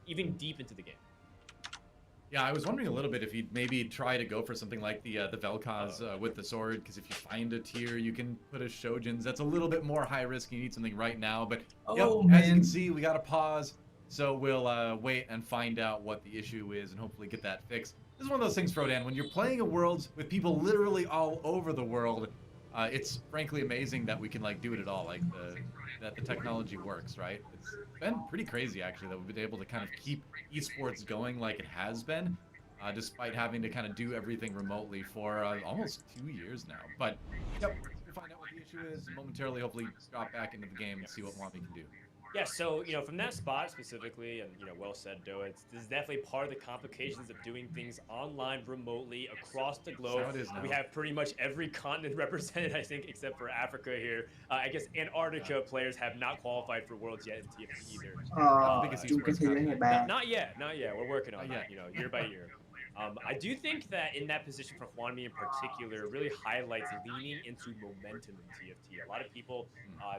even deep into the game. Yeah, I was wondering a little bit if you'd maybe try to go for something like the Vel'Koz with the sword, because if you find a tier, you can put a Shojin's. That's a little bit more high risk. You need something right now, but Oh, yep, as you man. can see, we got to pause. So we'll wait and find out what the issue is, and hopefully get that fixed. This is one of those things, Frodan, when you're playing a Worlds with people literally all over the world, it's frankly amazing that we can like do it at all. Like that the technology works, right? It's been pretty crazy actually that we've been able to kind of keep esports going like it has been, despite having to kind of do everything remotely for almost 2 years now. But yep, we'll find out what the issue is and momentarily, hopefully, drop back into the game and see what Wami can do. Yeah, so, from that spot specifically, and, well said, Doa, this is definitely part of the complications of doing things online, remotely, across the globe. That's how it is now. We have pretty much every continent represented, I think, except for Africa here. I guess Antarctica players have not qualified for Worlds yet in TFT either. Chung cái thế này bà. Not yet. We're working on Not that, year by year. I do think that in that position for Hwanmi in particular really highlights leaning into momentum in TFT. A lot of people,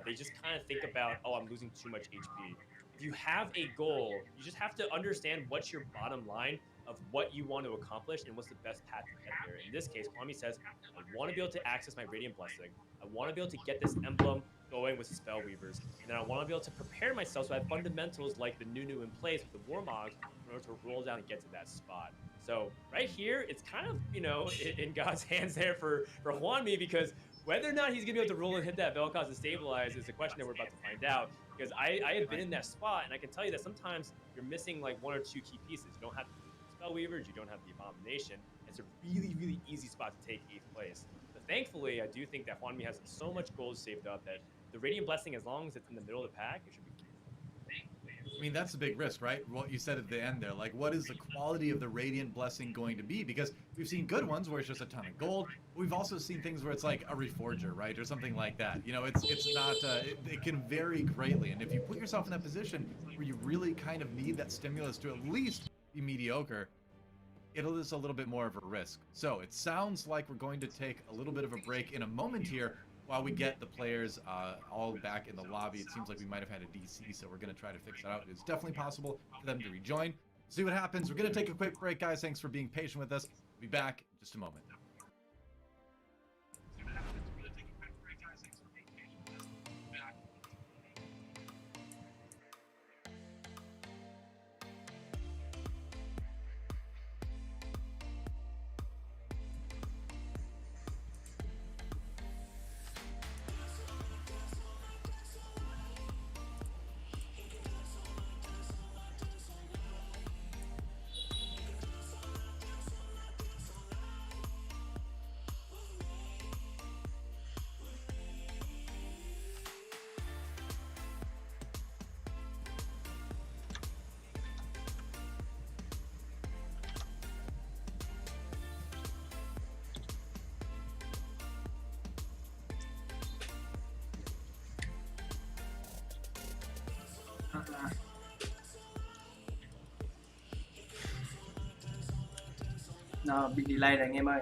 they just kind of think about, oh, I'm losing too much HP. If you have a goal, you just have to understand what's your bottom line of what you want to accomplish and what's the best path to get there. In this case, Hwanmi says, I want to be able to access my Radiant Blessing. I want to be able to get this emblem going with Spell Weavers. And then I want to be able to prepare myself so I have fundamentals like the Nunu in place with the Warmogs in order to roll down and get to that spot. So right here, it's kind of, in God's hands there for Hwanmi, because whether or not he's going to be able to roll and hit that Vel'Koz and stabilize is a question that we're about to find out. Because I have been in that spot, and I can tell you that sometimes you're missing like 1 or 2 key pieces. You don't have the Spell Weavers, you don't have the Abomination. It's a really, really easy spot to take 8th place. But thankfully, I do think that Hwanmi has so much gold saved up that the Radiant Blessing, as long as it's in the middle of the pack, it should be fine. I mean, that's the big risk, right? What you said at the end there, like, what is the quality of the Radiant Blessing going to be? Because we've seen good ones where it's just a ton of gold. We've also seen things where it's like a Reforger, right? Or something like that. It's not, it can vary greatly. And if you put yourself in that position where you really kind of need that stimulus to at least be mediocre, it is a little bit more of a risk. So it sounds like we're going to take a little bit of a break in a moment here while we get the players all back in the lobby. It seems like we might have had a DC, so we're going to try to fix that out. It's definitely possible for them to rejoin. See what happens. We're going to take a quick break, guys. Thanks for being patient with us. We'll be back in just a moment. Nó bị delay rồi anh em ơi.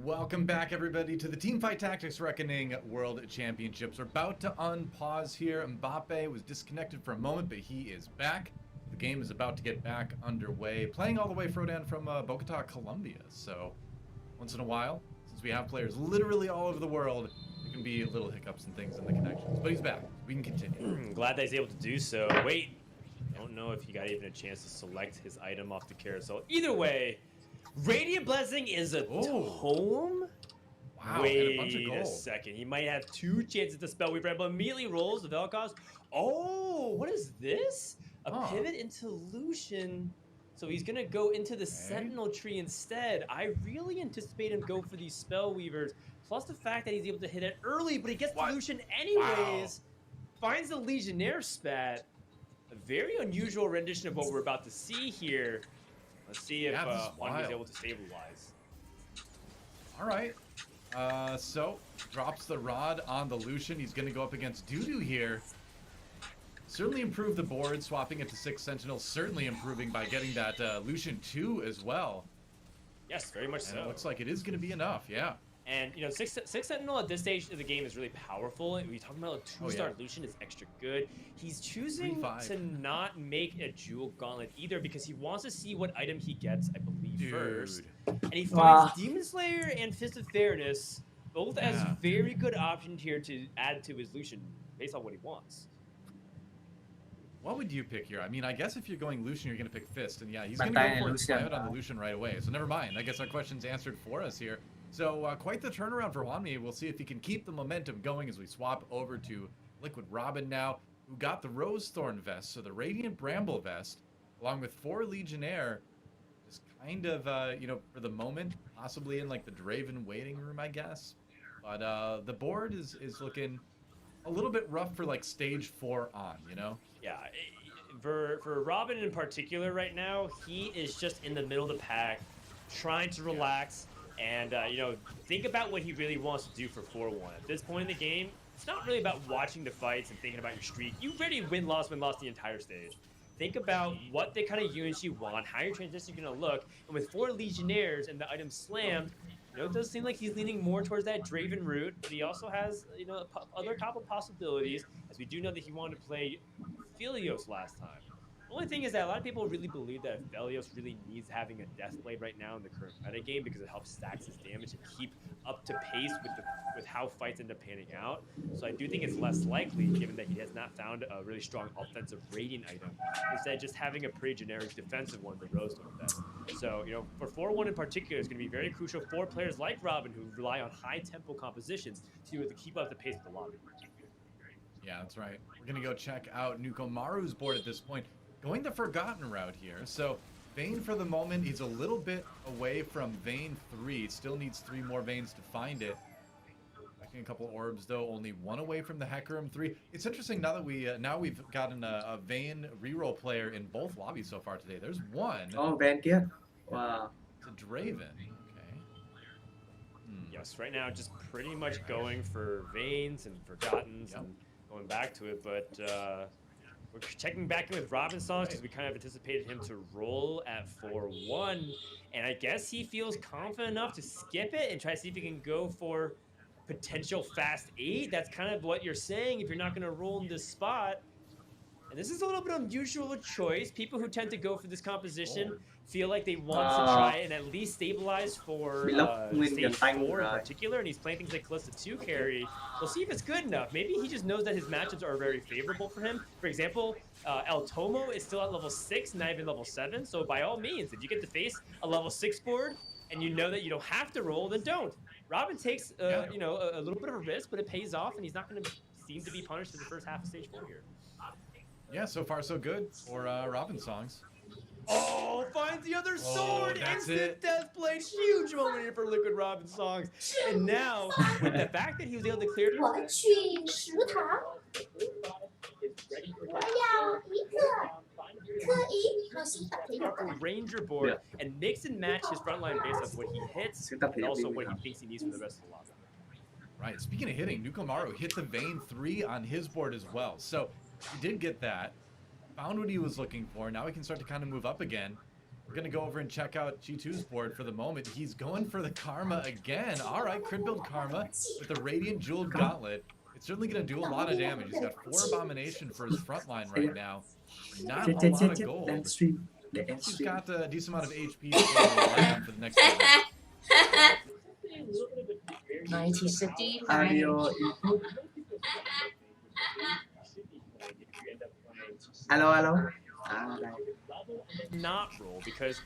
Welcome back, everybody, to the Teamfight Tactics Reckoning World Championships. We're about to unpause here. Mbappe was disconnected for a moment, but he is back. The game is about to get back underway. Playing all the way Frodan from Bogota, Colombia. So, once in a while, since we have players literally all over the world, there can be little hiccups and things in the connections. But he's back. We can continue. Glad that he's able to do so. Wait, I don't know if he got even a chance to select his item off the carousel. Either way, Radiant Blessing is a tome? Wow, Wait a second. He might have two chances to spell Weaver, but immediately rolls the Vel'Koz. Oh, what is this? A pivot into Lucian. So he's going to go into the Sentinel tree instead. I really anticipate him go for these Spell Weavers. Plus the fact that he's able to hit it early, but he gets to Lucian anyways. Wow. Finds the Legionnaire spat. A very unusual rendition of what we're about to see here. Let's see if Juan is able to stabilize. All right. So, drops the rod on the Lucian. He's going to go up against Dudu here. Certainly improved the board, swapping it to 6 Sentinels. Certainly improving by getting that Lucian 2 as well. Yes, very much so. It looks like it is going to be enough, yeah. And, you know, six Sentinel at this stage of the game is really powerful. And we're talking about a 2-star Lucian is extra good. He's choosing to not make a Jewel Gauntlet either because he wants to see what item he gets, I believe, first. And he finds Demon Slayer and Fist of Fairness both as very good options here to add to his Lucian based on what he wants. What would you pick here? I mean, I guess if you're going Lucian, you're going to pick Fist. And yeah, he's going to go for it on the Lucian right away. So never mind. I guess our question's answered for us here. So quite the turnaround for Juanmi. We'll see if he can keep the momentum going as we swap over to Liquid Robin now, who got the Rose Thorn vest, so the Radiant Bramble vest, along with 4 Legionnaire, just kind of, you know, for the moment, possibly in like the Draven waiting room, I guess. But the board is looking a little bit rough for like stage 4 on, you know? Yeah, for Robin in particular right now, he is just in the middle of the pack, trying to relax. And, you know, think about what he really wants to do for 4-1. At this point in the game, it's not really about watching the fights and thinking about your streak. You already win-loss the entire stage. Think about what the kind of units you want, how your transition is going to look. And with 4 Legionnaires and the item slammed, you know, it does seem like he's leaning more towards that Draven route. But he also has, you know, other couple possibilities, as we do know that he wanted to play Philios last time. The only thing is that a lot of people really believe that Philios really needs having a Deathblade right now in the current meta game because it helps stack his damage and keep up to pace with how fights end up panning out. So I do think it's less likely, given that he has not found a really strong offensive Radiant item, instead just having a pretty generic defensive one, the Rose Thorn vest. So, for 4-1 in particular, it's going to be very crucial for players like Robin who rely on high tempo compositions to be able to keep up the pace of the lobby. Yeah, that's right. We're going to go check out Nukomaru's board at this point. Going the Forgotten route here. So, Vayne for the moment, he's a little bit away from Vayne 3. Still needs 3 more Vaynes to find it. A couple orbs though, only 1 away from the Hecarim 3. It's interesting now that we've gotten a Vayne reroll player in both lobbies so far today. There's one. Oh, Van kia. Wow. It's a Draven. Okay. Yes, right now just pretty much going for Vaynes and Forgottens and going back to it, but we're checking back in with Robin songs because we kind of anticipated him to roll at 4-1, and I guess he feels confident enough to skip it and try to see if he can go for potential fast 8. That's kind of what you're saying if you're not going to roll in this spot. And this is a little bit unusual a choice. People who tend to go for this composition feel like they want to try and at least stabilize for stage 4 in particular, and he's playing things like Kalista 2 carry. We'll see if it's good enough. Maybe he just knows that his matchups are very favorable for him. For example, El Tomo is still at level 6, not even level 7, so by all means, if you get to face a level 6 board and you know that you don't have to roll, then don't. Robin takes a little bit of a risk, but it pays off, and he's not going to seem to be punished in the first half of stage 4 here. Yeah, so far so good for Robin songs. Oh, finds the other sword! That's Instant it. death blade! Huge moment here for Liquid Robin songs. And now, with the fact that he was able to clear... 我去食堂，我要一个可以好心的陪我 for Ranger board and mix and match his frontline based on what he hits and also what he thinks he needs for the rest of the lobby. Right, speaking of hitting, Nukomaru hit the Vayne 3 on his board as well. So he did get that, found what he was looking for. Now he can start to kind of move up again. We're going to go over and check out G2's board for the moment. He's going for the Karma again. All right, crit build Karma with the Radiant Jeweled Gauntlet. It's certainly going to do a lot of damage. He's got 4 Abomination for his front line right now. Not a lot of gold. He's got a decent amount of HP to rely on for the next level. 那其实第一排 Audio input. Alo. Not roll because,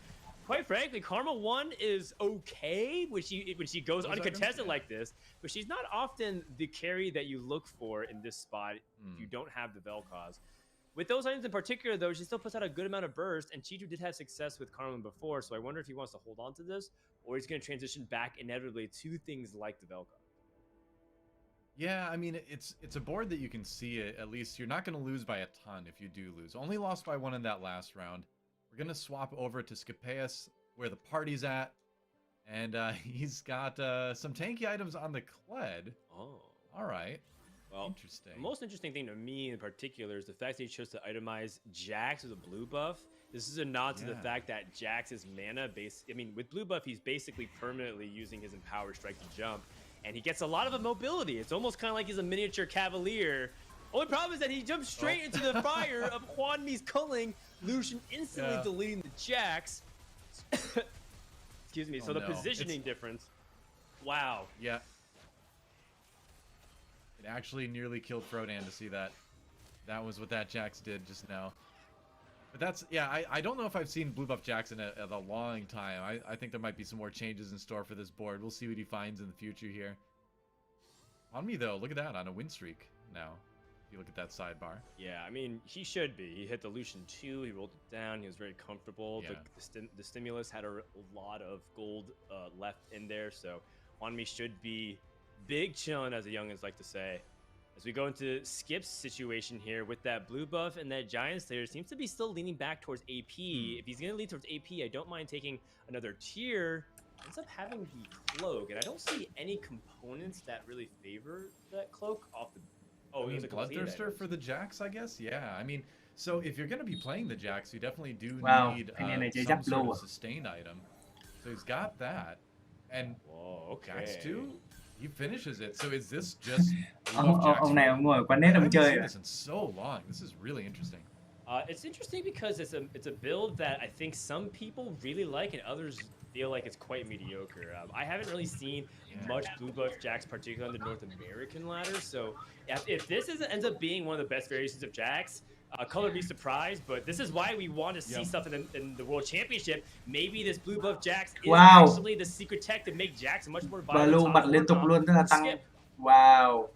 quite frankly, Karma 1 is okay when she goes uncontested like this, but she's not often the carry that you look for in this spot if you don't have the Vel'Koz. With those items in particular, though, she still puts out a good amount of burst, and Chi-Chu did have success with Karma before, so I wonder if he wants to hold on to this, or he's going to transition back inevitably to things like the Vel'Koz. Yeah, I mean, it's a board that you can see it. At least you're not going to lose by a ton if you do lose. Only lost by 1 in that last round. We're going to swap over to Scapeus, where the party's at, and he's got some tanky items on the Kled. Oh. All right. Well, interesting. The most interesting thing to me in particular is the fact that he chose to itemize Jax with a blue buff. This is a nod to the fact that Jax's mana with blue buff, he's basically permanently using his Empower Strike to jump, and he gets a lot of mobility. It's almost kind of like he's a miniature Cavalier. Only problem is that he jumps straight into the fire of Hwan Mi's culling, Lucian instantly deleting the Jax. Excuse me. So the positioning difference. Wow. Yeah. It actually nearly killed Frodan to see that. That was what that Jax did just now. But that's, I don't know if I've seen blue buff Jax in a long time. I think there might be some more changes in store for this board. We'll see what he finds in the future here. On me, though, look at that, on a win streak now. If you look at that sidebar. Yeah, I mean, he should be. He hit the Lucian 2, he rolled it down, he was very comfortable. Yeah. The stimulus had a lot of gold left in there, so Hwan Mi should be big chillin', as the youngins like to say. As we go into Skip's situation here with that blue buff and that Giant Slayer, seems to be still leaning back towards AP. If he's going to lean towards AP, I don't mind taking another tier. Ends up having the cloak, and I don't see any components that really favor that cloak off the... Oh, I mean, Bloodthirster for the Jax, I guess? Yeah, I mean, so if you're going to be playing the Jax, you definitely do need some sort of sustain item. So he's got that. And Jax 2, he finishes it. So is this just... Ông này ông ngồi quán net ông chơi à? This in so long. This is really interesting. It's interesting because it's a build that I think some people really like and others feel like it's quite mediocre. I haven't really seen much blue buff Jax, particularly on the North American ladder. So if this ends up being one of the best variations of Jax, color be surprised, but this is why we want to see stuff in the World Championship. Maybe this blue buff Jax is actually the secret tech to make Jax a much more viable bật liên tục luôn, tức là tăng. skip. Wow.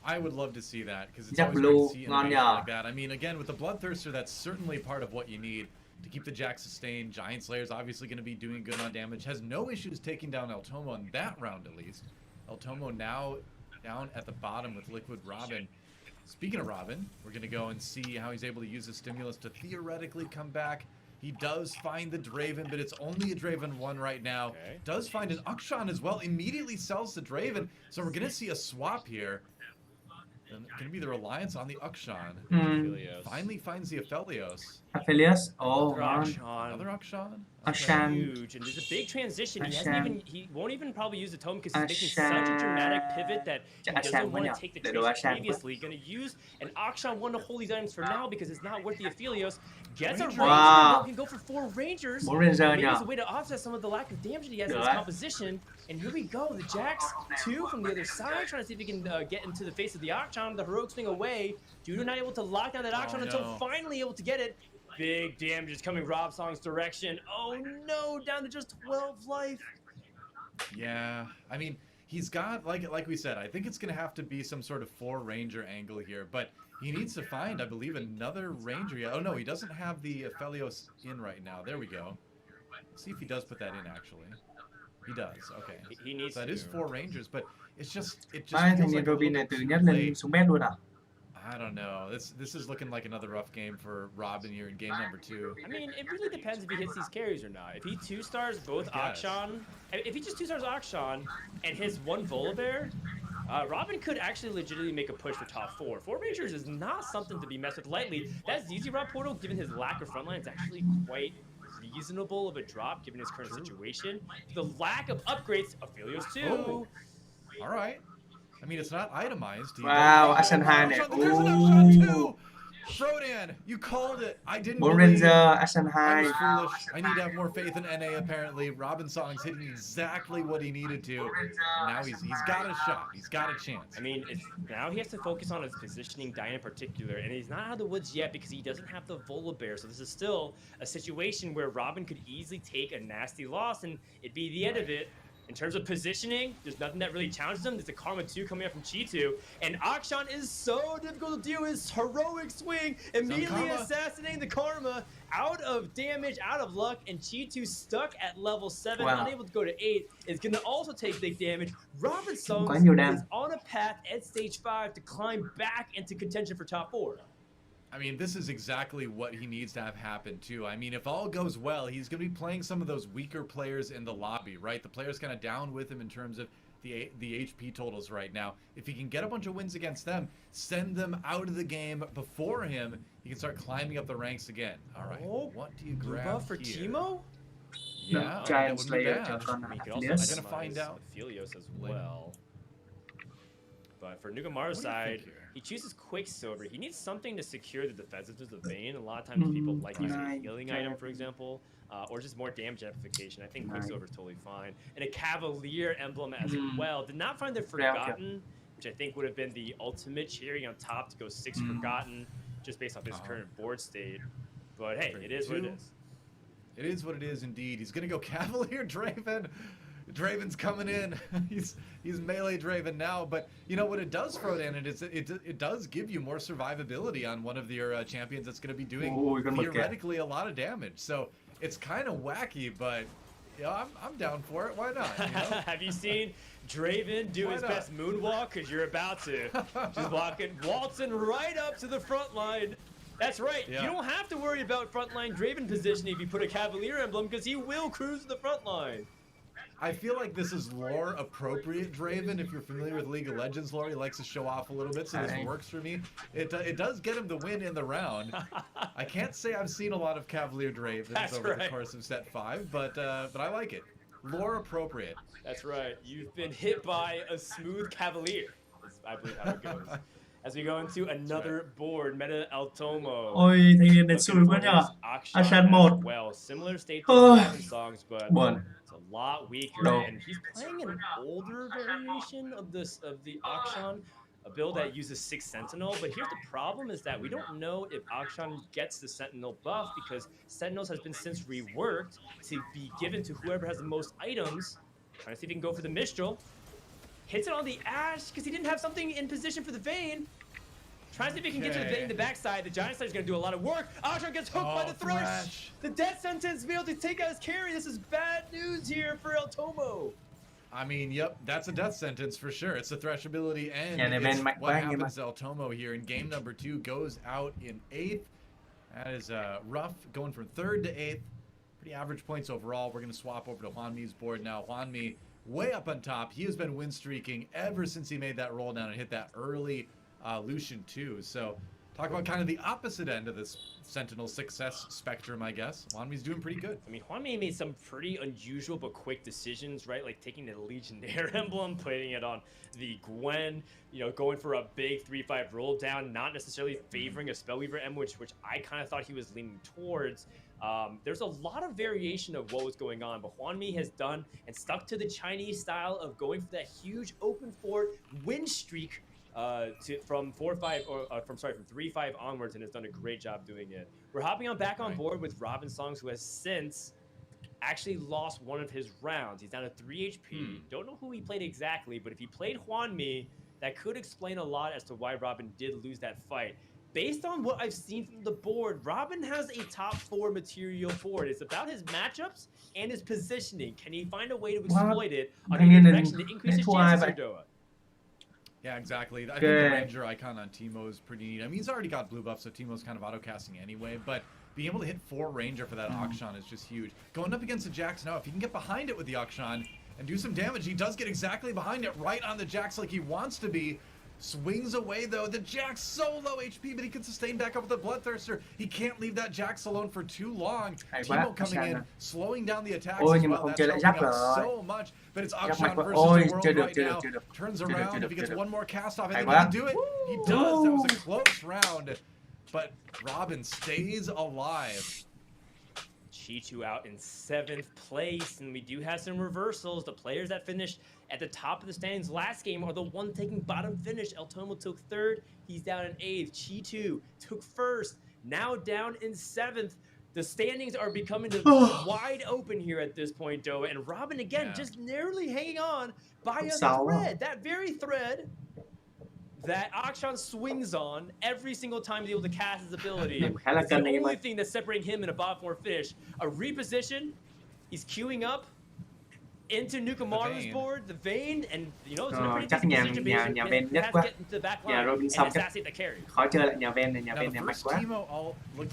I would love to see that because it's always great to see innovation like that. I mean, again, with the Bloodthirster, that's certainly part of what you need to keep the Jax sustained. Giant Slayer's obviously going to be doing good on damage. Has no issues taking down El Tomo in that round, at least. El Tomo now down at the bottom with Liquid Robin. Speaking of Robin, we're going to go and see how he's able to use the stimulus to theoretically come back. He does find the Draven, but it's only a Draven 1 right now. Okay. Does find an Akshan as well. Immediately sells the Draven. So we're going to see a swap here. Going to be the reliance on the Akshan. Finally finds the Aphelios. Aphelios. Oh, Another Akshan. Akshan. Huge, and there's a big transition. He won't even probably use the tome because he's making such a dramatic pivot that he doesn't want to take the trade previously. Going to use an Akshan 1 to hold these items for now because it's not worth the Aphelios. Gets a Ranger. Can go for 4 Rangers. Maybe it's a way to offset some of the lack of damage that he has in his composition. And here we go, the Jax 2 from the other side, trying to see if he can get into the face of the Akshan. The heroic swing away. Dude not able to lock down that Akshan until finally able to get it. Big damage is coming Rob Song's direction. Oh no, down to just 12 life. Yeah, I mean, he's got, like we said, I think it's going to have to be some sort of 4 Ranger angle here, but he needs to find, I believe, another Ranger. Oh no, he doesn't have the Aphelios in right now. There we go. Let's see if he does put that in, actually. He does, okay. He needs so that is 4 Rangers, but it just feels like Robin này từ nhất lên xuống bét luôn à? I don't know. This is looking like another rough game for Robin here in game number 2. I mean, it really depends if he hits these carries or not. If he 2-stars both Akshan, if he just 2-stars Akshan and hits 1 Volibear, Robin could actually legitimately make a push for top 4. 4 Rangers is not something to be messed with lightly. That ZZ Rob portal, given his lack of frontline, is actually quite reasonable of a drop given his current situation. The lack of upgrades, Aphelios 2. Oh. All right. I mean, it's not itemized. Wow, Akshan 2 này. Ooh. Frodan, you called it. I didn't believe. Ranger, Akshan 2. I was foolish. I need to have more faith in NA, apparently. Robin Song's hitting exactly what he needed to. And now he's got a shot. He's got a chance. I mean, now he has to focus on his positioning, Diane in particular, and he's not out of the woods yet because he doesn't have the Volibear. So this is still a situation where Robin could easily take a nasty loss, and it'd be the end of it. In terms of positioning, there's nothing that really challenges him. There's a Karma 2 coming up from Chi2, and Akshan is so difficult to deal. His heroic swing, immediately assassinating the Karma, out of damage, out of luck, and Chi2 stuck at level 7, unable to go to 8, is going to also take big damage. Robin Song is on a path at stage 5 to climb back into contention for top 4. I mean, this is exactly what he needs to have happen, too. I mean, if all goes well, he's going to be playing some of those weaker players in the lobby, right? The players kind of down with him in terms of the HP totals right now. If he can get a bunch of wins against them, send them out of the game before him, he can start climbing up the ranks again. All right, what do you grab for here? Teemo? Yeah, Giant Slayer. I'm going to find out Aphelios as well. But for Nugamaru's side, he chooses Quicksilver. He needs something to secure the defensiveness of the Vayne. A lot of times people like using a healing item, for example, or just more damage amplification. I think Quicksilver is totally fine. And a Cavalier emblem as well. Did not find the Forgotten, which I think would have been the ultimate cherry on top to go 6 Forgotten, just based off his current board state. But hey, it is what it is. It is what it is indeed. He's going to go Cavalier Draven. Draven's coming in. he's melee Draven now, but you know what it does, Frodan? It does give you more survivability on one of your champions that's going to be doing theoretically a lot of damage. So it's kind of wacky, but yeah, I'm down for it. Why not? You know? Have you seen Draven do his best moonwalk? Because you're about to. Just waltzing right up to the front line. That's right. You don't have to worry about frontline Draven positioning if you put a Cavalier emblem, because he will cruise to the front line. I feel like this is lore appropriate Draven. If you're familiar with League of Legends lore, he likes to show off a little bit, so this works for me. It does get him the win in the round. I can't say I've seen a lot of Cavalier Dravens over the course of set 5, but I like it. Lore appropriate. That's right. You've been hit by a smooth Cavalier. That's, I believe, how it goes. As we go into another board, Meta El Tomo. Ôi, thanh niên này xui quá nhờ. Akshan 1. Well, similar state to songs, but it's a lot weaker, No. and he's playing an older variation of the Akshan, a build that uses 6 Sentinel. But here's the problem: is that we don't know if Akshan gets the Sentinel buff because Sentinels has been since reworked to be given to whoever has the most items. Trying to see if he can go for the Mistral. Hits it on the Ash because he didn't have something in position for the Vayne. Trying to see if he can get to the Vayne in the backside. The Giant Slayer is going to do a lot of work. Akshan gets hooked by the Thresh. The death sentence to be able to take out his carry. This is bad news here for El Tomo. I mean, yep, that's a death sentence for sure. It's the Thresh ability, and Yeah, it's mạnh what quá anh em ạ. happens to El Tomo here in game number 2. Goes out in 8th. That is rough, going from 3rd to 8th. Pretty average points overall. We're going to swap over to Hwanmi's board now. Hwanmi way up on top. He has been win streaking ever since he made that roll down and hit that early Lucian 2. So talk about kind of the opposite end of this Sentinel success spectrum, I guess. Hwanmi's doing pretty good. I mean, Hwanmi made some pretty unusual but quick decisions, right? Like taking the Legionnaire emblem, putting it on the Gwen, you know, going for a big 3-5 roll down, not necessarily favoring a Spellweaver emblem, which I kind of thought he was leaning towards. There's a lot of variation of what was going on, but Hwanmi has done and stuck to the Chinese style of going for that huge open fort win streak from 3-5 onwards, and has done a great job doing it. We're hopping back on board with Robin Songs, who has since actually lost one of his rounds. He's down to 3 HP. Don't know who he played exactly, but if he played Hwanmi, that could explain a lot as to why Robin did lose that fight. Based on what I've seen from the board, Robin has a top 4 material board. It's about his matchups and his positioning. Can he find a way to exploit it on Thanh any niên direction to increase his thua ai chances, vậy? Doa? Yeah, exactly. I think the Ranger icon on Teemo is pretty neat. I mean, he's already got blue buff, so Teemo's kind of auto-casting anyway, but being able to hit 4 Ranger for that Akshan is just huge. Going up against the Jax now, if he can get behind it with the Akshan and do some damage, he does get exactly behind it, right on the Jax like he wants to be. Swings away though. The Jax so low HP, but he can sustain back up with the Bloodthirster. He can't leave that Jax alone for too long. Teemo coming in, slowing down the attacks as well. That's helping out so much. But it's Akshan versus the world right now. Turns around. If he gets one more cast off, I think he can do it. He does. That was a close round. But Robin stays alive. Chi2 out in 7th place, and we do have some reversals. The players that finished at the top of the standings last game are the one taking bottom finish. El Tomo took 3rd. He's down in 8th. Chi2 took 1st. Now down in 7th. The standings are becoming wide open here at this point, Doa. And Robin, again, just narrowly hanging on by a thread. That very thread that Akshan swings on every single time he's able to cast his ability. It's the only thing that's separating him and a bottom 4 finish. A reposition. He's queuing up into Nukumaru's board, the Vayne, and you know it's a pretty decent position to be able to get into the back line and assassinate the carry. Khó chơi lại nhà Ven này, nhà Ven này mạnh quá.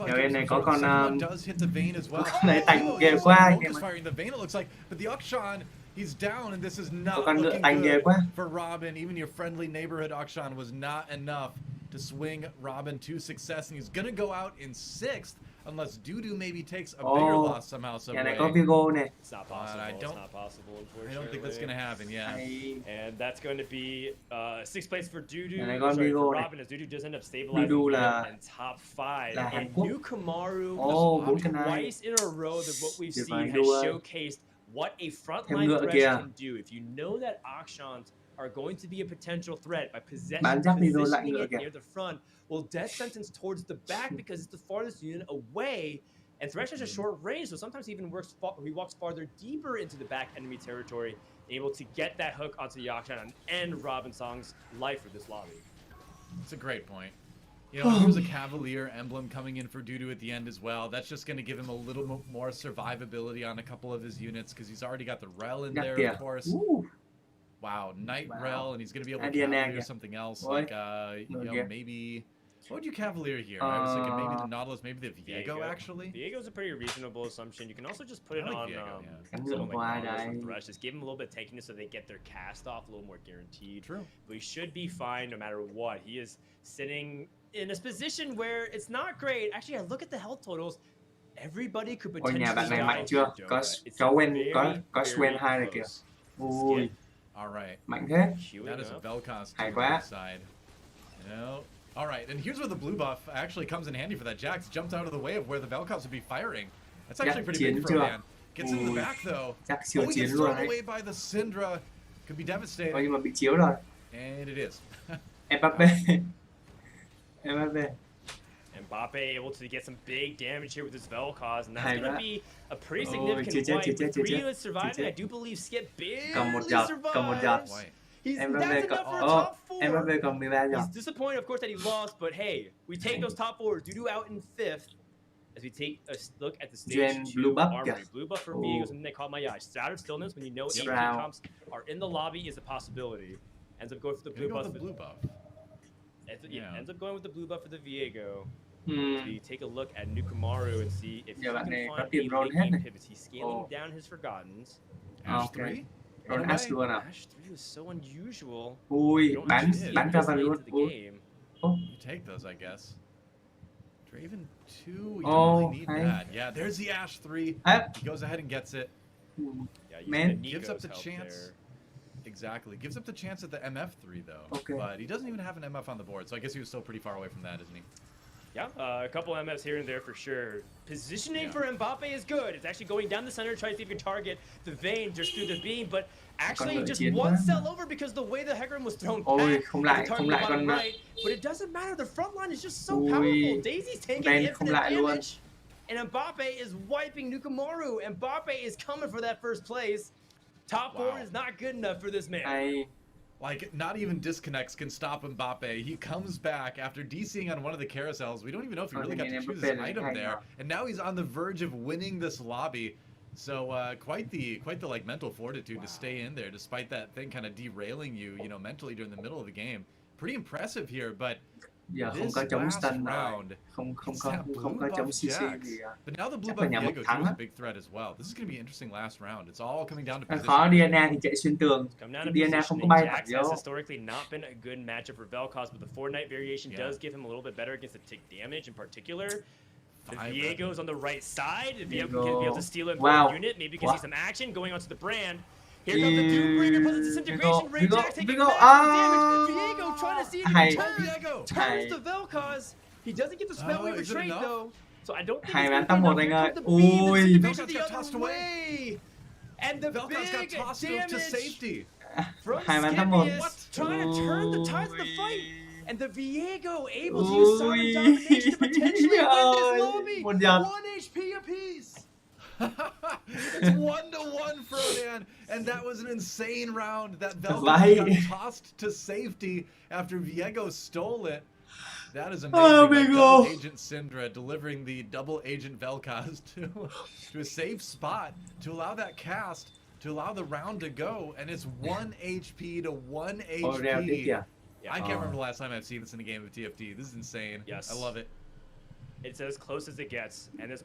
Nhà Ven này có con does hit the Vayne as well. này tành ghê quá anh em. Firing the Vayne, it looks like, but the Akshan, he's down, and this is not Có con ngựa looking tành ghê good quá. for Robin. Even your friendly neighborhood Akshan was not enough to swing Robin to success, and he's gonna go out in 6th unless Dudu maybe takes a bigger loss somehow. Nhà này có Vigo này. It's not possible. It's not possible, unfortunately. I don't think that's gonna happen. Yeah. And that's going to be 6th place for Dudu. Nhà này có Sorry, Vigo for này. Robin, as Dudu does end up stabilizing in top 5. And Nukumaru twice in a row that what we've seen has showcased what a frontline threat can do. If you know that Akshans are going to be a potential threat by positioning it near the front, well, death sentence towards the back because it's the farthest unit away, and Thresh has a short range, so sometimes he even he walks farther deeper into the back enemy territory, able to get that hook onto the Akshan and end Robin Song's life for this lobby. That's a great point. You know, there was a Cavalier emblem coming in for Dudu at the end as well. That's just going to give him a little more survivability on a couple of his units because he's already got the Rel in there, of course. Wow, Night Rel, and he's going to be able to Cavalier something else, like, you know, maybe... What would you Cavalier here? I was thinking maybe the Nautilus, maybe the Viego, actually. Viego's a pretty reasonable assumption. You can also just put it on Viego, someone like Nautilus or Thresh. Just give him a little bit of tankiness so they get their cast off a little more guaranteed. True. But he should be fine no matter what. He is sitting in a position where it's not great. Actually, I look at the health totals. Everybody could potentially Ôi nhà bạn này die mạnh chưa? Có Wen, có Swen 2 rồi kìa. Ui. All right. Mạnh thế. That is a Vel'Koz Hay on quá. the side. You know. All right, and here's where the blue buff actually comes in handy for that. Jax jumped out of the way of where the Vel'Koz would be firing. That's actually pretty big for a man. Gets in the Ui. back though. Chắc siêu Oh, he chiến gets luôn thrown đấy. away by the Syndra. Could be devastating. Nhưng mà bị chiếu rồi. And it is. Mbappe. Mbappe. Mbappe able to get some big damage here with his Vel'Koz, and that's Hay going to quá. be a pretty Ôi, significant chết, wipe. chết, chết, With chết, 3 chết. units surviving, Chết. I do believe Skip Còn một barely giọt, còn một giọt. survives. Wait. Mbappe That's còn enough for a top 4. Mbappe còn 13 giọt. He's disappointed, of course, that he lost, but hey, we take those top 4s. Dudu out in 5th. As we take a look at the stage Gen 2 blue buff armory. kìa. Blue buff for Ồ. Viego, something they caught my eye. Shroud of Stillness, when you know AP Shroud. comps are in the lobby, is a possibility. Ends up going for the Gonna blue go buff. with the blue buff. Yeah. Ends up going with the blue buff for the Viego. Hmm. So you take a look at Nukumaru and see if he Giờ bạn này can có find tiền a roll late hết game này. pivots. He's scaling Ồ. down his Forgottens. Ash Ok. 3. Roll Ash luôn à? Ash 3 was so unusual. Ui, You don't bắn usually see bắn it ra this vào late luôn. into the Ui. game. You take those, I guess. Draven 2. You Oh, don't really need hay. that. Yeah, there's the Ash 3. À, He goes ahead and gets it. Yeah, using Man. the Gives up Nico's the help chance. there. Exactly. Gives up the chance at the MF3 though. Okay. But he doesn't even have an MF on the board, so I guess he was still pretty far away from that, isn't he? Yeah, a couple MFs here and there for sure. Positioning Yeah. for Mbappe is good. It's actually going down the center, trying to see if he can target the vein just through the beam, but actually lợi just chiến one quá. cell over because the way the Hecarim was thrown Ôi, back, không the lại, target không lại bottom con right, but it doesn't matter. The front line is just so Ui, powerful. Daisy's taking Ben không infinite lại luôn. damage, and Mbappe is wiping Nukumaru. Mbappe is coming for that first place. Top 4 Wow. is not good enough for this man. hay. Like, not even disconnects can stop Mbappe. He comes back after DCing on one of the carousels. We don't even know if he really got to choose his item there. And now he's on the verge of winning this lobby. So quite the like mental fortitude to stay in there despite that thing kind of derailing you, you know, mentally during the middle of the game. Pretty impressive here, but Giờ không this có chống last stun rồi. round, Không it's that blue có buff chống CC Jax. gì à. But now the blue Chắc là buff nhà một Viego thắng is a á. big threat as well. This is going to be an interesting last round. It's all coming down to Khó position. Diana thì chạy xuyên tường. Come down to Diana không có positioning. bay thẳng Jax has vô. historically not been a good matchup for Vel'Koz, but the 4-night variation Yeah. does give him a little bit better against the tick damage in particular. The 5 Viego's on the right side. The Viego Viego. can be able to steal a Wow. unit. Maybe we can Wow. see some action going onto the brand. Here comes the Doombreaker, plus the disintegration ray. Viego, Jax taking Viego, maximum damage. Viego trying to see if he Hay. can Oh, turn. Viego! Turns Hay. to Vel'Koz. He doesn't get the spell wave is it retreat enough? though. So I don't think Hay it's bán gonna top be 1 enough. anh Here ơi. comes the beam, Ui. the disintegration Vel'Koz the got other tossed away. way. And the Vel'Koz got big tossed to damage safety. from Hay bán top 1. Skipius trying to turn the tides of the fight. And the Viego able to use Sovereign Domination to potentially win this lobby. Một giọt. 1 HP apiece. It's 1-1 Frodan, and that was an insane round. That Vel'Koz Right. got tossed to safety after Viego stole it. That is amazing. Oh, Like, Viego. double Agent Syndra delivering the double Agent Vel'Koz to a safe spot to allow that cast, to allow the round to go, and it's 1 HP to 1 Ồ, reo tiếp HP. kìa. I can't remember the last time I've seen this in a game of TFT. This is insane. Yes. I love it. It's as close as it gets. And there's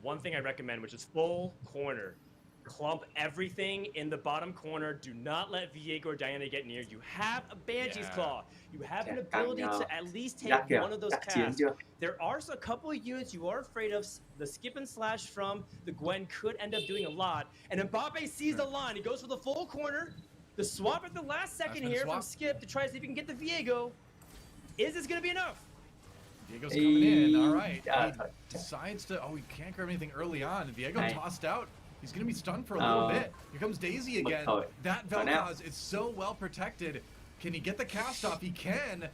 one thing I recommend, which is full corner. Clump everything in the bottom corner. Do not let Viego or Diana get near. You have a Banshee's Yeah. Claw. You have an Dạ, căng ability nhau. to at least take Chắc kìa, one of those chắc chiến casts. chưa? There are a couple of units you are afraid of. The skip and slash from the Gwen could end up doing a lot. And Mbappe sees the line. He goes for the full corner. The swap at the last second been here from swap. Skip to try to see if he can get the Viego. Is this going to be enough? Viego's coming in. All right. Yeah. He decides to. Oh, he can't grab anything early on. Viego Hay. tossed out. He's going to be stunned for a little Oh. bit. Here comes Daisy again. Oh. That Oh, now. Vel'Koz is so well protected. Can he get the cast off? He can.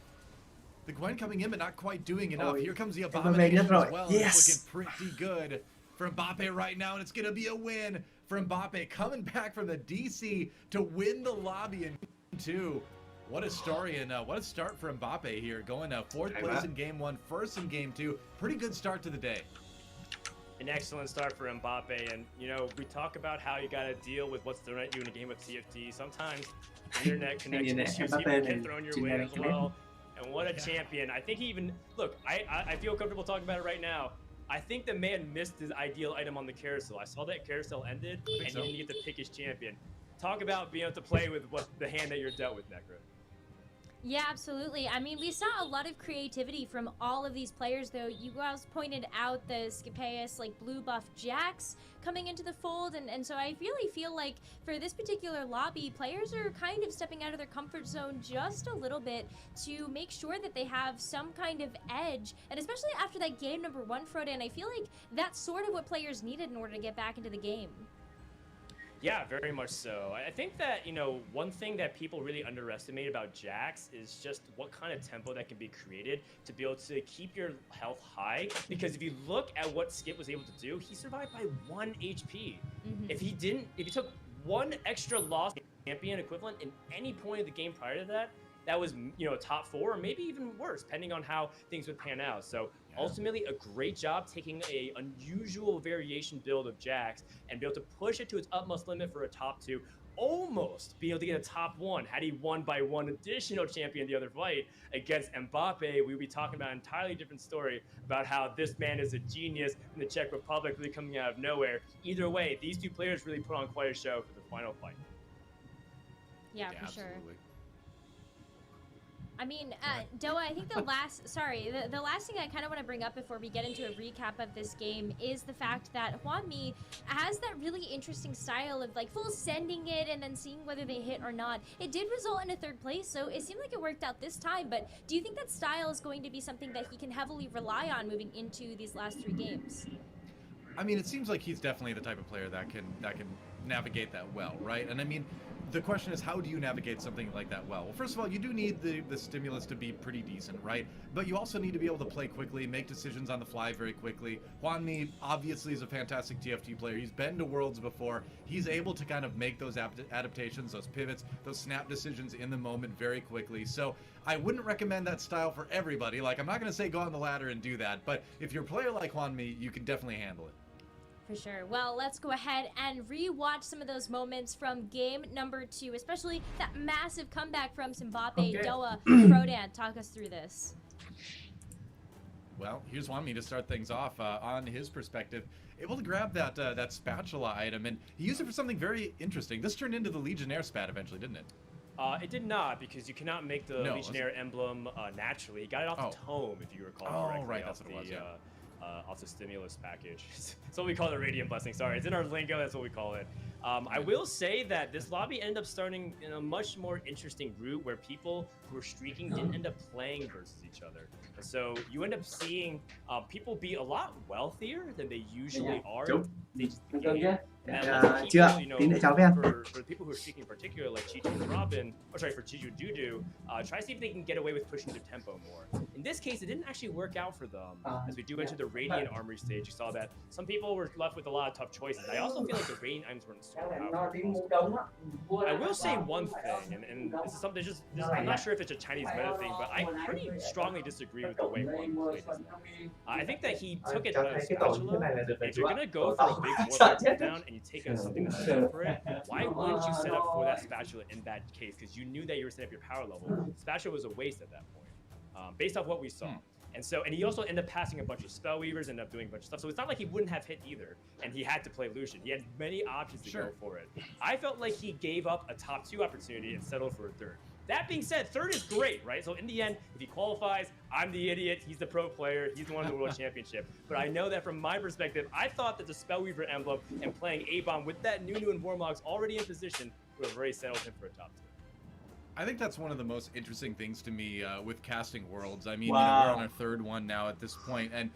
The Gwen coming in, but not quite doing enough. Oh, Here comes the Mbappe Abomination nhất rồi. as well. Yes. It's looking pretty good for Mbappe right now, and it's going to be a win for Mbappe coming back from the DC to win the lobby in 2. What a story and what a start for Mbappe here. Going 4th Hey, place Matt. in game 1, 1st in game 2. Pretty good start to the day. An excellent start for Mbappe, and you know, we talk about how you gotta deal with what's thrown at you in a game of TFT. Sometimes internet connection Internet, issues Mbappe get này thrown your chuyên way gia as internet. well. And what a champion. I think he even, look, I feel comfortable talking about it right now. I think the man missed his ideal item on the carousel. I saw that carousel ended, and so. he didn't get to pick his champion. Talk about being able to play with what the hand that you're dealt with, Necro. Yeah, absolutely. I mean, we saw a lot of creativity from all of these players, though. You guys pointed out the Scapeus, like, blue buff Jax coming into the fold, and so I really feel like for this particular lobby, players are kind of stepping out of their comfort zone just a little bit to make sure that they have some kind of edge, and especially after that game number 1, Frodan, I feel like that's sort of what players needed in order to get back into the game. Yeah, very much so. I think that, one thing that people really underestimate about Jax is just what kind of tempo that can be created to be able to keep your health high. Because if you look at what Skip was able to do, he survived by 1 HP. If he took 1 extra loss champion equivalent in any point of the game prior to that, that was, top 4 or maybe even worse, depending on how things would pan out. So ultimately, a great job taking a unusual variation build of Jax and be able to push it to its utmost limit for a top 2, almost being able to get a top 1. Had he won by 1 additional champion the other fight against Mbappe, we would be talking about an entirely different story about how this man is a genius in the Czech Republic, really coming out of nowhere. Either way, these 2 players really put on quite a show for the final fight. Yeah, for absolutely. sure. I mean, Doa, I think the last thing I kind of want to bring up before we get into a recap of this game is the fact that Hwanmi has that really interesting style of, like, full sending it and then seeing whether they hit or not. It did result in a 3rd place, so it seemed like it worked out this time, but do you think that style is going to be something that he can heavily rely on moving into these last 3 games? I mean, it seems like he's definitely the type of player that can navigate that well, right? And I mean, the question is, how do you navigate something like that well? Well, first of all, you do need the stimulus to be pretty decent, right? But you also need to be able to play quickly, make decisions on the fly very quickly. Hwanmi obviously is a fantastic TFT player. He's been to Worlds before. He's able to kind of make those adaptations, those pivots, those snap decisions in the moment very quickly. So I wouldn't recommend that style for everybody. Like, I'm not going to say go on the ladder and do that, but if you're a player like Hwanmi, you can definitely handle it. For sure. Well, let's go ahead and re-watch some of those moments from game number 2, especially that massive comeback from Mbappe. Okay. Doa, Frodan, talk us through this. Well, here's Hwanmi to start things off. On his perspective, able to grab that spatula item, and he used it for something very interesting. This turned into the Legionnaire spat eventually, didn't it? It did not, because you cannot make the Legionnaire emblem naturally. You got it off the tome, if you recall correctly. Oh, right, that's what it was, yeah. Off the stimulus package. That's what we call the Radiant Blessing. Sorry, it's in our lingo. That's what we call it. I will say that this lobby ended up starting in a much more interesting route where people who were streaking didn't end up playing versus each other. And so you end up seeing people be a lot wealthier than they usually are. Chưa, tí nữa cháu với em. For the people who are streaking in particular, like Chiju and Robin, for Chiju Dudu, try to see if they can get away with pushing their tempo more. In this case, it didn't actually work out for them. As we do enter the Radiant Armory stage, you saw that some people were left with a lot of tough choices. I also feel like the Radiant items weren't super powerful. I will say one thing, and this is something I'm not sure if it's a Chinese meta thing, but I pretty strongly disagree with the way Juan played this. I think that he took it as a spatula. If you're gonna go for a big warp down and you take something that's separate, why wouldn't you set up for that spatula in that case? Because you knew that you were setting up your power level. Spatula was a waste at that point, based off what we saw. And he also ended up passing a bunch of spell weavers, ended up doing a bunch of stuff. So it's not like he wouldn't have hit either, and he had to play Lucian. He had many options to go for it. I felt like he gave up a top 2 opportunity and settled for a 3rd. That being said, 3rd is great, right? So in the end, if he qualifies, I'm the idiot. He's the pro player. He's the one in the World Championship. But I know that from my perspective, I thought that the Spellweaver emblem and playing A-Bomb with that Nunu and Warmogs already in position would have already settled him for a top 2. I think that's one of the most interesting things to me with casting Worlds. I mean, Wow. we're on our 3rd one now at this point, and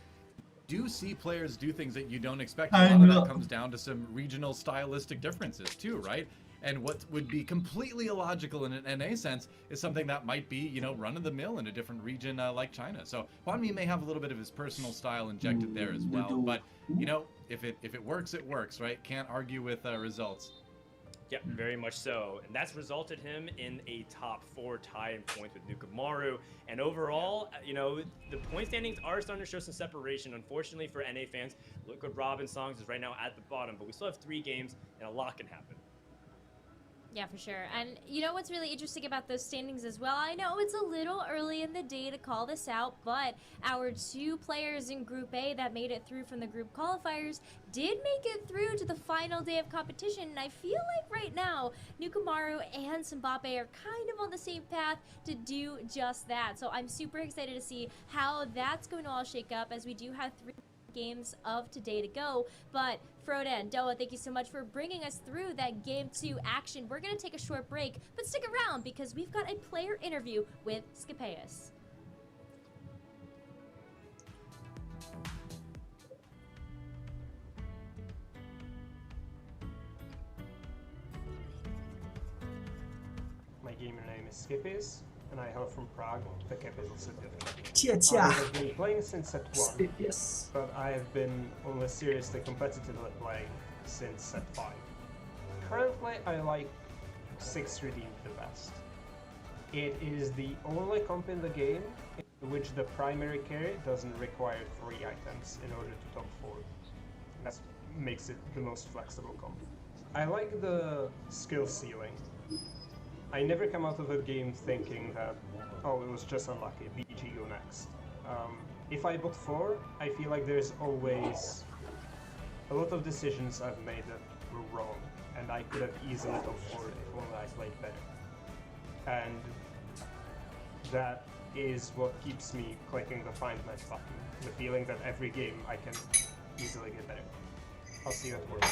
do see players do things that you don't expect. A lot of that comes down to some regional stylistic differences too, right? And what would be completely illogical in an NA sense is something that might be, run-of-the-mill in a different region like China. So Hwanmi may have a little bit of his personal style injected there as well. But, if it works, it works, right? Can't argue with results. Yep, very much so. And that's resulted him in a top 4 tie in points with Nukumaru. And overall, the point standings are starting to show some separation. Unfortunately for NA fans, Liquid Robin Songs is right now at the bottom, but we still have 3 games and a lot can happen. Yeah, for sure. And you know what's really interesting about those standings as well? I know it's a little early in the day to call this out, but our 2 players in Group A that made it through from the group qualifiers did make it through to the final day of competition. And I feel like right now, Nukumaru and Mbappe are kind of on the same path to do just that. So I'm super excited to see how that's going to all shake up, as we do have 3 games of today to go. But Froda and Doa, thank you so much for bringing us through that Game 2 action. We're going to take a short break, but stick around because we've got a player interview with Scapeus. My gamer name is Scapeus, and I hail from Prague, the capital city of Czech. Tia. I have been playing since set 1, Yes. but I have been only seriously competitively playing since set 5. Currently, I like 6 Redeemed the best. It is the only comp in the game in which the primary carry doesn't require 3 items in order to top 4. That makes it the most flexible comp. I like the skill ceiling. I never come out of a game thinking that, oh, it was just unlucky, BG go next. If I bot 4, I feel like there's always a lot of decisions I've made that were wrong, and I could have easily top 4 if only I played better. And that is what keeps me clicking the find match button, the feeling that every game I can easily get better. I'll see you at work.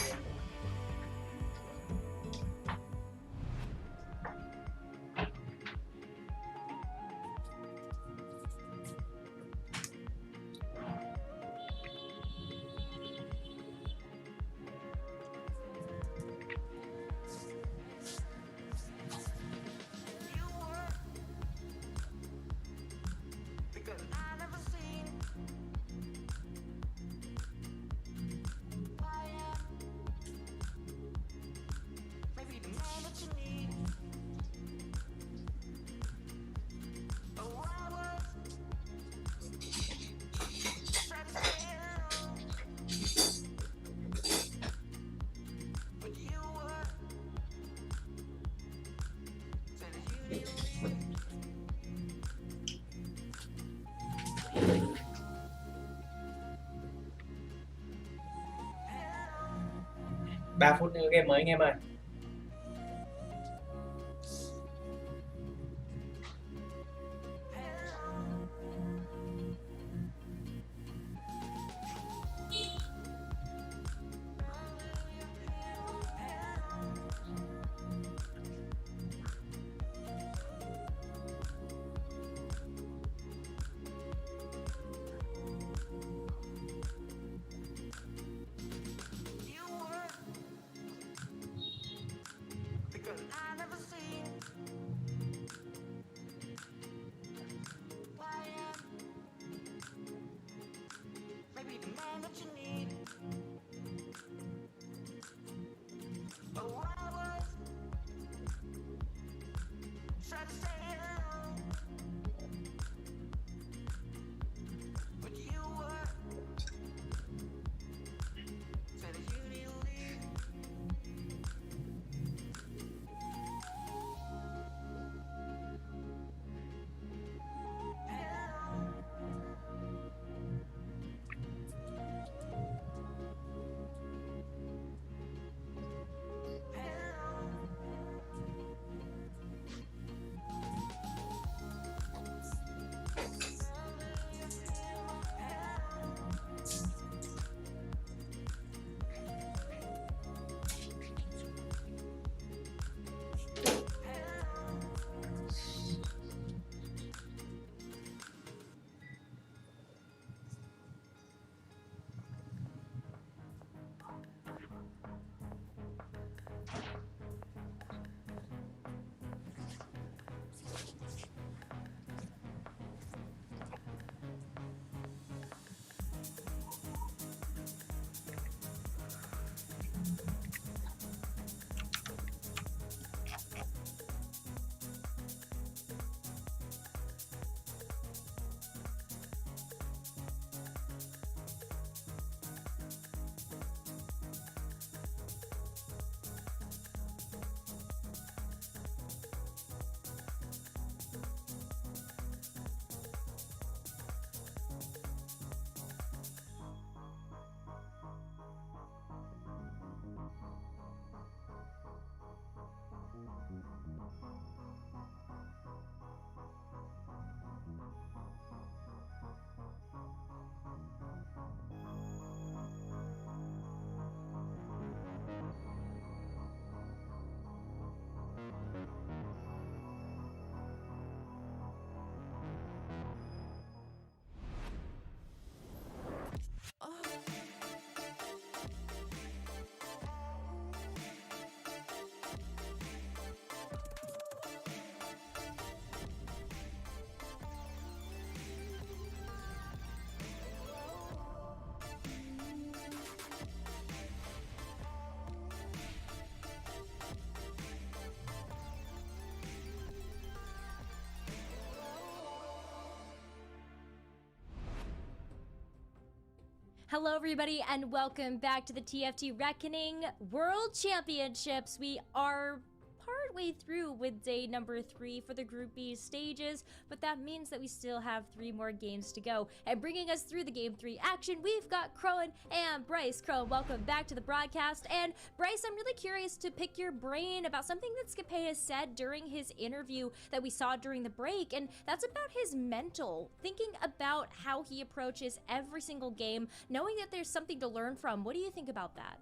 Ba phút nữa game mới anh em ơi. Hello, everybody, and welcome back to the TFT Reckoning World Championships. We are partway through with day number 3 for the Group B stages, but that means that we still have 3 more games to go. And bringing us through the Game 3 action, we've got Crowan and Bryce. Crowan, welcome back to the broadcast. And Bryce, I'm really curious to pick your brain about something that Scapeus said during his interview that we saw during the break, and that's about his mental, thinking about how he approaches every single game, knowing that there's something to learn from. What do you think about that?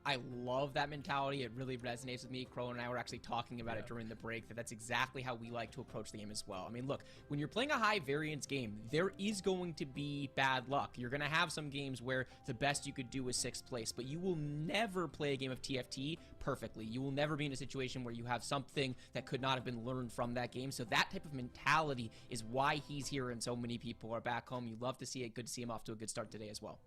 I love that mentality. It really resonates with me. Crowan and I were actually talking about it during the break, that's exactly how we like to approach the game as well. I mean, look, when you're playing a high variance game, there is going to be bad luck. You're going to have some games where the best you could do is 6th place, but you will never play a game of TFT perfectly. You will never be in a situation where you have something that could not have been learned from that game. So that type of mentality is why he's here and so many people are back home. You love to see it. Good to see him off to a good start today as well.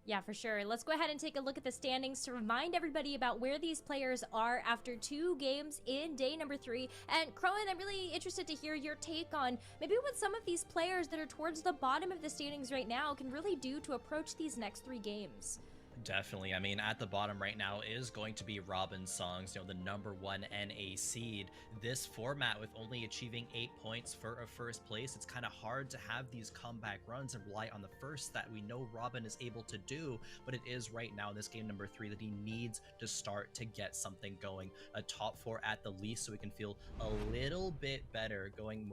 Yeah, for sure. Let's go ahead and take a look at the standings to remind everybody about where these players are after 2 games in day number 3. And Crowan, I'm really interested to hear your take on maybe what some of these players that are towards the bottom of the standings right now can really do to approach these next 3 games. Definitely. I mean, at the bottom right now is going to be Robin Songs, the number 1 NA seed. This format with only achieving 8 points for a first place, it's kind of hard to have these comeback runs and rely on the first that we know Robin is able to do, but it is right now in this game number 3 that he needs to start to get something going. A top 4 at the least, so he can feel a little bit better going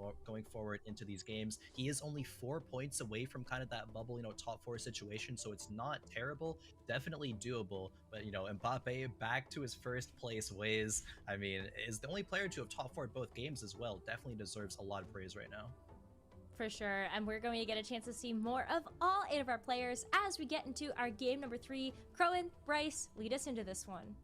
forward into these games. He is only 4 points away from kind of that bubble, top 4 situation, so it's not terrible. Definitely doable, but Mbappe back to his first place ways. I mean, is the only player to have top 4'd both games as well. Definitely deserves a lot of praise right now. For sure, and we're going to get a chance to see more of all 8 of our players as we get into our game number 3. Crowan, Bryce, lead us into this one.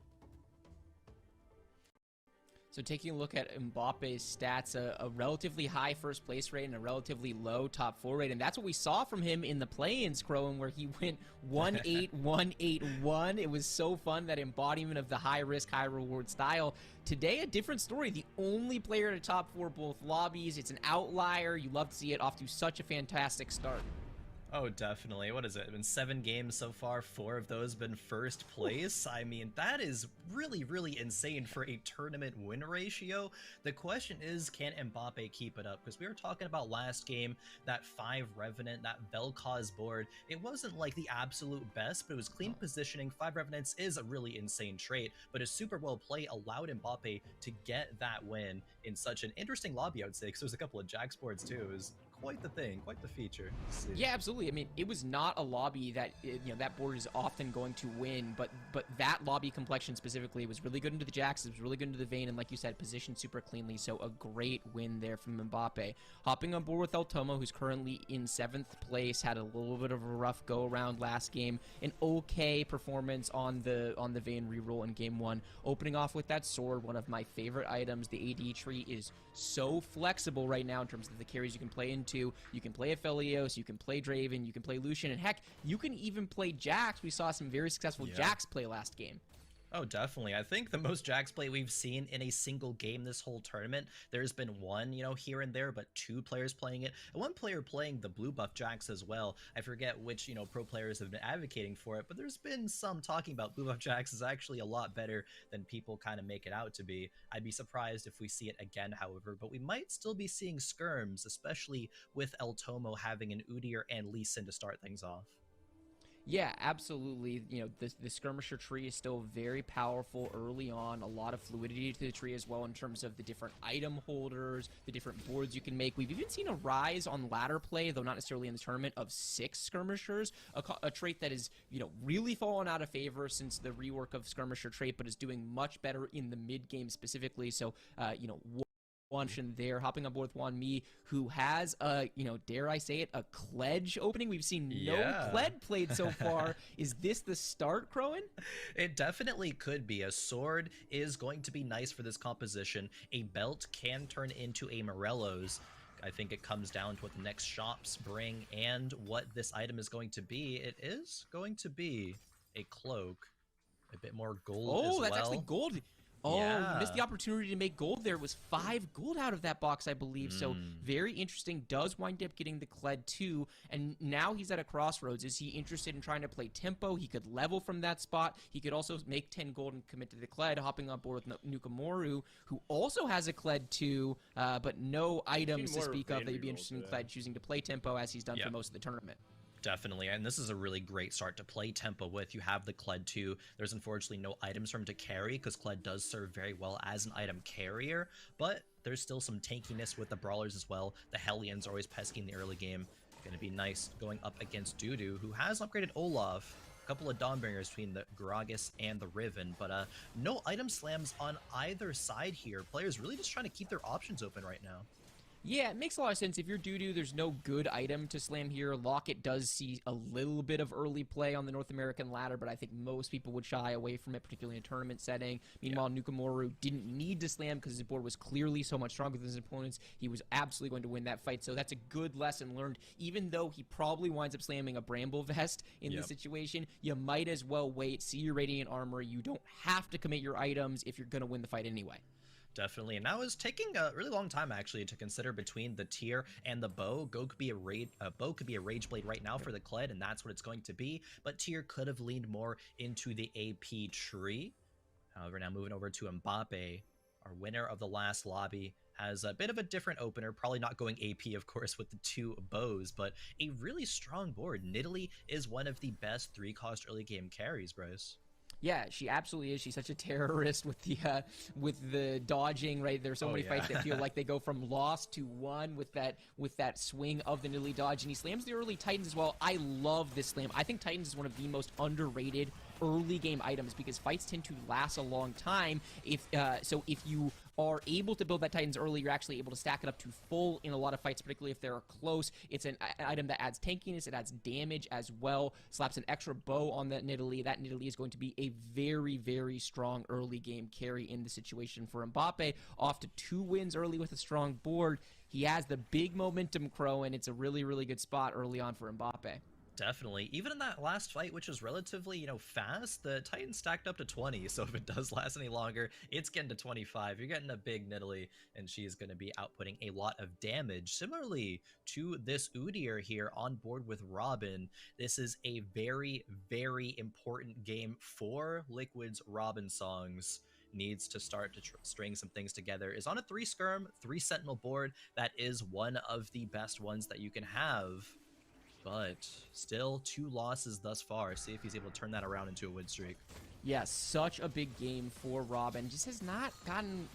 So taking a look at Mbappe's stats, a relatively high first place rate and a relatively low top 4 rate. And that's what we saw from him in the play-ins, Crowan, where he went 1-8, 1-8-1. It was so fun, that embodiment of the high risk, high reward style. Today, a different story. The only player to top 4 both lobbies. It's an outlier. You love to see it off to such a fantastic start. Oh, definitely. What is it? It's been 7 games so far. 4 of those been first place. I mean, that is really, really insane for a tournament win ratio. The question is, can Mbappe keep it up? Because we were talking about last game, that 5 Revenant, that Vel'Koz board. It wasn't like the absolute best, but it was clean positioning. 5 Revenants is a really insane trait, but a super well play allowed Mbappe to get that win in such an interesting lobby, I would say, because there was a couple of Jax boards too. It was quite the thing, quite the feature. Yeah, absolutely. I mean, it was not a lobby that that board is often going to win, but that lobby complexion specifically was really good into the Jax. It was really good into the Vayne, and like you said, positioned super cleanly. So a great win there from Mbappe. Hopping on board with El Tomo, who's currently in 7th place, had a little bit of a rough go around last game. An okay performance on the Vayne reroll in game 1. Opening off with that sword, one of my favorite items. The AD tree is so flexible right now in terms of the carries you can play into. You can play Aphelios, you can play Draven, you can play Lucian, and heck, you can even play Jax. We saw some very successful Jax play last game. Oh, definitely. I think the most Jax play we've seen in a single game this whole tournament, there's been one, here and there, but 2 players playing it, and 1 player playing the blue buff Jax as well. I forget which, pro players have been advocating for it, but there's been some talking about blue buff Jax is actually a lot better than people kind of make it out to be. I'd be surprised if we see it again, however, but we might still be seeing skirms, especially with El Tomo having an Udyr and Lee Sin to start things off. Yeah, absolutely. The skirmisher tree is still very powerful early on. A lot of fluidity to the tree as well in terms of the different item holders, the different boards you can make. We've even seen a rise on ladder play, though not necessarily in the tournament, of 6 skirmishers, a trait that is, really fallen out of favor since the rework of skirmisher trait, but is doing much better in the mid game specifically. So, one there, hopping on board with Juan Mi, who has dare I say it, a Kledge opening. We've seen no Kled played so far. Is this the start, Crowan? It definitely could be. A sword is going to be nice for this composition. A belt can turn into a Morello's. I think it comes down to what the next shops bring and what this item is going to be. It is going to be a cloak. A bit more gold as well. Oh, that's actually gold. Oh, Yeah. he missed the opportunity to make gold there. It was 5 gold out of that box, I believe. So very interesting. Does wind up getting the Kled too. And now he's at a crossroads. Is he interested in trying to play tempo? He could level from that spot. He could also make 10 gold and commit to the Kled, hopping on board with Nukamoru, who also has a Kled too, but no items to speak of that you'd be interested in Kled choosing to play tempo as he's done for most of the tournament. Definitely, and this is a really great start to play tempo with. You have the Kled 2. There's unfortunately no items for him to carry because Kled does serve very well as an item carrier, but there's still some tankiness with the brawlers as well. The Hellions are always pesky in the early game. Gonna be nice going up against Dudu, who has upgraded Olaf. A couple of Dawnbringers between the Gragas and the Riven, but no item slams on either side here. Players really just trying to keep their options open right now. Yeah, it makes a lot of sense. If you're Dudu, there's no good item to slam here. Locket does see a little bit of early play on the North American ladder, but I think most people would shy away from it, particularly in a tournament setting. Meanwhile, Nukamoru didn't need to slam because his board was clearly so much stronger than his opponents. He was absolutely going to win that fight, so that's a good lesson learned. Even though he probably winds up slamming a Bramble Vest in this situation, you might as well wait, see your Radiant Armor. You don't have to commit your items if you're going to win the fight anyway. Definitely, and now is taking a really long time actually to consider between the Tear and the Bow. Bow could be a Rage Blade right now for the Kled, and that's what it's going to be. But Tear could have leaned more into the AP tree. However, now moving over to Mbappe, our winner of the last lobby, has a bit of a different opener. Probably not going AP, of course, with the 2 bows, but a really strong board. Nidalee is one of the best 3-cost early game carries, Bryce. Yeah, she absolutely is. She's such a terrorist with the dodging, right? There's so many fights that feel like they go from loss to won with that swing of the Nidalee dodge, and he slams the early Titans as well. I love this slam. I think Titans is one of the most underrated early game items because fights tend to last a long time. If you are able to build that Titans early, you're actually able to stack it up to full in a lot of fights, particularly if they're close. It's an item that adds tankiness, it adds damage as well, slaps an extra bow on that Nidalee. That Nidalee is going to be a very, very strong early game carry in the situation for Mbappe. Off to 2 wins early with a strong board. He has the big momentum crow, and it's a really, really good spot early on for Mbappe. Definitely. Even in that last fight, which was relatively, fast, the Titans stacked up to 20, so if it does last any longer, it's getting to 25. You're getting a big Nidalee, and she is going to be outputting a lot of damage. Similarly to this Udyr here on board with Robin, this is a very, very important game for Liquid's Robin songs. Needs to start to string some things together. Is on a 3 skirm, 3 sentinel board. That is one of the best ones that you can have. But still 2 losses thus far. See if he's able to turn that around into a win streak. Yeah, such a big game for Robin. Just has not gotten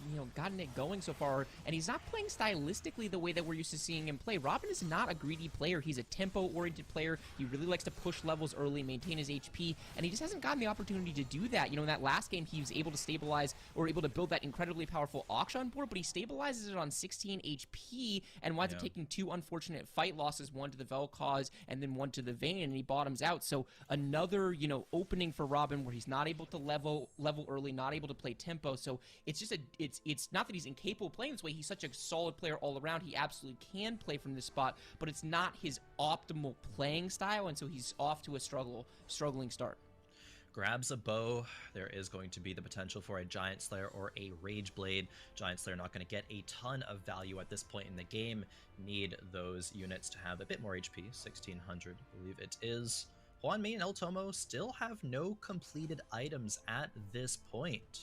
it going so far, and he's not playing stylistically the way that we're used to seeing him play. Robin is not a greedy player. He's a tempo-oriented player. He really likes to push levels early, maintain his HP, and he just hasn't gotten the opportunity to do that. In that last game, he was able to stabilize or able to build that incredibly powerful auction board, but he stabilizes it on 16 HP and winds up taking 2 unfortunate fight losses, one to the Vel'Koz and then one to the Vayne, and he bottoms out. So another, opening for Robin where he's not able to level early, not able to play tempo. So it's just it's not that he's incapable of playing this way. He's such a solid player all around. He absolutely can play from this spot, but it's not his optimal playing style, and so he's off to a struggling start. Grabs a bow. There is going to be the potential for a Giant Slayer or a Rage Blade. Giant Slayer not going to get a ton of value at this point in the game. Need those units to have a bit more HP, 1600, I believe it is. Hwanmi and El Tomo still have no completed items at this point.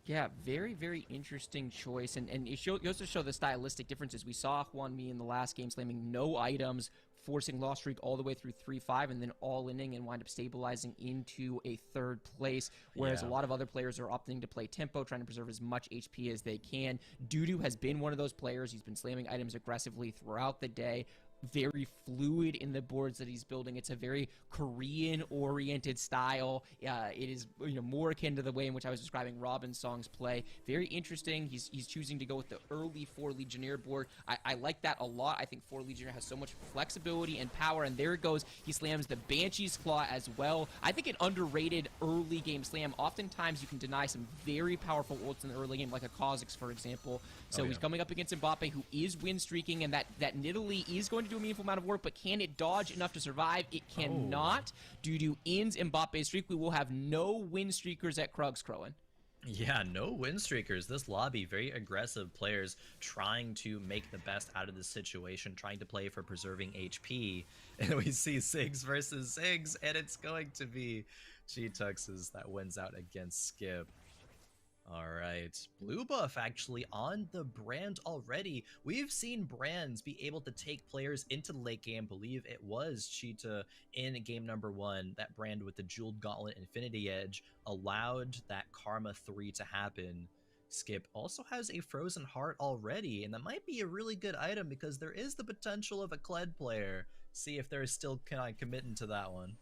Yeah, very, very interesting choice, and it goes to show the stylistic differences. We saw Hwanmi in the last game slamming no items, forcing loss streak all the way through 3-5, and then all-inning and wind up stabilizing into a 3rd place, whereas a lot of other players are opting to play tempo, trying to preserve as much HP as they can. Dudu has been one of those players. He's been slamming items aggressively throughout the day. Very fluid in the boards that he's building. It's a very Korean-oriented style. It is more akin to the way in which I was describing Robin's songs play. Very interesting. He's choosing to go with the early 4 Legionnaire board. I like that a lot. I think 4 Legionnaire has so much flexibility and power, and there it goes. He slams the Banshee's Claw as well. I think an underrated early game slam. Oftentimes you can deny some very powerful ults in the early game, like a Kha'Zix, for example. So he's coming up against Mbappe, who is win streaking, and that Nidalee is going to do do a meaningful amount of work, but can it dodge enough to survive? It cannot. Due to In's Mbappe streak, we will have no win streakers at Krugs, Crowan. Yeah, no win streakers. This lobby, very aggressive players trying to make the best out of this situation, trying to play for preserving HP. And we see Sigs versus Sigs, and it's going to be G-Tuxes that wins out against Skip. All right, blue buff actually on the brand already. We've seen brands be able to take players into the late game. Believe it was Cheetah in game number 1. That brand with the Jeweled Gauntlet Infinity Edge allowed that Karma 3 to happen. Skip also has a Frozen Heart already, and that might be a really good item because there is the potential of a Kled player. See if they're still kind of committing to that one.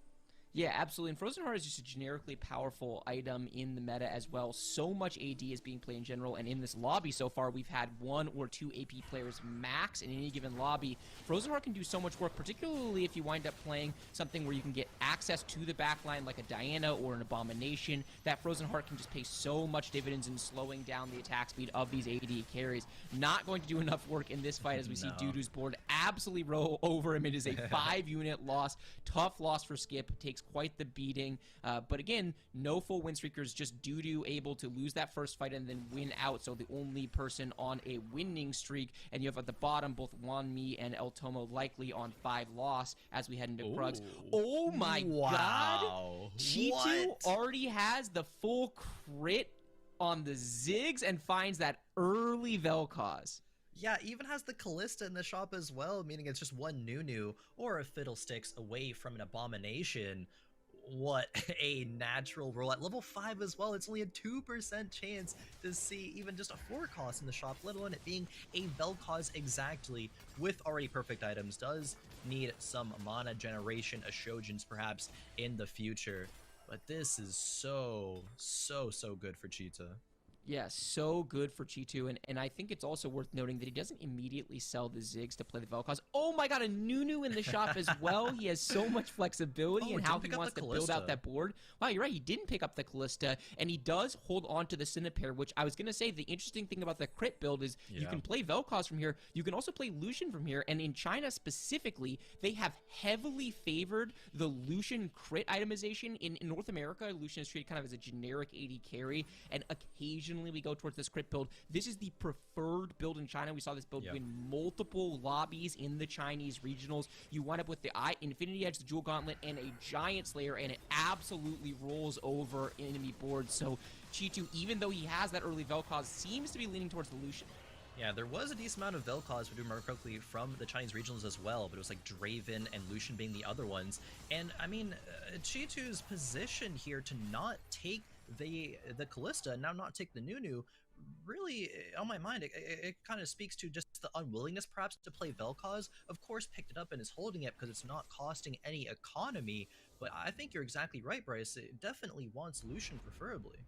Yeah, absolutely. And Frozen Heart is just a generically powerful item in the meta as well. So much AD is being played in general, and in this lobby so far, we've had 1 or 2 AP players max in any given lobby. Frozen Heart can do so much work, particularly if you wind up playing something where you can get access to the backline like a Diana or an Abomination. That Frozen Heart can just pay so much dividends in slowing down the attack speed of these AD carries. Not going to do enough work in this fight as we see Dudu's board absolutely roll over him. It is a 5-unit loss. Tough loss for Skip. Takes quite the beating, but again, no full win streakers, just Dudu able to lose that first fight and then win out, so the only person on a winning streak, and you have at the bottom both Wanmi and El Tomo likely on 5 loss as we head into Krugs. Oh my god! Cheetu already has the full crit on the Ziggs and finds that early Vel'Koz. Yeah, even has the Callista in the shop as well, meaning it's just one Nunu or a Fiddlesticks away from an Abomination. What a natural roll. At level 5 as well, it's only a 2% chance to see even just a 4 cost in the shop, let alone it being a Vel'Koz exactly with already perfect items. Does need some mana generation, Ashojins perhaps in the future. But this is so good for Cheetah. Yeah, so good for Cheetu, and I think it's also worth noting that he doesn't immediately sell the Ziggs to play the Vel'Koz. Oh my god, a Nunu in the shop as well. He has so much flexibility in how he wants to build out that board. Wow, you're right, he didn't pick up the Callista, and he does hold on to the Cinepair, which I was going to say the interesting thing about the crit build is you can play Vel'Koz from here, you can also play Lucian from here, and in China specifically, they have heavily favored the Lucian crit itemization. In North America, Lucian is treated kind of as a generic AD carry, and occasionally we go towards this crit build. This is the preferred build in China. We saw this build win multiple lobbies in the Chinese regionals. You wind up with the Infinity Edge, the Jewel Gauntlet, and a Giant Slayer, and it absolutely rolls over enemy boards. So Cheetu, even though he has that early Vel'Koz, seems to be leaning towards the Lucian. Yeah, there was a decent amount of Vel'Koz, if I do remember correctly, from the Chinese regionals as well, but it was like Draven and Lucian being the other ones. And I mean, Cheetu's position here to not take the Callista and now not take the Nunu, really, on my mind, it kind of speaks to just the unwillingness perhaps to play Vel'Koz. Of course, picked it up and is holding it because it's not costing any economy, but I think you're exactly right, Bryce. It definitely wants Lucian preferably.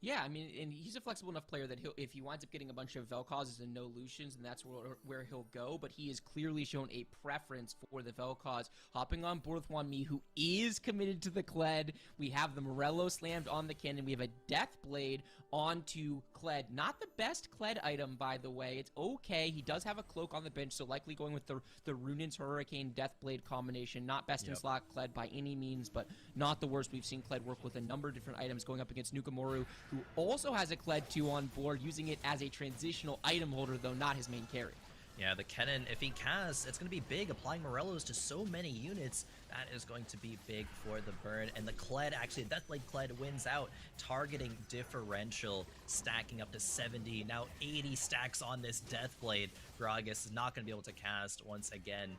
Yeah, I mean, and he's a flexible enough player that if he winds up getting a bunch of Vel'Kozes and no Lucians, and that's where he'll go, but he has clearly shown a preference for the Vel'Koz. Hopping on board with Wanmi, who is committed to the Kled. We have the Morello slammed on the cannon. We have a Deathblade onto Kled. Not the best Kled item, by the way. It's okay. He does have a cloak on the bench, so likely going with the Runin's Hurricane Deathblade combination. Not best in slot Kled by any means, but not the worst. We've seen Kled work with a number of different items going up against Nukamoru, who also has a Kled 2 on board, using it as a transitional item holder, though not his main carry. Yeah, the Kennen, if he casts, it's going to be big. Applying Morellos to so many units, that is going to be big for the burn. And the Kled, actually, Deathblade Kled wins out, targeting differential, stacking up to 70. Now 80 stacks on this Deathblade. Gragas is not going to be able to cast once again,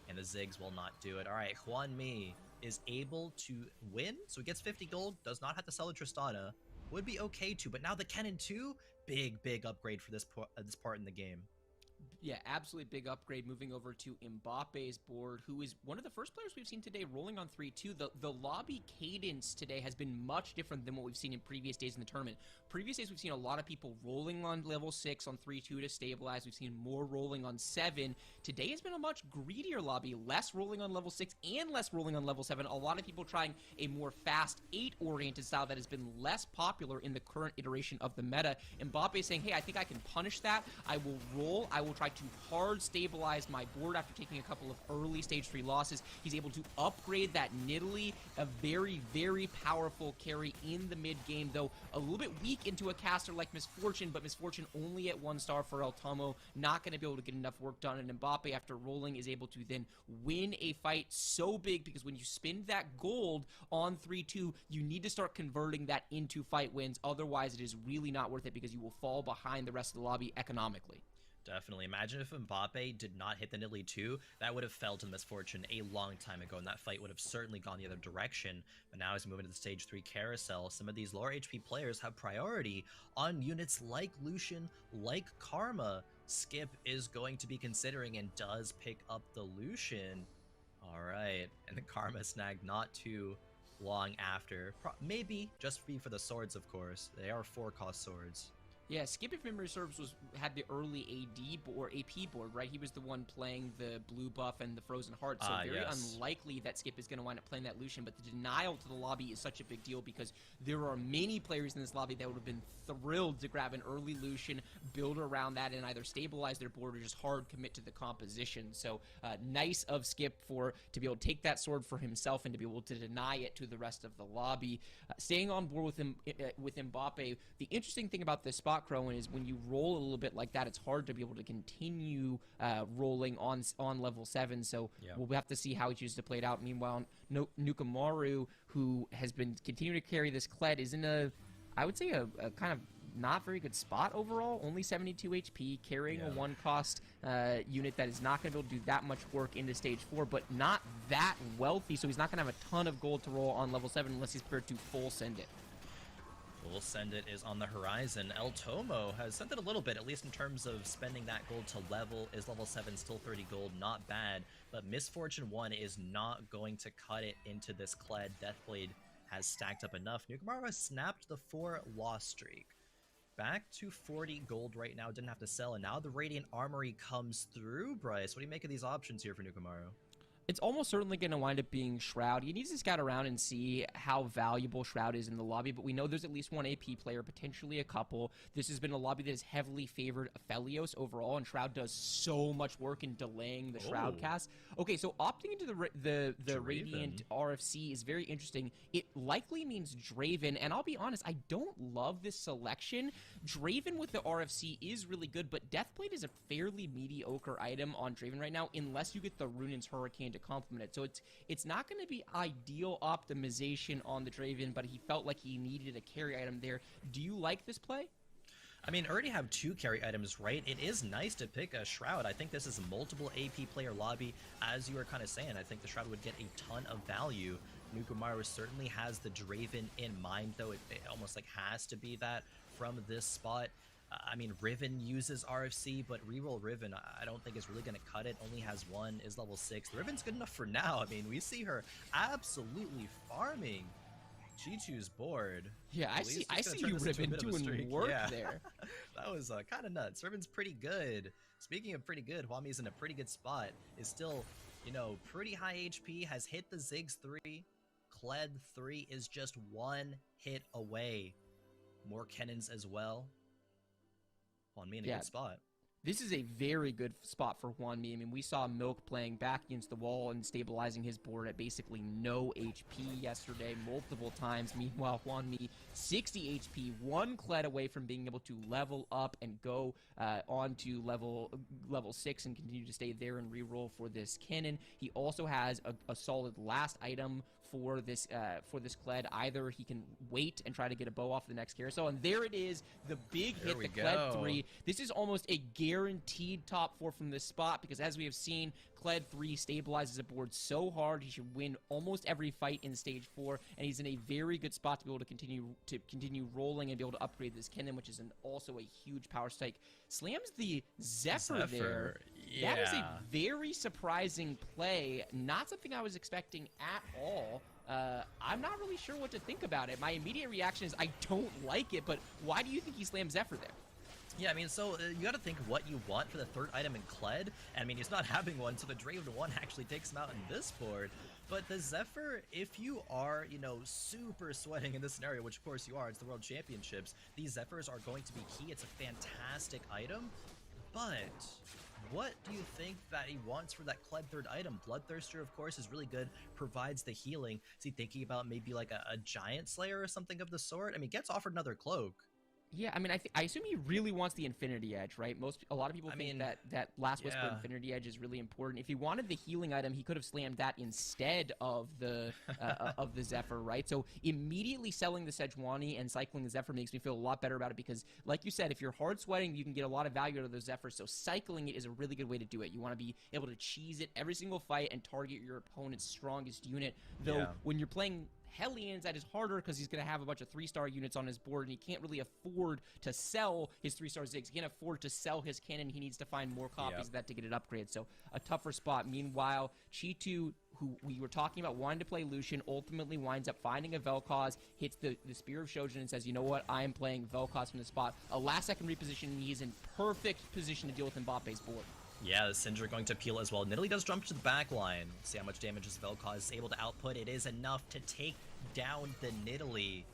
and the Ziggs will not do it. All right, Wanmi is able to win, so he gets 50 gold, does not have to sell a Tristana. Would be okay too, but now the Kennen 2, big upgrade for this part in the game. Yeah, absolutely big upgrade moving over to Mbappe's board, who is one of the first players we've seen today rolling on 3-2. The lobby cadence today has been much different than what we've seen in previous days in the tournament. Previous days, we've seen a lot of people rolling on level 6 on 3-2 to stabilize. We've seen more rolling on 7. Today has been a much greedier lobby, less rolling on level 6 and less rolling on level 7. A lot of people trying a more fast 8-oriented style that has been less popular in the current iteration of the meta. Mbappe saying, hey, I think I can punish that. I will roll. I will try to hard stabilize my board after taking a couple of early stage 3 losses. He's able to upgrade that Nidalee, a very, very powerful carry in the mid game, though a little bit weak into a caster like Misfortune, but Misfortune only at 1 star for El Tomo, not going to be able to get enough work done, and Mbappe, after rolling, is able to then win a fight so big, because when you spend that gold on 3-2, you need to start converting that into fight wins, otherwise it is really not worth it, because you will fall behind the rest of the lobby economically. Definitely. Imagine if Mbappe did not hit the Nidalee 2, that would have fell to Misfortune a long time ago, and that fight would have certainly gone the other direction. But now as we move into the stage 3 carousel, some of these lower HP players have priority on units like Lucian, like Karma. Skip is going to be considering and does pick up the Lucian. Alright, and the Karma snag not too long after. Maybe just be for the swords, of course. They are 4-cost swords. Yeah, Skip, if memory serves, had the early AD or AP board, right? He was the one playing the blue buff and the frozen heart, so very unlikely that Skip is going to wind up playing that Lucian, but the denial to the lobby is such a big deal because there are many players in this lobby that would have been thrilled to grab an early Lucian, build around that, and either stabilize their board or just hard commit to the composition. So nice of Skip to be able to take that sword for himself and to be able to deny it to the rest of the lobby. Staying on board with him, with Mbappe, the interesting thing about this spot, Crowan, is when you roll a little bit like that, it's hard to be able to continue rolling on level 7, so we'll have to see how he chooses to play it out. Meanwhile, Nukumaru, who has been continuing to carry this Kled, is in I would say a kind of not very good spot overall. Only 72 HP, carrying a 1-cost unit that is not going to be able to do that much work into stage 4, but not that wealthy, so he's not going to have a ton of gold to roll on level 7 unless he's prepared to full send it. Full Send It is on the horizon. El Tomo has sent it a little bit, at least in terms of spending that gold to level. Is level 7 still 30 gold? Not bad. But Misfortune 1 is not going to cut it into this Kled. Deathblade has stacked up enough. Nukumaru has snapped the 4-loss streak. Back to 40 gold right now. Didn't have to sell. And now the Radiant Armory comes through, Bryce. What do you make of these options here for Nukumaru? It's almost certainly going to wind up being Shroud. He needs to scout around and see how valuable Shroud is in the lobby, but we know there's at least one AP player, potentially a couple. This has been a lobby that has heavily favored Aphelios overall, and Shroud does so much work in delaying the Shroud cast. Okay, so opting into the Radiant RFC is very interesting. It likely means Draven, and I'll be honest, I don't love this selection. Draven with the RFC is really good, but Deathblade is a fairly mediocre item on Draven right now, unless you get the Runin's Hurricane to complement it. So it's not going to be ideal optimization on the Draven, but he felt like he needed a carry item there. Do you like this play? I mean, already have 2 carry items, right? It is nice to pick a Shroud. I think this is a multiple AP player lobby. As you were kind of saying, I think the Shroud would get a ton of value. Nukumaru certainly has the Draven in mind, though. It almost like has to be that from this spot. I mean, Riven uses RFC, but reroll Riven I don't think is really going to cut it. Only has 1, is level 6. The Riven's good enough for now. I mean, we see her absolutely farming Chichu's board. Yeah, I see you, Riven, doing work there. That was kind of nuts. Riven's pretty good. Speaking of pretty good, Hwami's in a pretty good spot. Is still, you know, pretty high HP, has hit the Ziggs 3. Kled 3 is just 1 hit away. More cannons as well. Hwami in a good spot. This is a very good spot for Hwami. I mean, we saw Milk playing back against the wall and stabilizing his board at basically no HP yesterday multiple times. Meanwhile, Hwami, 60 HP, 1 Kled away from being able to level up and go on to level 6 and continue to stay there and reroll for this cannon. He also has a solid last item for this Kled. Either he can wait and try to get a bow off the next carousel, and there it is, the big hit, the Kled 3. This is almost a guaranteed top 4 from this spot, because as we have seen, Kled 3 stabilizes a board so hard he should win almost every fight in stage 4, and he's in a very good spot to be able to continue rolling and be able to upgrade this cannon, which is also a huge power strike. Slams the Zephyr there. Yeah. That is a very surprising play. Not something I was expecting at all. I'm not really sure what to think about it. My immediate reaction is I don't like it, but why do you think he slams Zephyr there? Yeah, I mean, so you got to think what you want for the 3rd item in Kled. And I mean, he's not having one, so the Draven 1 actually takes him out in this board. But the Zephyr, if you are, you know, super sweating in this scenario, which of course you are, it's the World Championships, these Zephyrs are going to be key. It's a fantastic item. But what do you think that he wants for that Kled third item? Bloodthirster, of course, is really good, provides the healing. Is he thinking about maybe like a Giant Slayer or something of the sort? I mean, gets offered another cloak. Yeah, I mean, I assume he really wants the Infinity Edge, right? A lot of people think that Last Whisper Infinity Edge is really important. If he wanted the healing item, he could have slammed that instead of the Zephyr, right? So immediately selling the Sejuani and cycling the Zephyr makes me feel a lot better about it because, like you said, if you're hard sweating, you can get a lot of value out of those Zephyrs. So cycling it is a really good way to do it. You want to be able to cheese it every single fight and target your opponent's strongest unit. Though when you're playing Hellions, that is harder because he's going to have a bunch of 3-star units on his board, and he can't really afford to sell his 3-star Ziggs. He can't afford to sell his cannon. He needs to find more copies of that to get it upgraded. So a tougher spot. Meanwhile, Chi2, who we were talking about wanting to play Lucian, ultimately winds up finding a Vel'Koz, hits the Spear of Shojin and says, you know what, I am playing Vel'Koz from the spot. A last-second reposition, and he's in perfect position to deal with Mbappe's board. Yeah, the Syndra going to peel as well. Nidalee does jump to the back line. See how much damage this Vel'Koz is able to output. It is enough to take down the Nidalee.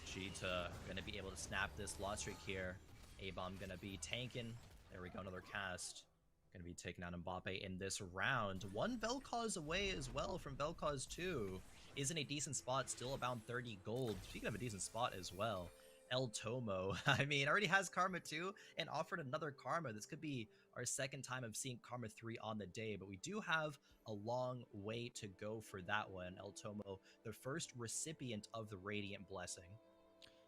Cheetah gonna be able to snap this loss streak here. A-Bomb gonna be tanking. There we go, another cast. Gonna be taking out Mbappe in this round. One Vel'Koz away as well from Vel'Koz 2. Is in a decent spot, still about 30 gold. Speaking of a decent spot as well. El Tomo, I mean, already has Karma 2 and offered another Karma. This could be our second time of seeing Karma 3 on the day, but we do have a long way to go for that one. El Tomo, the first recipient of the Radiant Blessing.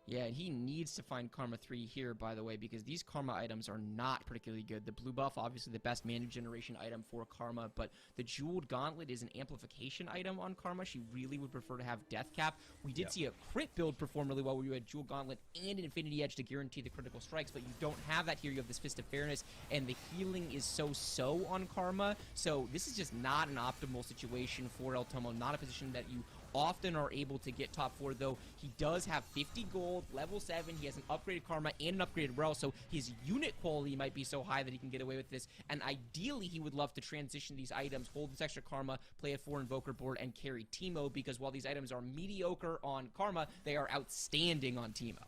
Yeah, and he needs to find Karma 3 here, by the way, because these Karma items are not particularly good. The blue buff, obviously the best mana generation item for Karma, but the Jeweled Gauntlet is an amplification item on Karma. She really would prefer to have Death Cap. We did see a crit build perform really well where you had Jeweled Gauntlet and an Infinity Edge to guarantee the critical strikes, but you don't have that here. You have this Fist of Fairness, and the healing is so-so on Karma, so this is just not an optimal situation for El Tomo, not a position that you often are able to get top 4, though he does have 50 gold, level 7, he has an upgraded Karma and an upgraded Rel, so his unit quality might be so high that he can get away with this, and ideally he would love to transition these items, hold this extra Karma, play a 4 Invoker board, and carry Teemo, because while these items are mediocre on Karma, they are outstanding on Teemo.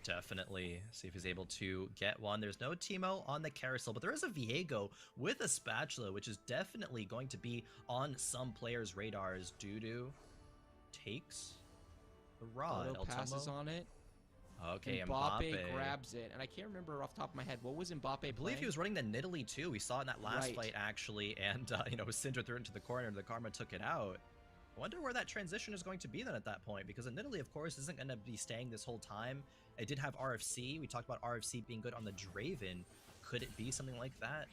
Definitely. See if he's able to get one. There's no Teemo on the carousel, but there is a Viego with a Spatula, which is definitely going to be on some players' radars. Dudu takes the rod. Auto passes on it. Okay, Mbappe grabs it, and I can't remember off the top of my head, what was Mbappe playing? I believe he was running the Nidalee too. We saw it in that last fight actually, and you know, Syndra threw it into the corner, and the Karma took it out. I wonder where that transition is going to be then at that point, because the Nidalee, of course, isn't going to be staying this whole time. It did have RFC. We talked about RFC being good on the Draven. Could it be something like that?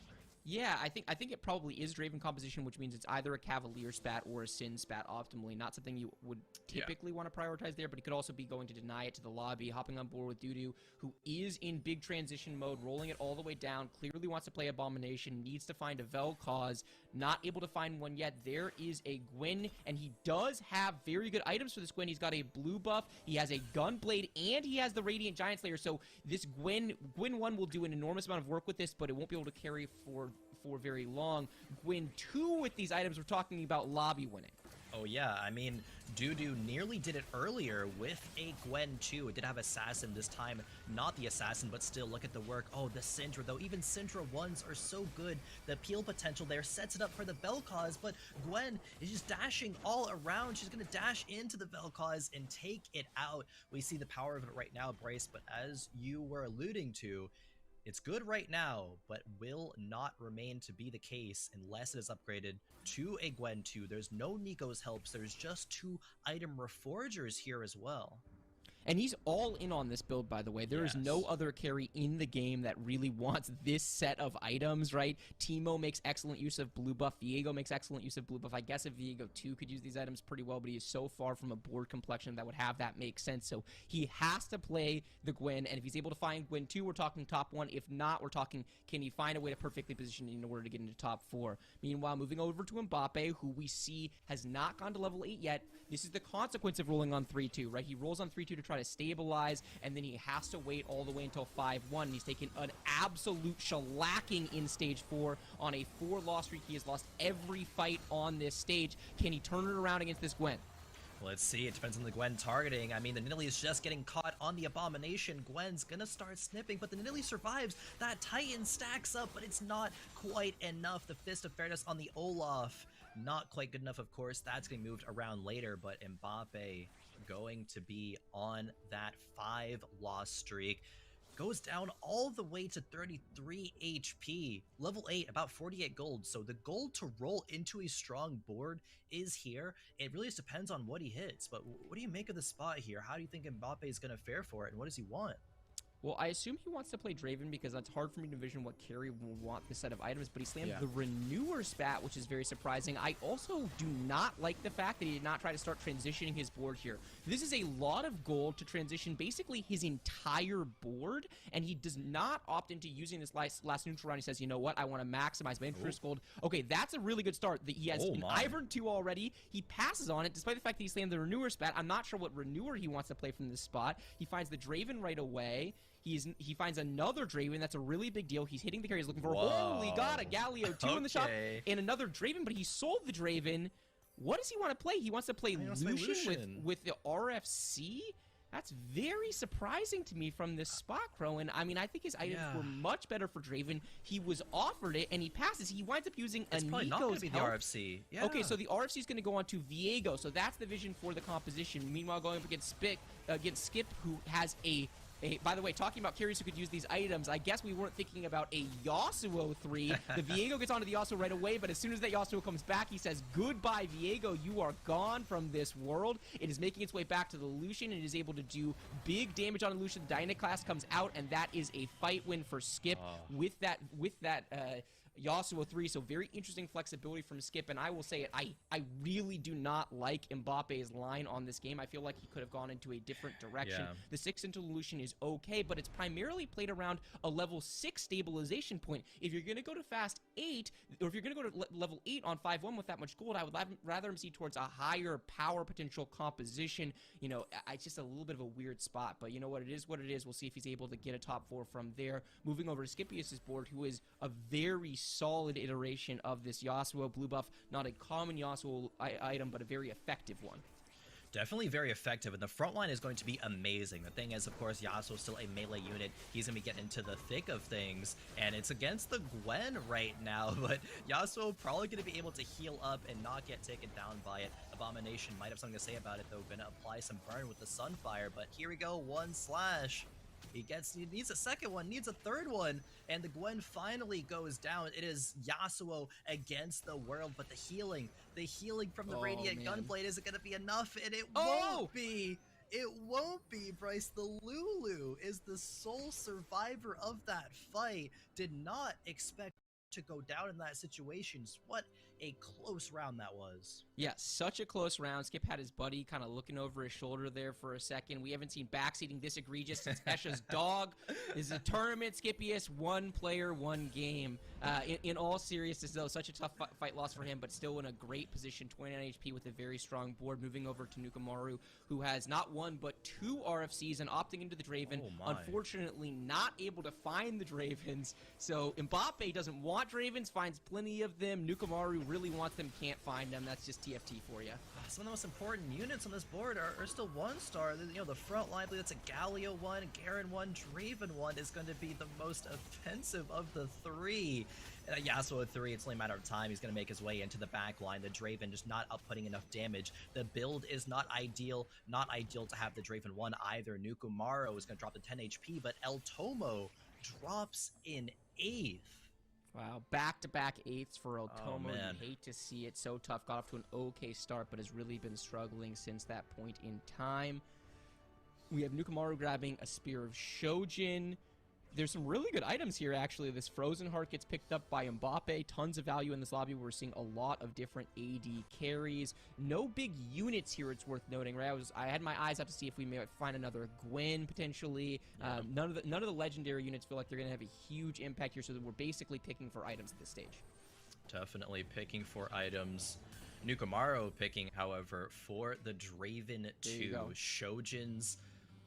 Yeah, I think it probably is Draven composition, which means it's either a Cavalier spat or a Sin spat optimally. Not something you would typically want to prioritize there, but it could also be going to deny it to the lobby, hopping on board with Dudu, who is in big transition mode, rolling it all the way down, clearly wants to play Abomination, needs to find a Vel'Koz, not able to find one yet. There is a Gwen, and he does have very good items for this Gwen. He's got a blue buff, he has a Gunblade, and he has the Radiant Giant Slayer, so this Gwen 1 will do an enormous amount of work with this, but it won't be able to carry for very long. Gwen 2 with these items, we're talking about lobby winning. Oh yeah, I mean, Dudu nearly did it earlier with a Gwen 2. It did have Assassin this time, not the Assassin, but still, look at the work. Oh, the Syndra, though. Even Syndra 1s are so good. The peel potential there sets it up for the Vel'Koz, but Gwen is just dashing all around. She's going to dash into the Vel'Koz and take it out. We see the power of it right now, Bryce, but as you were alluding to, it's good right now, but will not remain to be the case unless it is upgraded to a Gwen 2. There's no Nico's helps. There's just 2 item reforgers here as well. And he's all in on this build, by the way. There is no other carry in the game that really wants this set of items, right? Teemo makes excellent use of blue buff. Viego makes excellent use of blue buff. I guess if Viego 2 could use these items pretty well, but he is so far from a board complexion that would have that make sense. So he has to play the Gwen, and if he's able to find Gwen 2, we're talking top 1. If not, we're talking, can he find a way to perfectly position in order to get into top 4? Meanwhile, moving over to Mbappe, who we see has not gone to level 8 yet. This is the consequence of rolling on 3-2, right? He rolls on 3-2 to try to stabilize, and then he has to wait all the way until 5-1. He's taken an absolute shellacking in stage 4 on a 4 loss streak. He has lost every fight on this stage. Can he turn it around against this Gwen? Let's see, it depends on the Gwen targeting. I mean, the Nidalee is just getting caught on the Abomination. Gwen's gonna start snipping, but the Nidalee survives. That Titan stacks up, but it's not quite enough. The Fist of Fairness on the Olaf, not quite good enough, of course. That's getting moved around later, but Mbappe going to be on that 5-loss streak. Goes down all the way to 33 HP. Level 8, about 48 gold. So the gold to roll into a strong board is here. It really just depends on what he hits. But what do you make of the spot here? How do you think Mbappe is going to fare for it? And what does he want? Well, I assume he wants to play Draven because it's hard for me to envision what carry will want this set of items, but he slammed the Renewer spat, which is very surprising. I also do not like the fact that he did not try to start transitioning his board here. This is a lot of gold to transition basically his entire board, and he does not opt into using this last neutral round. He says, you know what, I want to maximize my first gold. Okay, that's a really good start. He has an Ivern 2 already. He passes on it, despite the fact that he slammed the Renewer spat. I'm not sure what Renewer he wants to play from this spot. He finds the Draven right away. He finds another Draven. That's a really big deal. He's hitting the carry he's looking for. Holy God, a Galio 2 in the shop. And another Draven, but he sold the Draven. What does he want to play? He wants to play Lucian with the RFC? That's very surprising to me from this spot, Crowan. I mean, I think his items were much better for Draven. He was offered it, and he passes. He winds up using It's probably not going to be the RFC. Yeah. Okay, so the RFC is going to go on to Viego. So that's the vision for the composition. Meanwhile, going up against Skip, who has by the way, talking about carries who could use these items, I guess we weren't thinking about a Yasuo 3. The Viego gets onto the Yasuo right away, but as soon as that Yasuo comes back, he says, goodbye, Viego, you are gone from this world. It is making its way back to the Lucian, and it is able to do big damage on the Lucian. The Diana class comes out, and that is a fight win for Skip with that Yasuo 3, so very interesting flexibility from Skip, and I will say it, I really do not like Mbappe's line on this game. I feel like he could have gone into a different direction. The 6 into Lucian is okay, but it's primarily played around a level 6 stabilization point. If you're going to go to fast 8, or if you're going to go to level 8 on 5-1 with that much gold, I would rather him see towards a higher power potential composition. You know, it's just a little bit of a weird spot, but you know what, it is what it is. We'll see if he's able to get a top 4 from there. Moving over to Skipius's board, who is a very solid iteration of this Yasuo blue buff. Not a common Yasuo item, but a very effective one. Definitely very effective, and the front line is going to be amazing. The thing is, of course, Yasuo's still a melee unit. He's going to be getting into the thick of things, and it's against the Gwen right now, but Yasuo probably going to be able to heal up and not get taken down by it. Abomination might have something to say about it, though. Going to apply some burn with the Sunfire, but here we go, 1 slash. He needs a second one, needs a third one, and the Gwen finally goes down. It is Yasuo against the world, but the healing from the Radiant Gunblade isn't going to be enough, and it won't be. It won't be, Bryce. The Lulu is the sole survivor of that fight. Did not expect to go down in that situation. What a close round that was. Yeah, such a close round. Skip had his buddy kind of looking over his shoulder there for a second. We haven't seen backseating this egregious since Esha's dog. This is a tournament, Skipius, 1 player, 1 game. In all seriousness, though, such a tough fight loss for him, but still in a great position, 29 HP with a very strong board. Moving over to Nukumaru, who has not 1 but 2 RFCs and opting into the Draven. Unfortunately, not able to find the Dravens. So Mbappe doesn't want Dravens, finds plenty of them. Nukumaru really wants them, can't find them. That's just TFT for you. Some of the most important units on this board are still 1-star. You know, the front line, that's a Galio 1, Garen 1, Draven 1 is going to be the most offensive of the 3. Yasuo 3, it's only a matter of time. He's going to make his way into the back line. The Draven just not outputting enough damage. The build is not ideal. Not ideal to have the Draven 1 either. Nukumaru is going to drop to 10 HP, but El Tomo drops in 8th. Wow, back-to-back 8ths for El Tomo. You hate to see it. So tough. Got off to an okay start, but has really been struggling since that point in time. We have Nukumaru grabbing a Spear of Shojin. There's some really good items here, actually. This Frozen Heart gets picked up by Mbappe. Tons of value in this lobby. We're seeing a lot of different AD carries. No big units here, it's worth noting, right? I had my eyes up to see if we may find another Gwen, potentially. None of the legendary units feel like they're going to have a huge impact here, so that we're basically picking for items at this stage. Definitely picking for items. Nukumaru picking, however, for the Draven 2. Shojin's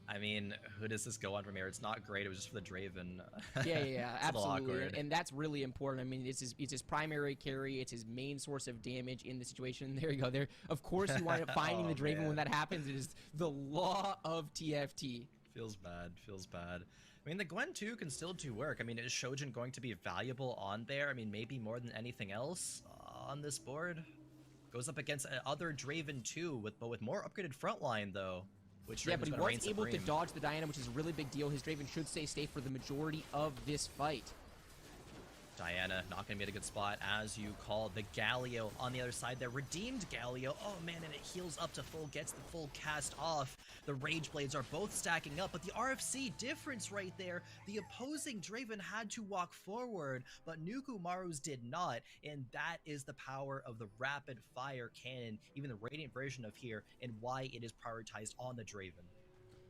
I mean, who does this go on from here? It's not great. It was just for the Draven. Yeah, It's a little absolutely. awkward. And that's really important. I mean, it's his primary carry. It's his main source of damage in the situation. There you go. There, of course, you wind up finding Oh, the Draven man. when that happens. It is the law of TFT. Feels bad. Feels bad. I mean, the Gwen 2 can still do work. I mean, is Shojin going to be valuable on there? I mean, maybe more than anything else on this board. Goes up against other Draven 2, but with more upgraded frontline, though. Which Yeah, Draven's but he gonna reign was able to supreme. dodge the Diana, which is a really big deal. His Draven should stay safe for the majority of this fight. Diana not going to be at a good spot, as you call. The Galio on the other side there. Redeemed Galio. Oh, man, and it heals up to full, gets the full cast off. The Rage Blades are both stacking up, but the RFC difference right there. The opposing Draven had to walk forward, but Nuku Maru's did not, and that is the power of the rapid fire cannon, even the Radiant version of here, and why it is prioritized on the Draven.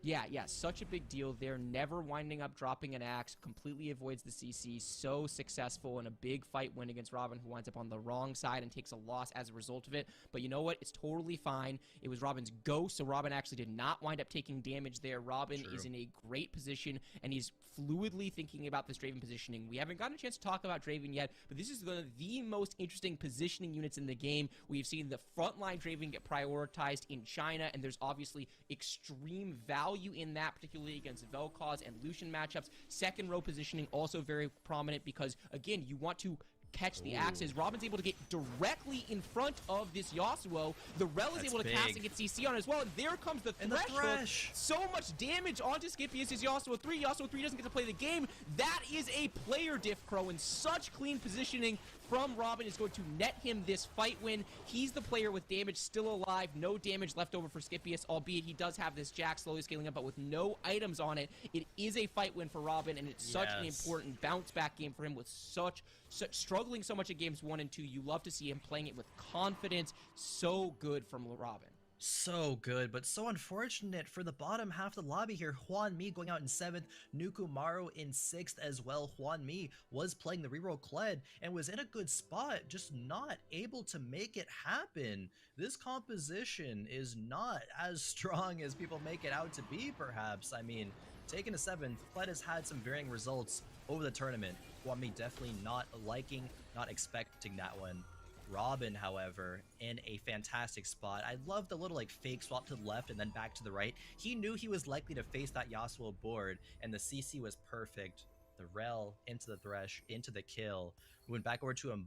Yeah, such a big deal there. Never winding up dropping an axe. Completely avoids the CC. So successful in a big fight win against Robin, who winds up on the wrong side and takes a loss as a result of it. But you know what? It's totally fine. It was Robin's go, so Robin actually did not wind up taking damage there. Robin True. is in a great position, and he's fluidly thinking about this Draven positioning. We haven't gotten a chance to talk about Draven yet, but this is one of the most interesting positioning units in the game. We've seen the frontline Draven get prioritized in China, and there's obviously extreme value in that, particularly against Vel'Koz and Lucian matchups. Second row positioning also very prominent because, again, you want to catch the axes. Robin's able to get directly in front of this Yasuo. The Rel is That's able to cast big. and get CC on as well, and there comes the And the Thresh. Thresh. So much damage onto Scipio's Yasuo 3. Yasuo 3 doesn't get to play the game. That is a player diff, Crow, and such clean positioning from Robin is going to net him this fight win. He's the player with damage still alive. No damage left over for Scipius, albeit he does have this Jack slowly scaling up, but with no items on it. It is a fight win for Robin, and it's such an Yes. important bounce back game for him with such struggling so much at games 1 and 2. You love to see him playing it with confidence. So good from Robin. So good, but so unfortunate for the bottom half of the lobby here. Huan Mi going out in 7th, Nuku Maru in 6th as well. Huan Mi was playing the reroll Kled and was in a good spot, just not able to make it happen. This composition is not as strong as people make it out to be, perhaps. I mean, taking a 7th, Kled has had some varying results over the tournament. Huan Mi definitely not liking, not expecting that one. Robin, however, in a fantastic spot. I love the little like fake swap to the left and then back to the right. He knew he was likely to face that Yasuo board, and the CC was perfect. The Rel into the Thresh, into the kill. We went back over to Mbappe.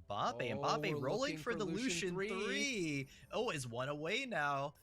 Oh, Mbappe we're rolling looking for the for Lucian Lucian 3. Oh, is one away now.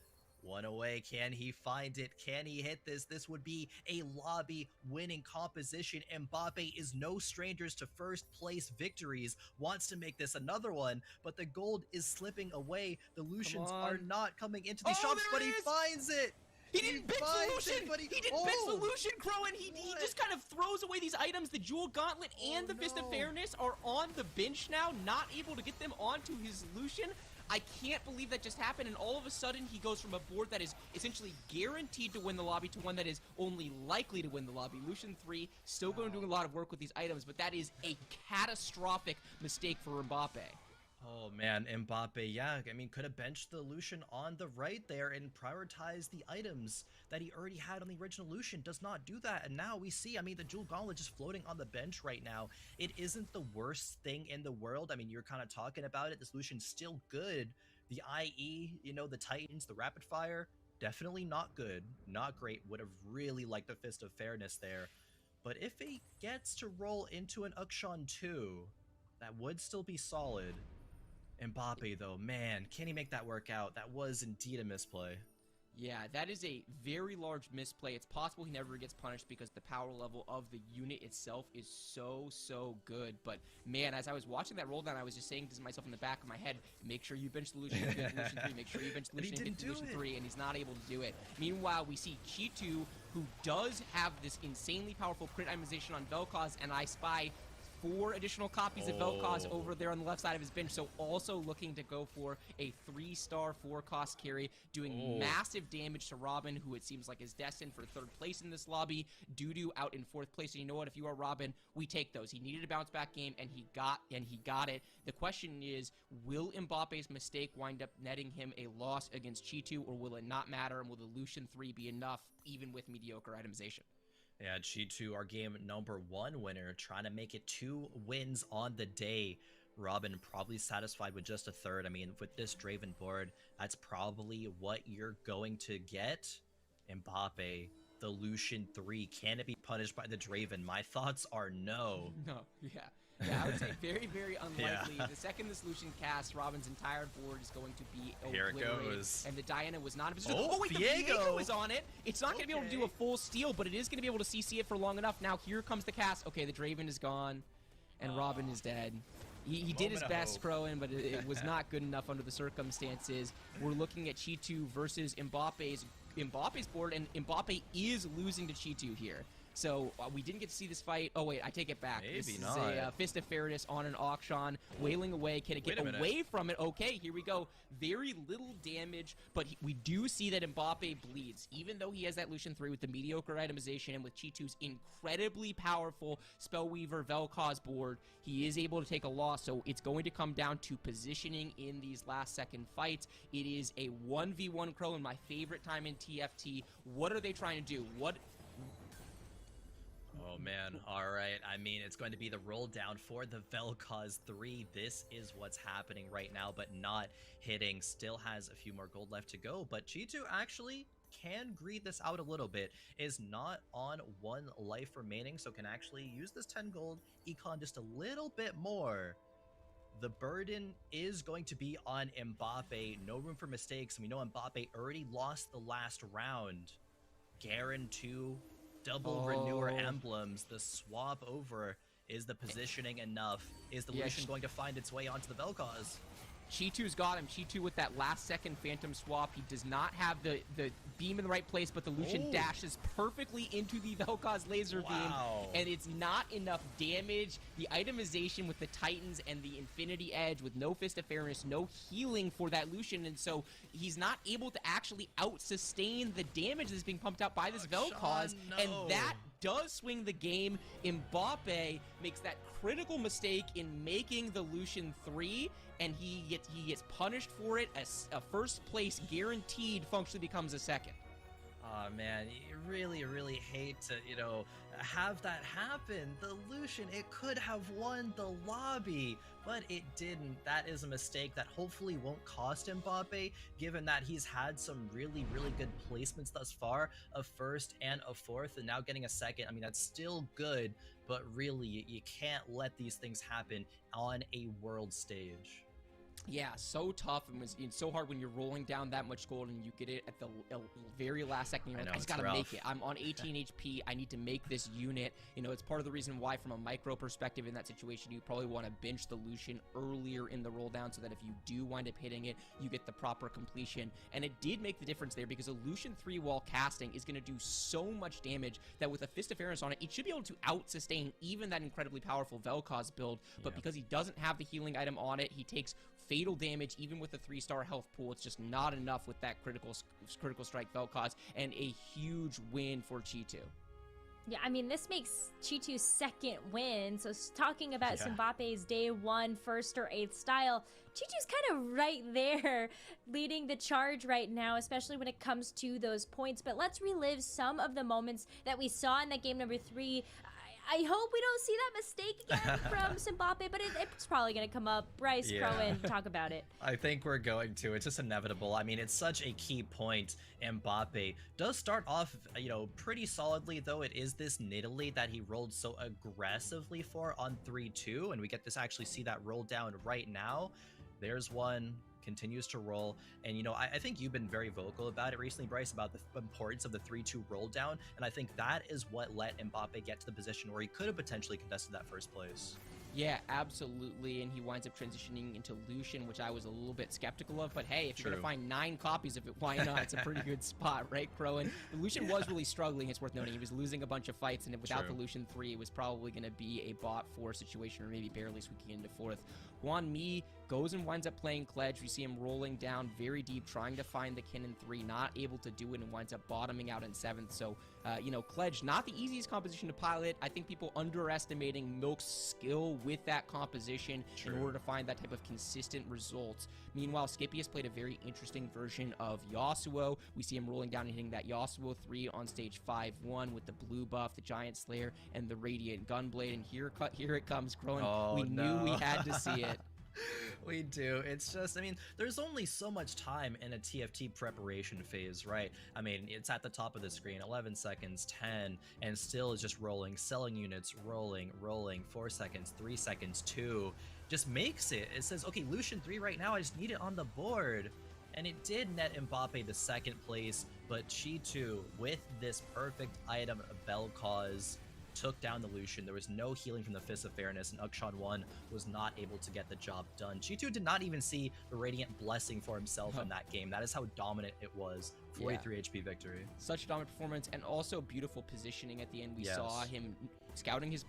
One away. Can he find it? Can he hit this? This would be a lobby winning composition. Mbappe is no strangers to first place victories. Wants to make this another one, but the gold is slipping away. The Lucians are not coming into these shops, there but it he is! finds it. He didn't pick finds solution! it, but he didn't pick solution, Crow, and he just kind of throws away these items. The Jewel Gauntlet and the Fist of Fairness are on the bench now, not able to get them onto his Lucian. I can't believe that just happened, and all of a sudden he goes from a board that is essentially guaranteed to win the lobby to one that is only likely to win the lobby. Lucian 3 still going to do a lot of work with these items, but that is a catastrophic mistake for Mbappe. Oh man, Mbappe, yeah, I mean, could have benched the Lucian on the right there and prioritized the items that he already had on the original Lucian. Does not do that, and now we see, I mean, the Jewel Gauntlet just floating on the bench right now. It isn't the worst thing in the world. I mean, you're kind of talking about it. This Lucian's still good. The IE, you know, the Titans, the Rapid Fire, definitely not good. Not great. Would have really liked the Fist of Fairness there. But if he gets to roll into an Ukshan 2, that would still be solid. Mbappe, though, man, can he make that work out? That was indeed a misplay. Yeah, that is a very large misplay. It's possible he never gets punished because the power level of the unit itself is so good. But man, as I was watching that roll down, I was just saying to myself in the back of my head, make sure you bench the Lucian, you bench the Lucian 3, make sure you bench the But he Lucian, didn't the do Lucian it. 3, and he's not able to do it. Meanwhile, we see Chi2, who does have this insanely powerful crit itemization on Vel'Koz, and I spy 4 additional copies of Vel'Koz over there on the left side of his bench. So also looking to go for a 3-star 4-cost carry, doing massive damage to Robin, who it seems like is destined for 3rd place in this lobby. Dudu out in 4th place. And you know what? If you are Robin, we take those. He needed a bounce back game, and he got it. The question is, will Mbappe's mistake wind up netting him a loss against Cheetu, or will it not matter, and will the Lucian 3 be enough, even with mediocre itemization? Yeah, Cheetu, our game number 1 winner, trying to make it 2 wins on the day. Robin probably satisfied with just a 3rd. I mean, with this Draven board, that's probably what you're going to get. Mbappe, the Lucian 3, can it be punished by the Draven? My thoughts are no. No, yeah. Yeah, I would say very, very unlikely. The second this Lucian casts, Robin's entire board is going to be Here it obliterated. goes. And the Diana was not in position. Oh, wait, Viego! the Viego is on it. It's not going to be able to do a full steal, but it is going to be able to CC it for long enough. Now here comes the cast. Okay, the Draven is gone, and Robin is dead. He did his best, Crowan, but it was not good enough under the circumstances. We're looking at Cheetu versus Mbappe's board, and Mbappe is losing to Cheetu here. So we didn't get to see this fight. Oh, wait, I take it back. Maybe this not. is a Fist of Fairness on an auction, wailing away. Can it get away from it? Okay, here we go. Very little damage, but we do see that Mbappe bleeds. Even though he has that Lucian 3 with the mediocre itemization and with Cheetu's incredibly powerful Spellweaver Vel'Koz board, he is able to take a loss. So it's going to come down to positioning in these last second fights. It is a 1v1 Crow in my favorite time in TFT. What are they trying to do? Oh man, alright. I mean, it's going to be the roll down for the Vel'Koz 3. This is what's happening right now, but not hitting. Still has a few more gold left to go, but Cheetu actually can greed this out a little bit. Is not on 1 life remaining, so can actually use this 10 gold econ just a little bit more. The burden is going to be on Mbappe. No room for mistakes. We know Mbappe already lost the last round. Garen 2. Double renewer emblems, the swap over. Is the positioning enough? Is the Lucian going to find its way onto the Vel'Koz? Cheetu's got him. Cheetu with that last second phantom swap. He does not have the beam in the right place, but the Lucian dashes perfectly into the Vel'Koz laser beam, and it's not enough damage. The itemization with the Titans and the Infinity Edge with no Fist of Fairness, no healing for that Lucian, and so he's not able to actually out-sustain the damage that's being pumped out by this Vel'Koz, and that does swing the game. Mbappe makes that critical mistake in making the Lucian 3, and he gets punished for it. As a 1st place guaranteed functionally becomes a 2nd. Oh man, you really, really hate to, have that happen. The Lucian, it could have won the lobby, but it didn't. That is a mistake that hopefully won't cost Mbappe, given that he's had some really, really good placements thus far, a 1st and a 4th, and now getting a 2nd. I mean, that's still good, but really, you can't let these things happen on a world stage. Yeah, so tough, and it's so hard when you're rolling down that much gold and you get it at the very last second. You're like, I just gotta make it. I'm on 18 HP. I need to make this unit. It's part of the reason why, from a micro perspective in that situation, you probably want to bench the Lucian earlier in the roll down, so that if you do wind up hitting it, you get the proper completion. And it did make the difference there, because a Lucian 3 while casting is going to do so much damage that with a Fist of Fairness on it, it should be able to out-sustain even that incredibly powerful Vel'Koz build. But because he doesn't have the healing item on it, he takes fatal damage even with a 3-star health pool. It's just not enough with that critical strike Vel'Koz, and a huge win for Cheetu. Yeah, I mean, this makes Cheetu's 2nd win. So talking about Mbappe's day 1, 1st or 8th style, Cheetu's kind of right there leading the charge right now, especially when it comes to those points. But let's relive some of the moments that we saw in that game number 3. I hope we don't see that mistake again from Mbappe, but it's probably going to come up. Bryce, Crowan, talk about it. I think we're going to. It's just inevitable. I mean, it's such a key point. Mbappe does start off, pretty solidly, though. It is this Nidalee that he rolled so aggressively for on 3-2, and we get to actually see that roll down right now. There's one. Continues to roll, and I think you've been very vocal about it recently, Bryce, about the importance of the 3-2 roll down, and I think that is what let Mbappe get to the position where he could have potentially contested that 1st place. Yeah, absolutely, and he winds up transitioning into Lucian, which I was a little bit skeptical of, but hey, if you're going to find 9 copies of it, why not? It's a pretty good spot, right, Crow? And the Lucian was really struggling, it's worth noting. He was losing a bunch of fights, and without the Lucian 3, it was probably going to be a bot 4 situation, or maybe barely squeaking into 4th. Hwan Mi goes and winds up playing Kledge. We see him rolling down very deep, trying to find the Kin in 3, not able to do it, and winds up bottoming out in 7th. So, you know, Kledge, not the easiest composition to pilot. I think people underestimating Milk's skill with that composition in order to find that type of consistent results. Meanwhile, Skippy has played a very interesting version of Yasuo. We see him rolling down and hitting that Yasuo 3 on stage 5-1 with the blue buff, the Giant Slayer, and the Radiant Gunblade. And here it comes, Crowan. We knew we had to see it. We do. It's just, I mean, there's only so much time in a TFT preparation phase, right? I mean, it's at the top of the screen, 11 seconds, 10, and still is just rolling, selling units, rolling, 4 seconds, 3 seconds, 2. Just makes it. It says, okay, Lucian 3 right now, I just need it on the board. And it did net Mbappe the 2nd place, but Chi2, with this perfect item, Bell Cause, took down the Lucian. There was no healing from the Fist of Fairness, and Ukshan 1 was not able to get the job done. Chi2 did not even see the Radiant Blessing for himself in that game. That is how dominant it was. 43 HP victory. Such a dominant performance, and also beautiful positioning at the end. We saw him scouting his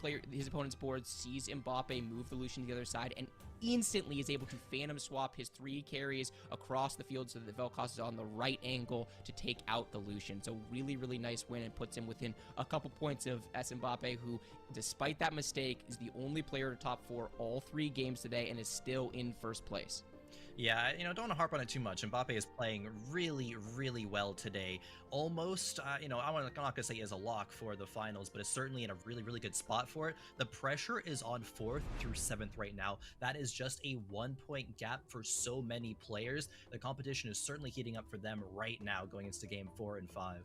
opponent's board, sees Mbappe move the Lucian to the other side, and instantly is able to phantom swap his 3 carries across the field so that the Vel'Koz is on the right angle to take out the Lucian. So really, really nice win, and puts him within a couple points of S. Mbappe, who, despite that mistake, is the only player to top 4 all 3 games today and is still in 1st place. Yeah, you know, don't want to harp on it too much. Mbappe is playing really, really well today. Almost, you know, I'm not going to say he is a lock for the finals, but is certainly in a really, really good spot for it. The pressure is on 4th through 7th right now. That is just a 1-point gap for so many players. The competition is certainly heating up for them right now going into game 4 and 5.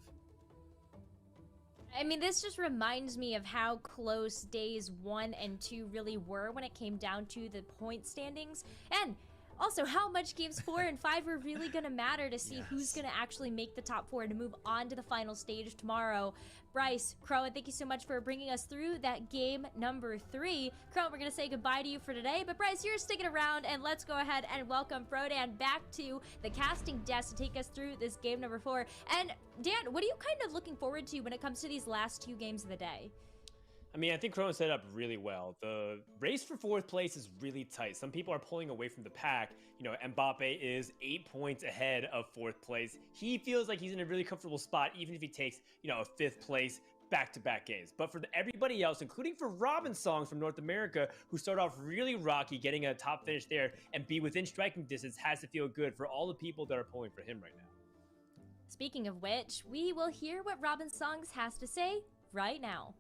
I mean, this just reminds me of how close days 1 and 2 really were when it came down to the point standings. And also, how much games 4 and 5 are really going to matter to see who's going to actually make the top 4 to move on to the final stage tomorrow. Bryce, Crowan, thank you so much for bringing us through that game number 3. Crowan, we're going to say goodbye to you for today, but Bryce, you're sticking around, and let's go ahead and welcome Frodan back to the casting desk to take us through this game number 4. And Dan, what are you kind of looking forward to when it comes to these last 2 games of the day? I mean, I think Crowan set up really well. The race for 4th place is really tight. Some people are pulling away from the pack. You know, Mbappe is 8 points ahead of 4th place. He feels like he's in a really comfortable spot, even if he takes, you know, a 5th place back-to-back games. But for everybody else, including for Robin Songs from North America, who started off really rocky, getting a top finish there and be within striking distance, has to feel good for all the people that are pulling for him right now. Speaking of which, we will hear what Robin Songs has to say right now.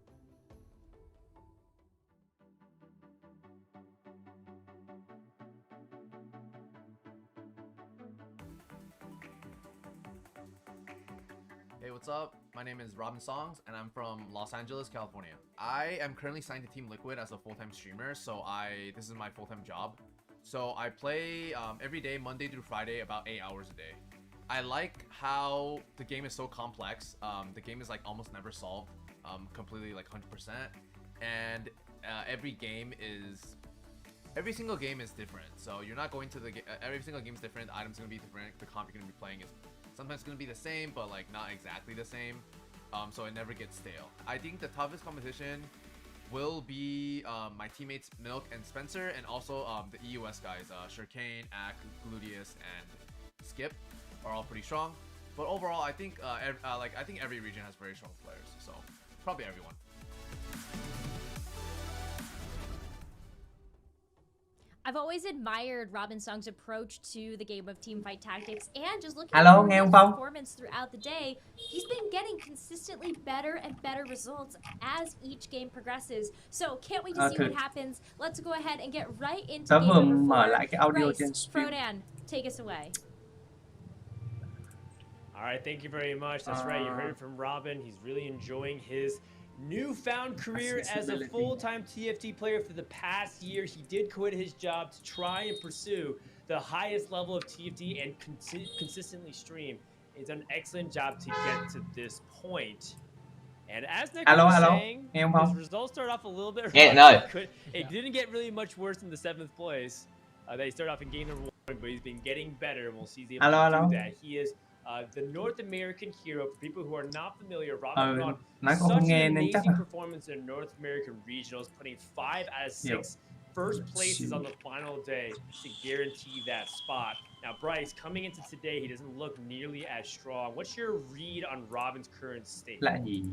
Hey, what's up? My name is Robin Songs, and I'm from Los Angeles, California. I am currently signed to Team Liquid as a full-time streamer, so this is my full-time job. So I play every day, Monday through Friday, about 8 hours a day. I like how the game is so complex. The game is like almost never solved, completely like 100%. And every single game is different. So you're not going to every single game is different. The items are gonna be different. The comp you're gonna be playing is sometimes going to be the same, but like not exactly the same, so it never gets stale. I think the toughest competition will be my teammates Milk and Spencer, and also the EUS guys, Shurkane, Ak, Gluteus, and Skip are all pretty strong. But overall, I think I think every region has very strong players, so probably everyone. I've always admired Robin Song's approach to the game of teamfight tactics, and just looking Hello, at nghe his không Phong? performance throughout the day, he's been getting consistently better and better results as each game progresses. So can't wait to see what happens. Let's go ahead and get right into Tớ game vừa number mở 4. lại cái audio Bryce, trên stream. Frodan, take us away. All right, thank you very much. That's right, you heard it from Robin. He's really enjoying his newfound career as a full-time TFT player for the past year. He did quit his job to try and pursue the highest level of TFT and consistently stream. He's done an excellent job to get to this point. And as Nick Alo, was alo, saying, nghe không his không? results started off a little bit Nghe rough. rồi. It didn't get really much worse in the 7th place. They started off in game number 1, but he's been getting better, and we'll see if he's able Alo, to alo. do that. He is the North American hero. For people who are not familiar, Robin Ừ, put on nói cũng không such nghe an nên chắc amazing là performance in North American regionals, putting 5 out of 6 hiểu. first places on the final day to guarantee that spot. Now, Bryce, coming into today, he doesn't look nearly as strong. What's your read on Robin's current state? Là gì?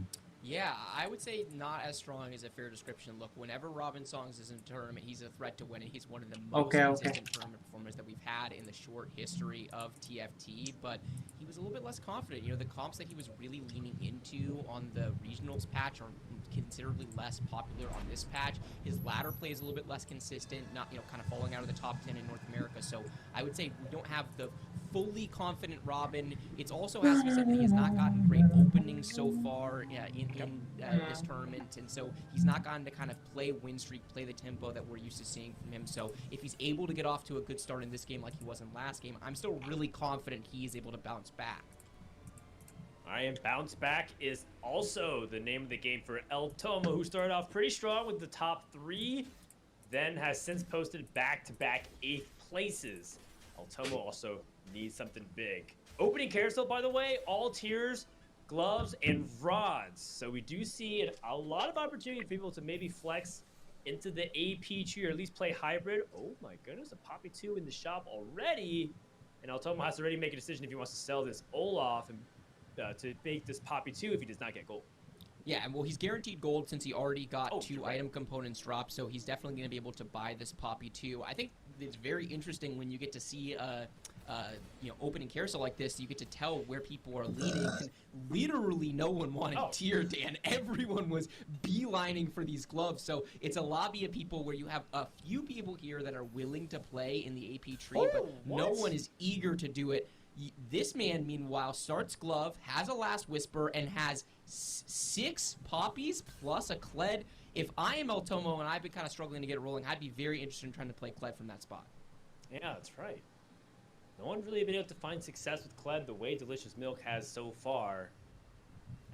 Yeah, I would say not as strong is a fair description. Look, whenever Robin Songs is in a tournament, he's a threat to win it. He's one of the most consistent tournament performers that we've had in the short history of TFT, but he was a little bit less confident. You know, the comps that he was really leaning into on the regionals patch are considerably less popular on this patch. His ladder play is a little bit less consistent, not, you know, kind of falling out of the top 10 in North America. So I would say we don't have the fully confident Robin. It also has to be said that he has not gotten great openings so far in this tournament, and so he's not gotten to kind of play win streak, play the tempo that we're used to seeing from him. So if he's able to get off to a good start in this game like he was in last game, I'm still really confident he is able to bounce back. All right, and bounce back is also the name of the game for El Tomo, who started off pretty strong with the top 3, then has since posted back-to-back 8th places. El Tomo also needs something big. Opening carousel, by the way, all tiers, gloves, and rods. So we do see a lot of opportunity for people to maybe flex into the AP tree or at least play hybrid. Oh my goodness, a Poppy 2 in the shop already. And El Tomo has to already make a decision if he wants to sell this Olaf and to make this Poppy 2 if he does not get gold. Yeah, and well, he's guaranteed gold since he already got 2 right. item components dropped, so he's definitely going to be able to buy this Poppy 2. I think it's very interesting when you get to see you know, opening carousel like this. You get to tell where people are leading. Literally, no one wanted tier, Dan. Everyone was beelining for these gloves. So it's a lobby of people where you have a few people here that are willing to play in the AP tree, but no one is eager to do it. This man, meanwhile, starts glove, has a last whisper, and has 6 poppies plus a Kled. If I am El Tomo and I've been kind of struggling to get it rolling, I'd be very interested in trying to play Kled from that spot. Yeah, that's right. No one's really been able to find success with Kled the way Delicious Milk has so far.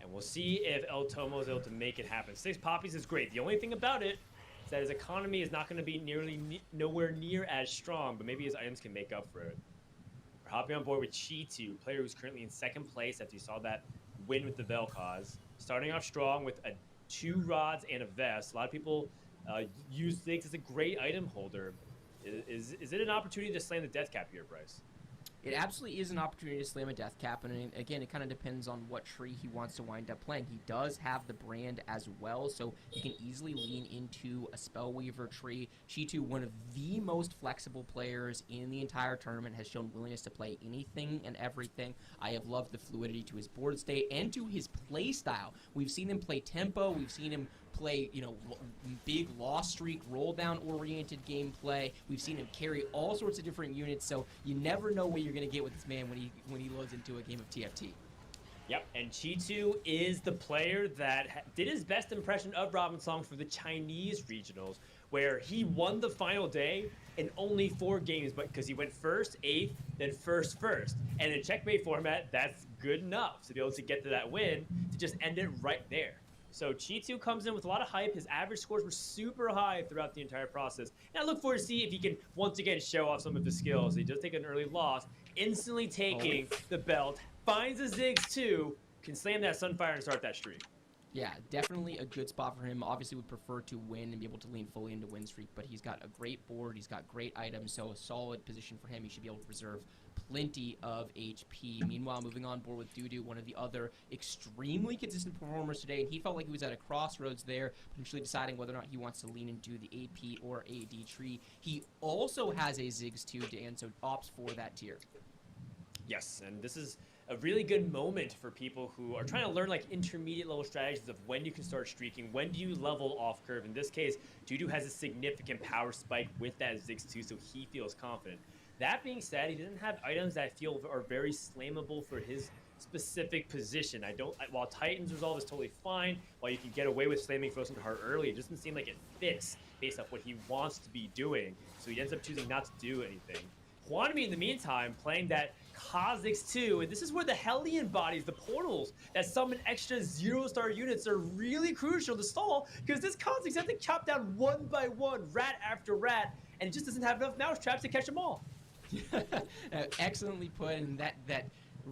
And we'll see if El Tomo is able to make it happen. 6 poppies is great. The only thing about it is that his economy is not going to be nowhere near as strong, but maybe his items can make up for it. We're hopping on board with Chi2, player who's currently in 2nd place after you saw that win with the Vel'Koz. Starting off strong with 2 rods and a vest. A lot of people use Ziggs as a great item holder. Is it an opportunity to slam the death cap here, Bryce? It absolutely is an opportunity to slam a death cap, and again, it kind of depends on what tree he wants to wind up playing. He does have the brand as well, so he can easily lean into a Spellweaver tree. Chi2, one of the most flexible players in the entire tournament, has shown willingness to play anything and everything. I have loved the fluidity to his board state and to his play style. We've seen him play tempo, we've seen him play, you know, big loss streak, roll down oriented gameplay. We've seen him carry all sorts of different units, so you never know what you're going to get with this man when he loads into a game of TFT. Yep, and Chi2 is the player that did his best impression of Robin Song for the Chinese regionals, where he won the final day in only 4 games, but because he went first, 8th, then first. And in checkmate format, that's good enough to be able to get to that win, to just end it right there. So Chi2 comes in with a lot of hype. His average scores were super high throughout the entire process. And I look forward to see if he can once again show off some of his skills. He does take an early loss, instantly taking the belt, finds a Ziggs too, can slam that Sunfire and start that streak. Yeah, definitely a good spot for him. Obviously would prefer to win and be able to lean fully into win streak, but he's got a great board, he's got great items, so a solid position for him. He should be able to preserve plenty of HP. Meanwhile, moving on board with Dudu, one of the other extremely consistent performers today, and he felt like he was at a crossroads there, potentially deciding whether or not he wants to lean into the AP or AD tree. He also has a Ziggs too, Dan, so opts for that tier. Yes, and this is a really good moment for people who are trying to learn like intermediate level strategies of when you can start streaking, when do you level off curve. In this case, Dudu has a significant power spike with that Ziggs too, so he feels confident. That being said, he doesn't have items that I feel are very slammable for his specific position. While Titan's Resolve is totally fine, while you can get away with slamming Frozen Heart early, it doesn't seem like it fits based off what he wants to be doing. So he ends up choosing not to do anything. Hwanmi, in the meantime, playing that Kha'Zix 2, and this is where the Hellion bodies, the portals that summon extra 0-star units are really crucial to stall, because this Kha'Zix has to chop down one by one, rat after rat, and just doesn't have enough mousetraps to catch them all. Excellently put, and that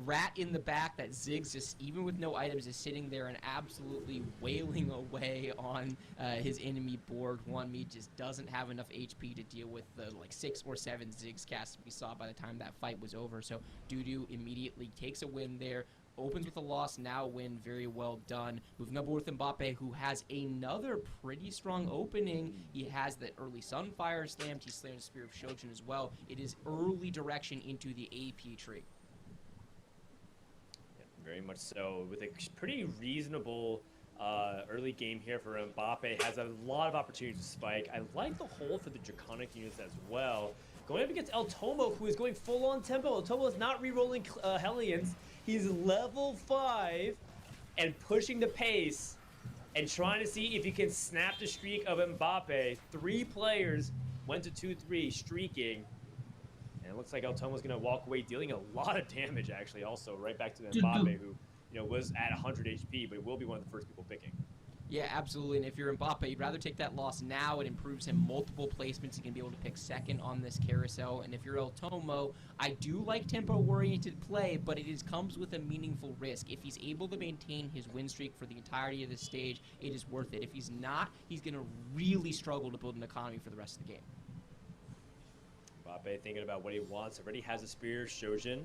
rat in the back, that Ziggs, just even with no items, is sitting there and absolutely wailing away on his enemy board. Hwanmi just doesn't have enough HP to deal with the like 6 or 7 Ziggs casts we saw by the time that fight was over. So Dudu immediately takes a win there. Opens with a loss, now win, very well done. Moving up with Mbappe, who has another pretty strong opening. He has the early Sunfire slammed, he slammed the Spear of Shojin as well. It is early direction into the AP tree. Very much so, with a pretty reasonable early game here for Mbappe. Has a lot of opportunities to spike. I like the hold for the Draconic units as well. Going up against El Tomo, who is going full on tempo. El Tomo is not re-rolling Hellions. He's level 5 and pushing the pace and trying to see if he can snap the streak of Mbappe. 3 players went to 2-3 streaking. And it looks like El Tomo's going to walk away dealing a lot of damage, actually, also right back to Mbappe, who was at 100 HP, but will be one of the first people picking. Yeah, absolutely. And if you're Mbappe, you'd rather take that loss now. It improves him multiple placements. He can be able to pick second on this carousel. And if you're El Tomo, I do like tempo-oriented play, but it comes with a meaningful risk. If he's able to maintain his win streak for the entirety of the stage, it is worth it. If he's not, he's going to really struggle to build an economy for the rest of the game. Mbappe thinking about what he wants. Already has a Spear Shojin.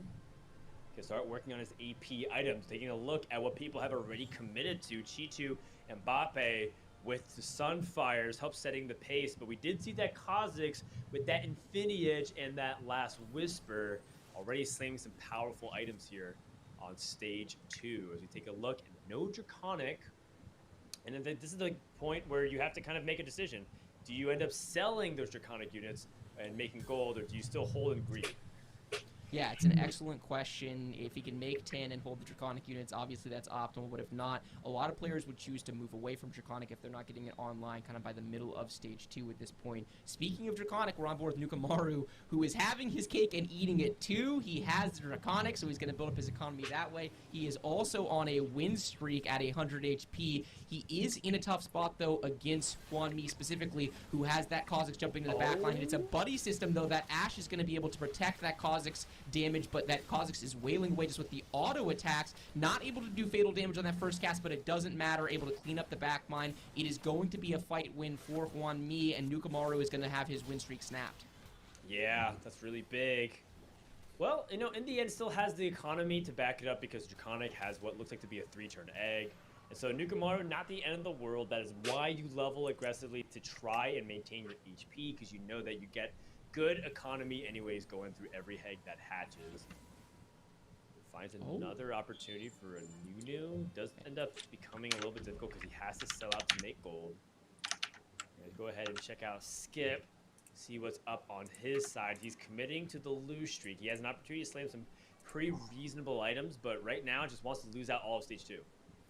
Can start working on his AP items. Taking a look at what people have already committed to. Chitu and Mbappe with the Sunfires help setting the pace. But we did see that Kha'Zix with that Infinity Edge and that last Whisper already slamming some powerful items here on stage 2. As we take a look, no Draconic. And then this is the point where you have to kind of make a decision. Do you end up selling those Draconic units and making gold, or do you still hold and greed? Yeah, it's an excellent question. If he can make 10 and hold the Draconic units, obviously that's optimal, but if not, a lot of players would choose to move away from Draconic if they're not getting it online kind of by the middle of stage 2 at this point. Speaking of Draconic, we're on board with Nukumaru, who is having his cake and eating it too. He has the Draconic, so he's going to build up his economy that way. He is also on a win streak at 100 HP. He is in a tough spot, though, against Hwanmi specifically, who has that Kha'Zix jumping to the backline. And it's a buddy system, though, that Ashe is going to be able to protect that Kha'Zix damage, but that Kha'Zix is wailing away just with the auto attacks, not able to do fatal damage on that first cast, but it doesn't matter, able to clean up the backline. It is going to be a fight win for Hwanmi, and Nukumaru is going to have his win streak snapped. Yeah, that's really big. Well, in the end, still has the economy to back it up because Draconic has what looks like to be a 3-turn egg. And so Nukumaru, not the end of the world. That is why you level aggressively, to try and maintain your HP, because you know that you get good economy anyways going through every egg that hatches. Finds another opportunity for a Nunu. Does end up becoming a little bit difficult because he has to sell out to make gold. Let's go ahead and check out Skip. See what's up on his side. He's committing to the lose streak. He has an opportunity to slam some pretty reasonable items, but right now just wants to lose out all of stage 2.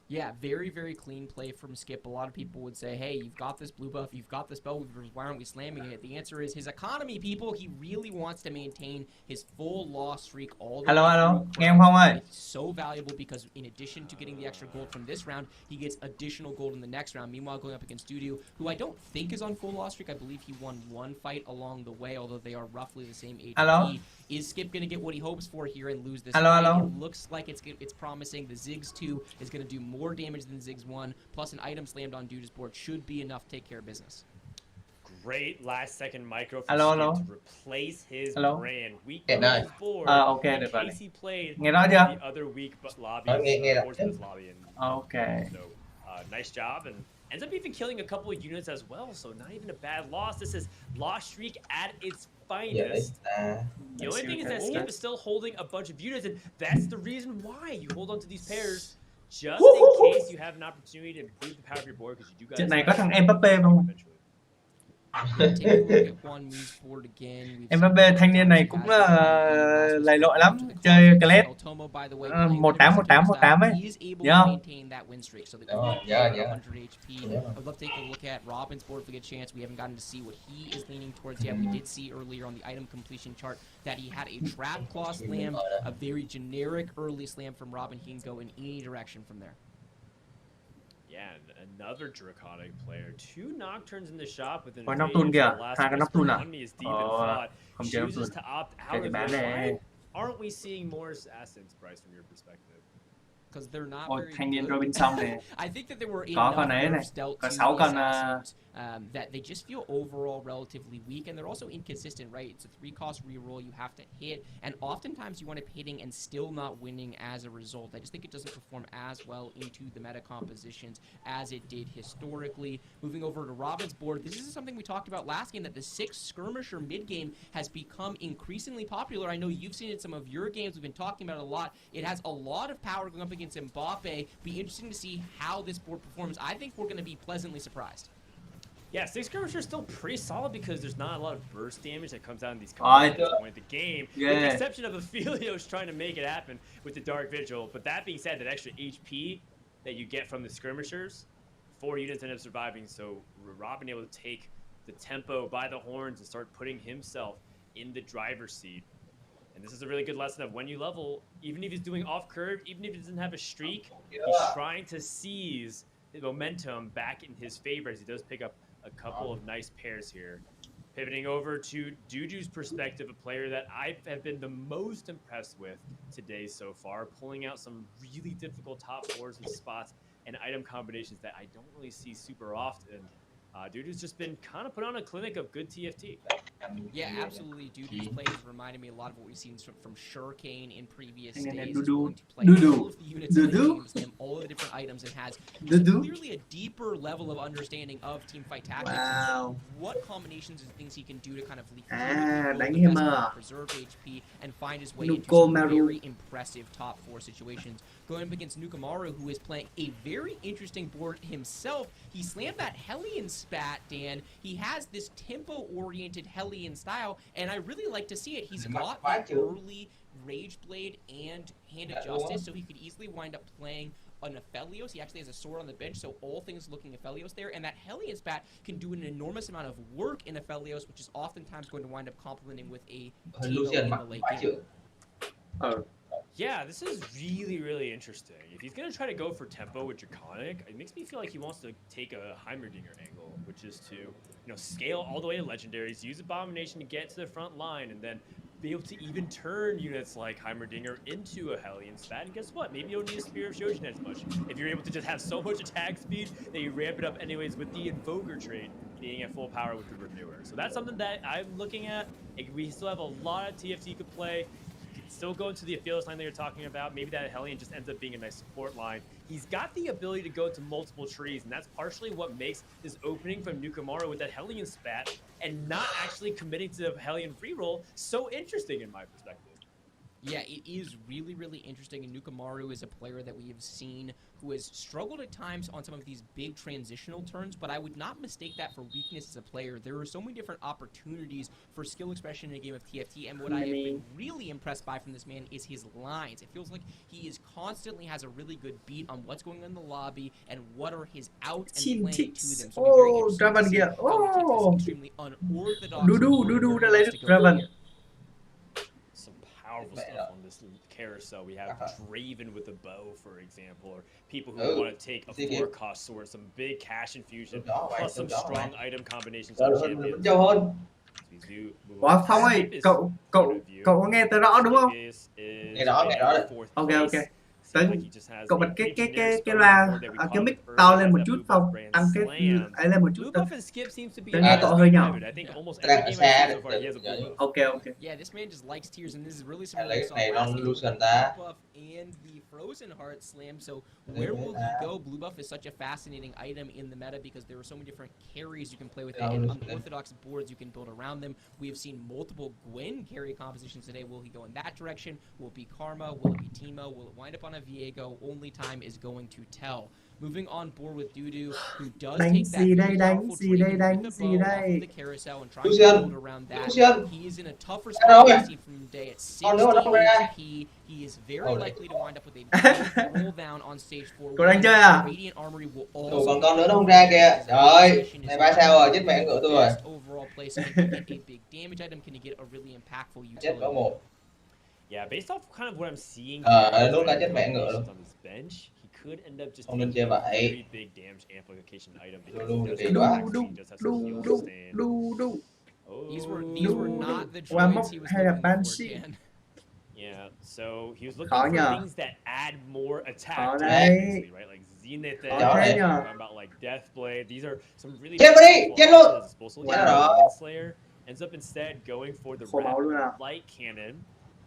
Yeah, very, very clean play from Skip. A lot of people would say, hey, you've got this blue buff, you've got this spell weavers, why aren't we slamming it? The answer is his economy, people. He really wants to maintain his full loss streak all the way Hello, through. nghe em không ơi? It's so valuable because in addition to getting the extra gold from this round, he gets additional gold in the next round. Meanwhile, going up against Dudu, who I don't think is on full loss streak. I believe he won one fight along the way, although they are roughly the same HP. Hello? Is Skip going to get what he hopes for here and lose this Hello, fight? hello? It looks like it's promising. The Ziggs 2 is going to do more damage than Ziggs 1, plus an item slammed on Dudu's board should be enough to take care of business. Great last-second micro for Hello, Skip to replace his Hello? brand. Weak Nghe đây. board. Ok, in được rồi. case he played Nghe nói chưa? the other weak lobby, nghe được. Poisonous lobby. And, Ok. So, nice job, and ends up even killing a couple of units as well, so not even a bad loss. This is loss streak at its finest. The only thing is that Skip is still holding a bunch of units, and that's the reason why you hold on to these pairs, just in case you have an opportunity to improve the power of your board, because you do got. Trận này có thằng Mbappe không? Take a look at Juan Mi's board again. We've seen Mbappe thanh niên này cũng là lầy lội lắm, chơi Clash 18 ấy. Nhớ không? Nhớ. I would love to take a look at Robin's board if we get a chance. We haven't gotten to see what he is leaning towards yet. We did see earlier on the item completion chart that he had a trap claw slam, a very generic early slam from Robin. He can go in any direction from there. Yeah, and another Draconic player. 2 Nocturnes in the shop with an Có Nocturne kìa, hai cái Nocturne à? Không chơi chooses Nocturne. to opt Cái out of bán it. này. Why aren't we seeing more assassins, Bryce, from your perspective? Because they're not Ôi, very thanh niên good. Robinson này. I think that there were Có enough con ấy này, nerfs dealt có to 6 the con assassins that they just feel overall relatively weak, and they're also inconsistent, right? It's a 3-cost reroll you have to hit, and oftentimes you wind up hitting and still not winning as a result. I just think it doesn't perform as well into the meta compositions as it did historically. Moving over to Robin's board, this is something we talked about last game, that the 6 skirmisher mid game has become increasingly popular. I know you've seen it in some of your games. We've been talking about it a lot. It has a lot of power going up against Mbappe. Be interesting to see how this board performs. I think we're going to be pleasantly surprised. Yeah, 6 skirmishers still pretty solid because there's not a lot of burst damage that comes out in these combos at this point in the game. Yeah. With the exception of Aphelios trying to make it happen with the Dark Vigil. But that being said, that extra HP that you get from the skirmishers, 4 units end up surviving. So Robin able to take the tempo by the horns and start putting himself in the driver's seat. And this is a really good lesson of when you level, even if he's doing off curve, even if he doesn't have a streak, he's trying to seize the momentum back in his favor as he does pick up a couple of nice pairs here. Pivoting over to Juju's perspective, a player that I have been the most impressed with today so far, pulling out some really difficult top 4s and spots and item combinations that I don't really see super often. Juju's just been kind of put on a clinic of good TFT. Yeah, absolutely. Juju's plays reminded me a lot of what we've seen from Shurikane in previous days. Dudu. He's willing to play Dudu. all of the units in the Dudu. game, slam all of the different items, and has Dudu. clearly a deeper level of understanding of teamfight tactics. Wow. And what combinations and things he can do to kind of leak đánh the Hammer. best, preserve HP, and find his way into Nuko some Maru. very impressive top 4 situations. Going up against Nukamaru, who is playing a very interesting board himself. He slammed that Hellion spat, Dan. He has this tempo-oriented Hellion style, and I really like to see it. He's got the early Rage Blade and Hand of Justice, so he could easily wind up playing an Aphelios. He actually has a sword on the bench, so all things looking Aphelios there. And that Hellion spat can do an enormous amount of work in Aphelios, which is oftentimes going to wind up complementing with a Timo in the late game. Yeah, this is really, really interesting. If he's going to try to go for tempo with Draconic, it makes me feel like he wants to take a Heimerdinger angle, which is to, scale all the way to Legendaries, use Abomination to get to the front line, and then be able to even turn units like Heimerdinger into a Hellion spat. And guess what? Maybe you don't need a Spear of Shojin as much. If you're able to just have so much attack speed that you ramp it up anyways with the Invoker trait being at full power with the Renewer. So that's something that I'm looking at. We still have a lot of TFT could play. Still going to the Aphelios line that you're talking about. Maybe that Hellion just ends up being a nice support line. He's got the ability to go to multiple trees, and that's partially what makes this opening from Nukamaru with that Hellion spat and not actually committing to the Hellion free roll so interesting in my perspective. Yeah, it is really, really interesting, and Nukamaru is a player that we have seen who has struggled at times on some of these big transitional turns, but I would not mistake that for weakness as a player. There are so many different opportunities for skill expression in a game of TFT, and what I have been really impressed by from this man is his lines. It feels like he is constantly has a really good beat on what's going on in the lobby and what are his outs and playing to them. So Oh, Draven kìa. Oh, extremely unorthodox. Dudu đã lấy được Draven. Powerful stuff on this carousel. We have Draven with a bow, for example, or people who want to take a 4-cost sword, some big cash infusion, plus some strong item combinations on champions. Ủa Phong ơi, cậu có nghe tớ rõ đúng không? Nghe rõ đấy. Ok. Cậu bật cái loa, cái mic to lên một chút Phong, tăng cái ấy lên một chút thôi. Tớ nghe cậu hơi nhỏ. Ok. Yeah, this man just likes tears, and this is really something we saw này last non game. Lucian ta. Blue buff and the Frozen Heart Slam. So where will he go? Blue buff is such a fascinating item in the meta because there are so many different carries you can play with it, and unorthodox boards you can build around them. We have seen multiple Gwen carry compositions today. Will he go in that direction? Will it be Karma? Will it be Teemo? Will it wind up on a Viego. Only time is going to tell. Moving on board with Dudu, who does Đánh take that gì đây, really đánh powerful gì đây, Draven đánh with the gì bow off đây? of the carousel and trying to Lucian, build around that. Lucian. He is in a tougher Hello, spot yeah. we've seen from day at 60 Còn nữa nó không ra. HP. He is very likely to wind up with a big roll down on stage 4. Cậu đang chơi à? Radiant Armory will Ủa, also còn con nữa nó không ra kìa. Trời ơi, này 3 sao rồi, chết mẹ ngựa tôi rồi. best overall play, so can he get a big damage item? Can he get a really impactful Chết utility? có một. Yeah, based off kind of what I'm seeing, Lúc đã chết mẹ ngựa luôn. on his bench, he could end up just Không nên taking chơi a vậy. very big damage amplification item because Đu, he does kỳ have quá. axe, he does have some heal to stand. Đu. These were Oh. not the Qua droids mốc he was hay là looking for, Banshee? Ken. Yeah, so he was looking Khó for nhờ. things that add more attack Khó to đấy. it, basically, right? Like Zenith, Khó thế nhờ. talking about like Deathblade. These are some really Chết vào đi, powerful chết luôn. options at his disposal. Wow. Yeah, Demon Slayer ends up instead going for the Khổ máu luôn à. rapid light cannon.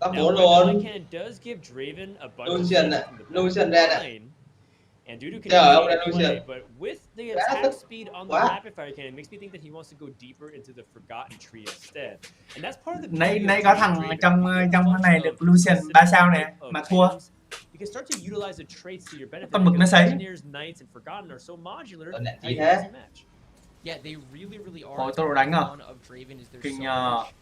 Top Now, 4 while the luôn. light cannon does give Draven a bunch of Lucian damage ạ. from the Lucian back ra nè. line, and Dudu can Trời, ông continue ra to play, Lucian. but with the Quá attack tức speed on the quá. rapid fire cannon, makes me think that he wants to go deeper into the Forgotten Tree instead. And that's part of the Nãy beauty of nãy có Team thằng Draven. trong You get a trong bunch này of được Lucian specific 3 sao nè type of mà thua. items. You can start to utilize the traits to your benefit Con mực nó because sấy. Engineers, Knights, and Forgotten are so modular. Ơn nè, How gì you thế? guys match? Yeah, they really are. Ôi, tốc độ đánh à? One of Draven is there's Kinh so nhờ. much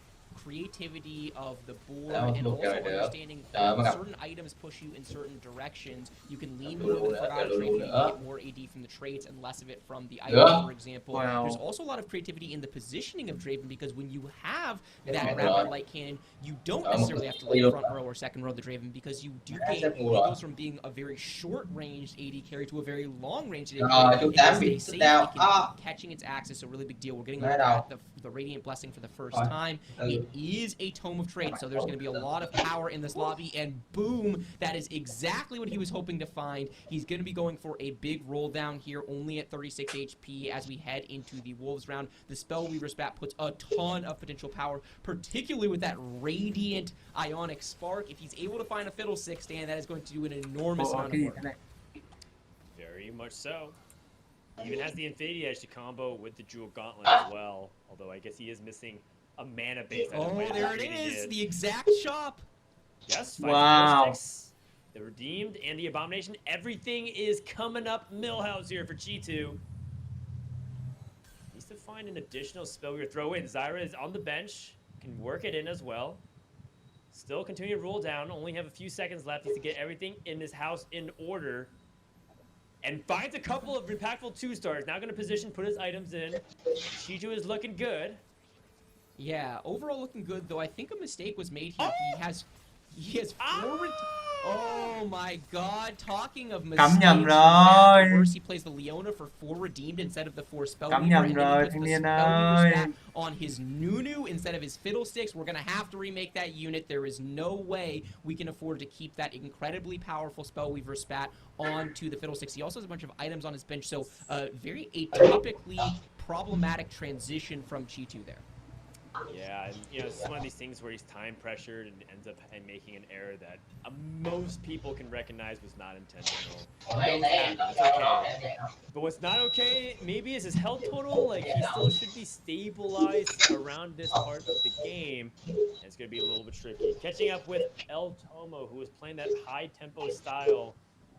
creativity of the board Đâu, and được also rồi, được. understanding Trời ơi, when mà gặp. certain items push you in certain directions. You can lean Được more luôn with the nữa, Forgotten được trait, luôn you can nữa. get more AD from the traits and less of it from the Được. items, for example. Wow. There's also a lot of creativity in the positioning of Draven because when you have Chết that mẹ rapid rồi. light cannon, you don't Ờ, một necessarily have to tí like luôn. front row or second row the Draven because you do Đã gain. sắp It ngu rồi. goes from being a very short ranged AD carry to a very long ranged AD Rồi, carry. chúng It ta can bị stay xuất safe, đao. it can keep catching its axis, a really big deal. We're getting a Ngay look đầu. at the Radiant Blessing for the first Rồi. time. Ừ. It is a Tome of Traits, so there's going to be a lot of power in this lobby, and boom, that is exactly what he was hoping to find. He's going to be going for a big roll down here, only at 36 HP as we head into the Wolves round. The Spellweaver Spat puts a ton of potential power, particularly with that Radiant Ionic Spark. If he's able to find a Fiddlestick stand, that is going to do an enormous Ồ, amount cái of gì work. thế này? Very much so. He even has the Infinity Edge to combo with the Jewel Gauntlet as well. Although I guess he is missing a mana base. Oh, there it is, the exact shop. Yes, Wow. Fiddlesticks, the Redeemed, and the Abomination. Everything is coming up Millhouse here for G2. Needs to find an additional spell we throw in. Zyra is on the bench, can work it in as well. Still continue to roll down, only have a few seconds left. Needs to get everything in this house in order. And finds a couple of impactful 2-stars. Now going to position, put his items in. G2 is looking good. Yeah, overall looking good, though I think a mistake was made here. He has forward. Oh my god, talking of mistakes. Cắm nhầm from rồi. Matt, worse, he plays the Leona for 4 redeemed instead of the 4 Spellweaver. Cắm nhầm And then rồi, he puts the thanh niên Spellweaver ơi. stat on his Nunu instead of his Fiddlesticks. We're going to have to remake that unit. There is no way we can afford to keep that incredibly powerful Spellweaver spat onto the Fiddlesticks. He also has a bunch of items on his bench, so very atypically problematic transition from G2 there. Yeah, and you know, it's one of these things where he's time pressured and ends up making an error that most people can recognize was not intentional. Those happen, it's okay. But what's not okay, maybe, is his health total. Like, he still should be stabilized around this part of the game. And it's going to be a little bit tricky. Catching up with El Tomo, who was playing that high tempo style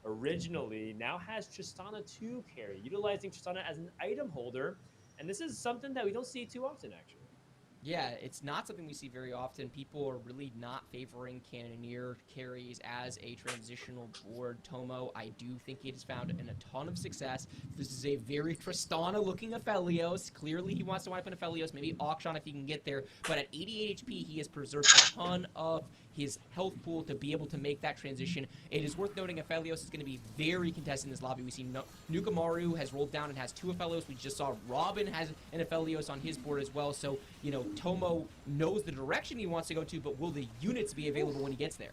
originally, now has Tristana 2 carry, utilizing Tristana as an item holder. And this is something that we don't see too often, actually. Yeah, it's not something we see very often. People are really not favoring Cannoneer carries as a transitional board. Tomo, I do think he has found in a ton of success. This is a very Tristana-looking Aphelios. Clearly, he wants to wipe an Aphelios, maybe Auction if he can get there. But at 88 HP, he has preserved a ton of his health pool to be able to make that transition. It is worth noting Aphelios is going to be very contested in this lobby. We see Nukamaru has rolled down and has 2 Aphelios. We just saw Robin has an Aphelios on his board as well. So, you know, Tomo knows the direction he wants to go to, but will the units be available when he gets there?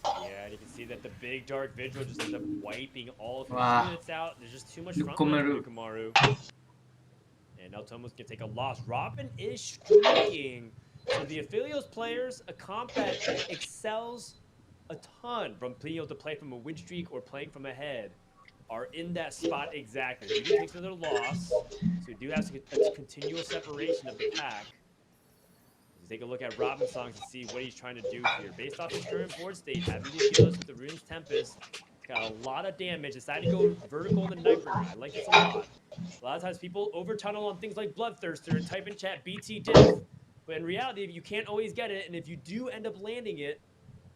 Yeah, and you can see that the big Dark Vigil just ends up wiping all of his Wow. units out. There's just too much front line for Nukamaru. And now Tomo's going to take a loss. Robin is streaking. So the Aphelios players, a comp that excels a ton from being able to play from a win streak or playing from ahead, are in that spot exactly. He takes another loss, so we do have a continual separation of the pack. Let's take a look at Robin's songs and see what he's trying to do here. Based off his current board state, having the Aphelios with the Rune's Tempest, Got a lot of damage. Decided to go vertical in the Nightbringer. I like this a lot. A lot of times people over tunnel on things like Bloodthirster and type in chat BT diff. But in reality, you can't always get it. And if you do end up landing it,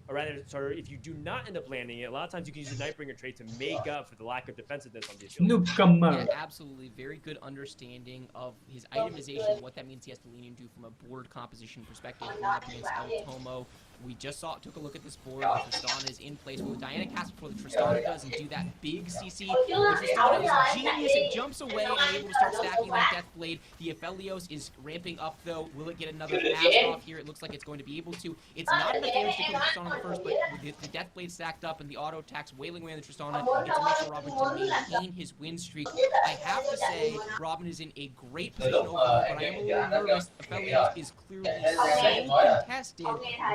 or rather, sorry, if you do not end up landing it, a lot of times you can use the Nightbringer trait to make up for the lack of defensiveness on the affiliate. Newcomer. Yeah, absolutely. Very good understanding of his itemization, what that means he has to lean into from a board composition perspective. Going up against El Tomo. We just took a look at this board. Tristana is in place. Well, Diana casts before the Tristana does and do that big CC. The Tristana is genius. It jumps away and able to start stacking that Death Blade. The Aphelios is ramping up, though. Will it get another cast off here? It looks like it's going to be able to. It's not enough damage to kill the Tristana on the first, but with the Death Blade stacked up and the auto attacks wailing away on the Tristana, it's a make sure Robin to maintain his win streak. I have to say, Robin is in a great position overall, but I am a little nervous. Aphelios is clearly so contested.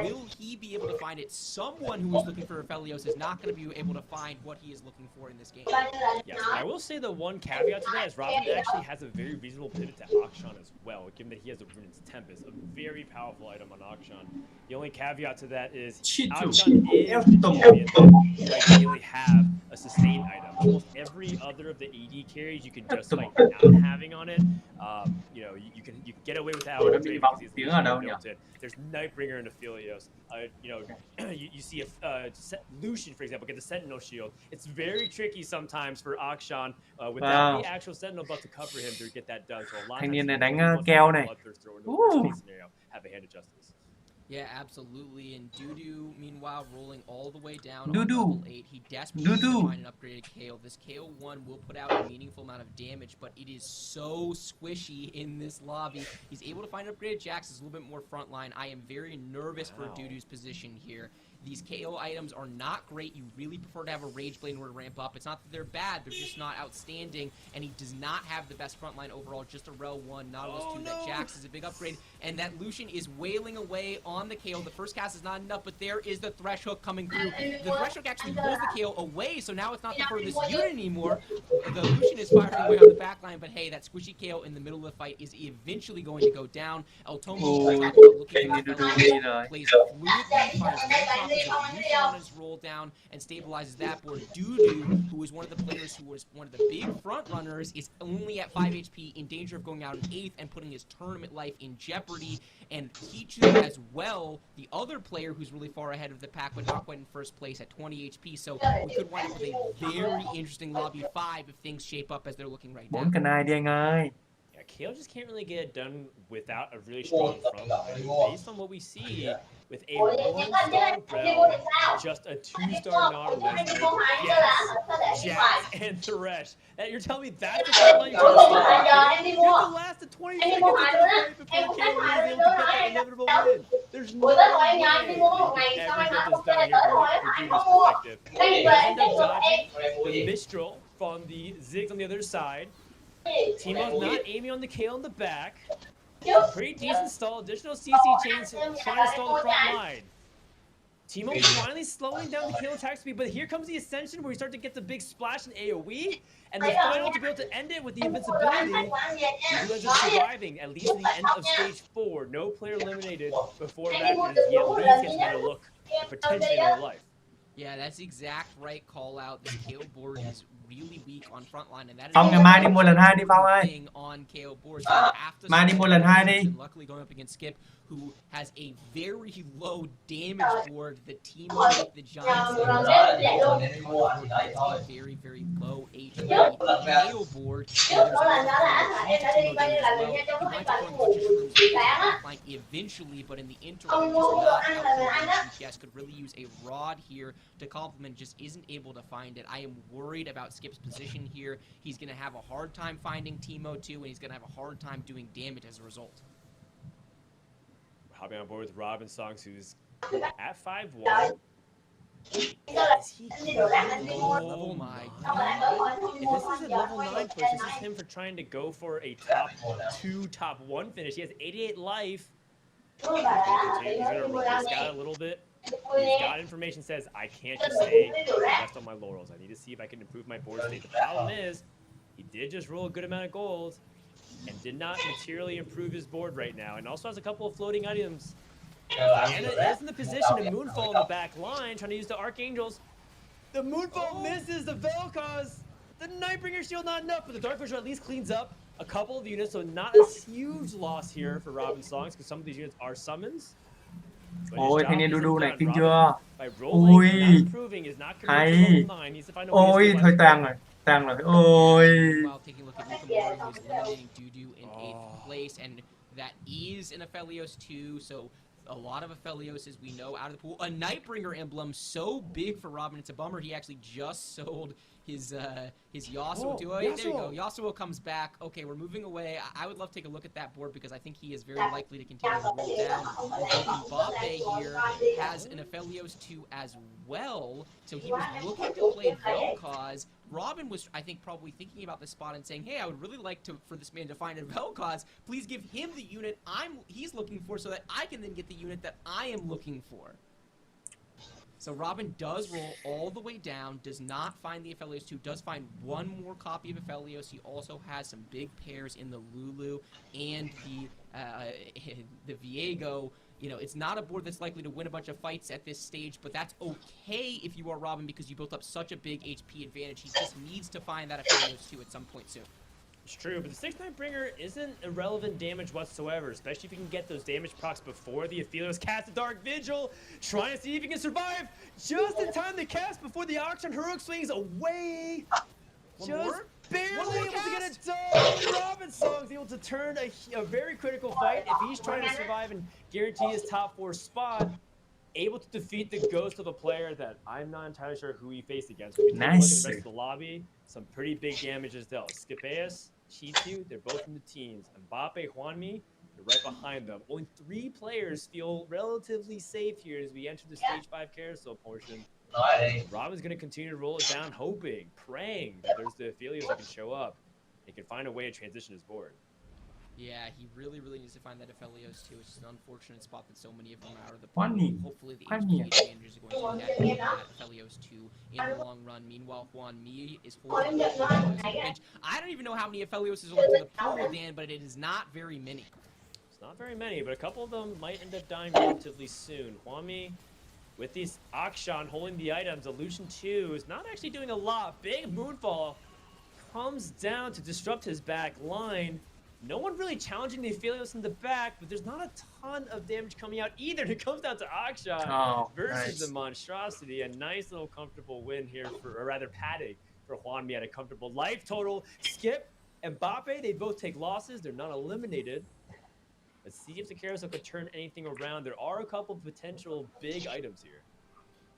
Will he be able to find it? Someone who is looking for Aphelios is not going to be able to find what he is looking for in this game. Yes, I will say the one caveat to that is Robin actually has a very reasonable pivot to Akshan as well, given that he has a Ruinous Tempest, a very powerful item on Akshan. The only caveat to that is Akshan is the champion that ideally have a sustain item. Almost every other of the AD carries you can justify not having on it. You know, you can get away without it because he's built in. There's Nightbringer and Aphelios. You know, you see Lucian, for example, get the Sentinel shield. It's very tricky sometimes for Akshan without the actual Sentinel buff to cover him to get that done. So a lot of times Bloodthirster or no worst case scenario have a hand of justice. Yeah, absolutely. And Dudu, meanwhile, rolling all the way down on level 8. He desperately needs to find an upgraded KO. This KO 1 will put out a meaningful amount of damage, but it is so squishy in this lobby. He's able to find upgraded Jax. It's a little bit more frontline. I am very nervous for Dudu's position here. These KO items are not great. You really prefer to have a Rage Blade in order to ramp up. It's not that they're bad. They're just not outstanding. And he does not have the best frontline overall. Just a Rel 1, Nautilus 2. That Jax is a big upgrade. And that Lucian is wailing away on the KO. The first cast is not enough, but there is the Thresh Hook coming through. The Thresh Hook actually pulls the KO away, so now it's not the furthest unit anymore. The Lucian is firing away on the backline, but hey, that squishy KO in the middle of the fight is eventually going to go down. El Tomo looking at the plays fluidly, fires Lucian on his roll down and stabilizes that board. Dudu, who is one of the players who was one of the big front runners, is only at 5 HP, in danger of going out in 8th and putting his tournament life in jeopardy. And Kichu as well, the other player who's really far ahead of the pack, but not quite in first place at 20 HP. So we could wind up with a very interesting lobby 5 if things shape up as they're looking right now. Yeah, KO just can't really get it done without a really strong front line. Based on what we see, with a 1-star Bell, just a 2-star Nautilus, yes, Jax, and Thresh. And you're telling me that's the front line you're trying to stop? You have to last the 20 seconds until the fight before KO is able to get that inevitable win. There's no way everything is done here from Dudu's perspective. They end up dodging the Mistral from the Ziggs on the other side. Teemo's not aiming on the KO in the back. Pretty decent stall. Additional CC chains trying to stall the front line. Teemo finally slowing down the KO attack speed, but here comes the Ascension where we start to get the big splash in AoE, and the final to be able to end it with the invincibility. He ends up surviving at least to the end of stage 4. No player eliminated before Raptors, yet Leeds gets another look at potentially in their life. Yeah, that's the exact right call out. This KO board is really weak on frontline, and that is Mai đi mua lần 2 đi Phong ơi. On KO boards. Mai đi mua lần 2 đi. Luckily going up against Skip, who has a very low damage board. The team with the Giants very, very low HP KO board. Eventually, but in the interim, GTS could really use a rod here to complement. Just isn't able to find it. I am worried about Skip's position here. He's going to have a hard time finding Teemo too, and he's going to have a hard time doing damage as a result. Hopping on board with Robin Songs, who's at 5-1. Is he oh my god. If this is a level 9 push, this is him for trying to go for a top 2, top 1 finish. He has 88 life. He's gonna roll this guy a little bit. He's got information says, I can't just stay rest on my laurels. I need to see if I can improve my board state. The problem is, he did just roll a good amount of gold and did not materially improve his board right now, and also has a couple of floating items. Diana is in the position to moonfall in the back line, trying to use the Archangels. The Moonfall misses the Vel'Koz. The Nightbringer shield not enough, but the Dark Vision at least cleans up a couple of units, so not a huge loss here for Robin Songs because some of these units are summons. But his Ôi, thanh job niên isn't đu này done. kinh Robin, chưa? by rolling and not Ui, improving, is not committed to hay. level 9. He needs to find a way to Ôi, stabilize thôi the tang board. rồi. Tang rồi. Ôi. Meanwhile, taking a look at Nukamori, who's eliminating Dudu in 8th place, and that is an Aphelios too, so a lot of Aphelios, as we know, out of the pool. A Nightbringer emblem, so big for Robin. It's a bummer he actually just sold his Yasuo to. Oh, there you go. Yasuo comes back. Okay, we're moving away. I would love to take a look at that board because I think he is very likely to continue to roll down. Although Mbappe here has an Aphelios 2 as well, so he was looking to play Vel'Koz. Robin was, I think, probably thinking about this spot and saying, hey, I would really like for this man to find a Vel'Koz. Please give him the unit he's looking for so that I can then get the unit that I am looking for. So Robin does roll all the way down, does not find the Aphelios 2, does find one more copy of Aphelios. He also has some big pairs in the Lulu and the Viego. You know, it's not a board that's likely to win a bunch of fights at this stage, but that's okay if you are Robin because you built up such a big HP advantage. He just needs to find that Aphelios 2 at some point soon. It's true, but the 6-9 bringer isn't irrelevant damage whatsoever, especially if you can get those damage procs before the Aphelios cast a Dark Vigil, trying to see if he can survive just in time to cast before the Auction Heroic swings away. Barely able to get it done. Robin Song's able to turn a very critical fight if he's trying to survive and guarantee his top 4 spot. Able to defeat the ghost of a player that I'm not entirely sure who he faced against. We can take a look at the rest of the lobby. Some pretty big damage is dealt. Skipeus, Chitu, they're both in the teens. Mbappe, Hwanmi, they're right behind them. Only 3 players feel relatively safe here as we enter the stage 5 carousel portion. Robin's going to continue to roll it down, hoping, praying that there's the Aphelios that can show up. They can find a way to transition his board. Yeah, he really needs to find that Aphelios too. It's just an unfortunate spot that so many of them are out of the pool. Hopefully the HP advantage is going to get that Aphelios 2 in the long run. Meanwhile, Hwanmi is holding the Aphelios on the bench. I don't even know how many Aphelios is left in the pool, Dan, but it is not very many. It's not very many, but a couple of them might end up dying relatively soon. Hwanmi, with these Akshan holding the items, Illusion 2 is not actually doing a lot. Big Moonfall comes down to disrupt his back line. No one really challenging the Aphelios in the back, but there's not a ton of damage coming out either. It comes down to Akshan versus the Monstrosity. A nice little comfortable win here, or rather padding for Hwanmi at a comfortable life total. Skip and Mbappe, they both take losses. They're not eliminated. Let's see if the carousel could turn anything around. There are a couple potential big items here.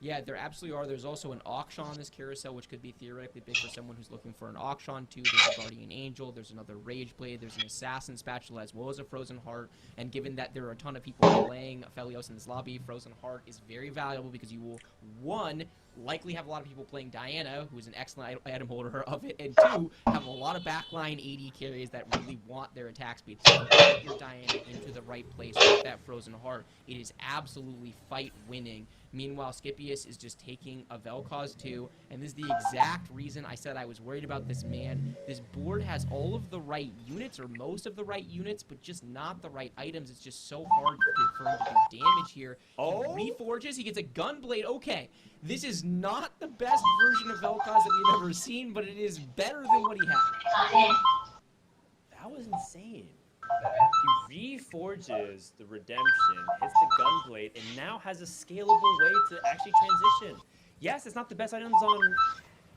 Yeah, there absolutely are. There's also an auction on this carousel, which could be theoretically big for someone who's looking for an auction too. There's a Guardian Angel, there's another Rage Blade, there's an Assassin Spatula, as well as a Frozen Heart. And given that there are a ton of people playing Aphelios in this lobby, Frozen Heart is very valuable because you will, 1, likely have a lot of people playing Diana, who is an excellent item holder of it, and 2, have a lot of backline AD carries that really want their attack speed. So if you get your Diana into the right place with that Frozen Heart, it is absolutely fight winning. Meanwhile, Skipeus is just taking a Vel'Koz 2, and this is the exact reason I said I was worried about this man. This board has all of the right units, or most of the right units, but just not the right items. It's just so hard for him to do damage here. He reforges, he gets a Gunblade. Okay, this is not the best version of Vel'Koz that we've ever seen, but it is better than what he had. That was insane. He reforges the Redemption, hits the Gunblade, and now has a scalable way to actually transition. Yes, it's not the best items on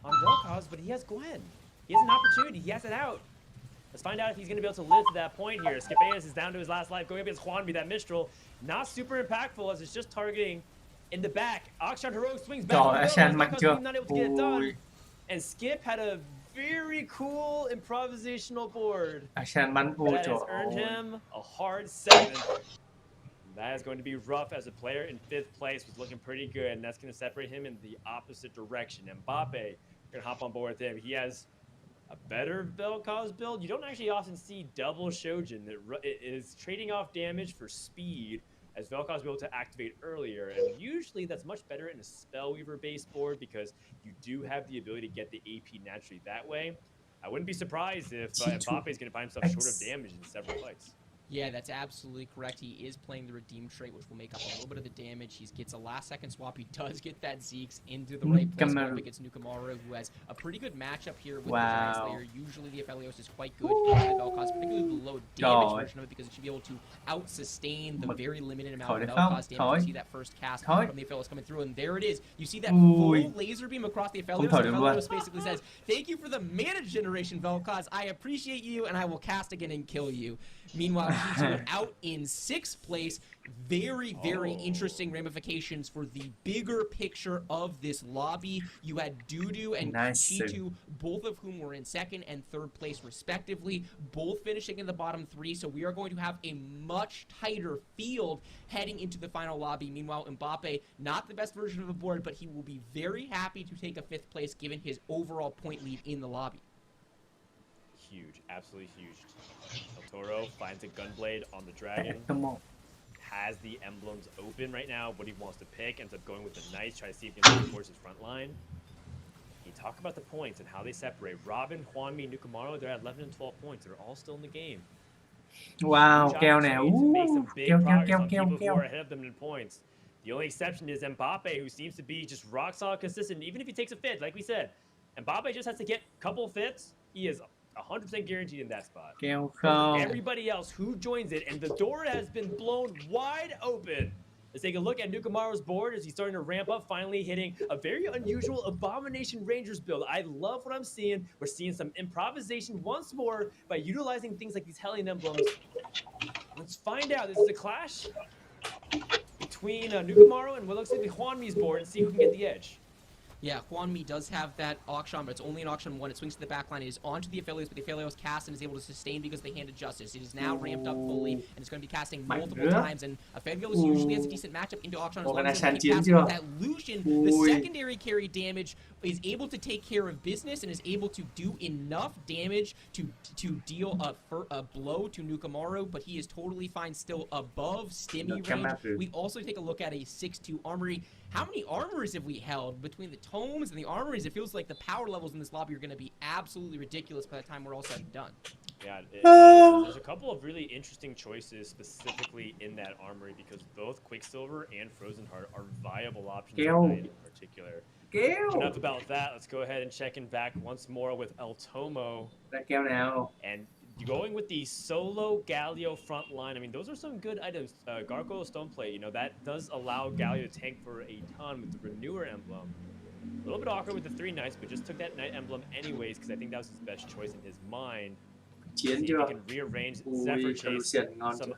Vel'Koz, but he has Gwen. He has an opportunity. He has it out. Let's find out if he's going to be able to live to that point here. Skipeus is down to his last life, going up against Hwanmi, that Mistral. Not super impactful as it's just targeting in the back. Akshan Heroic swings back. Not able to get it done. And Skip had a very cool improvisational board that has earned him a hard 7th. That is going to be rough as a player in 5th place. Was looking pretty good, and that's going to separate him in the opposite direction. Mbappe, you're going to hop on board with him. He has a better Vel'Koz build. You don't actually often see double Shojin that is trading off damage for speed, as Vel'Koz will be able to activate earlier. And usually that's much better in a Spellweaver-based board because you do have the ability to get the AP naturally that way. I wouldn't be surprised if Mbappe is going to find himself short of damage in several fights. Yeah, that's absolutely correct. He is playing the Redeem trait, which will make up a little bit of the damage. He gets a last-second swap. He does get that Zeke's into the right place going up against Nukamaro, who has a pretty good matchup here with the Giant Slayer. Usually the Aphelios is quite good against the Vel'Koz, particularly the low damage version of it, because it should be able to out-sustain the very limited amount of Vel'Koz damage. You see that first cast from the Aphelios coming through, and there it is. You see that full laser beam across the Aphelios. The Aphelios basically says, "Thank you for the mana generation, Vel'Koz. I appreciate you, and I will cast again and kill you." Meanwhile, G2 out in 6th place. Very, very interesting ramifications for the bigger picture of this lobby. You had Dudu and G2, both of whom were in 2nd and 3rd place respectively, both finishing in the bottom 3. So we are going to have a much tighter field heading into the final lobby. Meanwhile, Mbappe, not the best version of the board, but he will be very happy to take a 5th place given his overall point lead in the lobby. Huge, absolutely huge. El Toro finds a Gunblade on the Dragon. Has the emblems open right now. What he wants to pick, ends up going with the Knights, try to see if he can reinforce his front line. You talk about the points and how they separate. Robin, Hwanmi, Nukamaro, they're at 11 and 12 points. They're all still in the game. Wow, keo nè. Make some big progress on people who Keo. are ahead of them in points. The only exception is Mbappe, who seems to be just rock solid consistent. Even if he takes a fifth, like we said, Mbappe just has to get a couple of fifths. He is 100% guaranteed in that spot. Keo không. Everybody else who joins it, and the door has been blown wide open. Let's take a look at Nukamaro's board as he's starting to ramp up, finally hitting a very unusual Abomination Rangers build. I love what I'm seeing. We're seeing some improvisation once more by utilizing things like these Hellion emblems. Let's find out. This is a clash between Nukamaro and what looks like the Hwanmi's board, and see who can get the edge. Yeah, Hwanmi does have that auction, but it's only an auction 1. It swings to the back line. It is onto the Aphelios, but the Aphelios cast and is able to sustain because they handed Justice. It is now ramped up fully, and it's going to be casting multiple times. And Aphelios usually has a decent matchup into auction as long as they keep casting. But that Lucian, the secondary carry damage, is able to take care of business and is able to do enough damage to deal a blow to Nukamaro, but he is totally fine still above Stimmy range. We also take a look at a 6-2 armory. How many armories have we held between the tomes and the armories? It feels like the power levels in this lobby are going to be absolutely ridiculous by the time we're all said and done. Yeah, there's a couple of really interesting choices specifically in that armory because both Quicksilver and Frozen Heart are viable options tonight in particular. Enough about that. Let's go ahead and check in back once more with El Tomo. And going with the solo Galio front line, I mean, those are some good items. Gargoyle Stoneplate, you know, that does allow Galio to tank for a ton with the Renewer emblem. A little bit awkward with the 3 Knights, but just took that Knight emblem anyways because I think that was his best choice in his mind. See if he can rearrange Zephyr Chase, some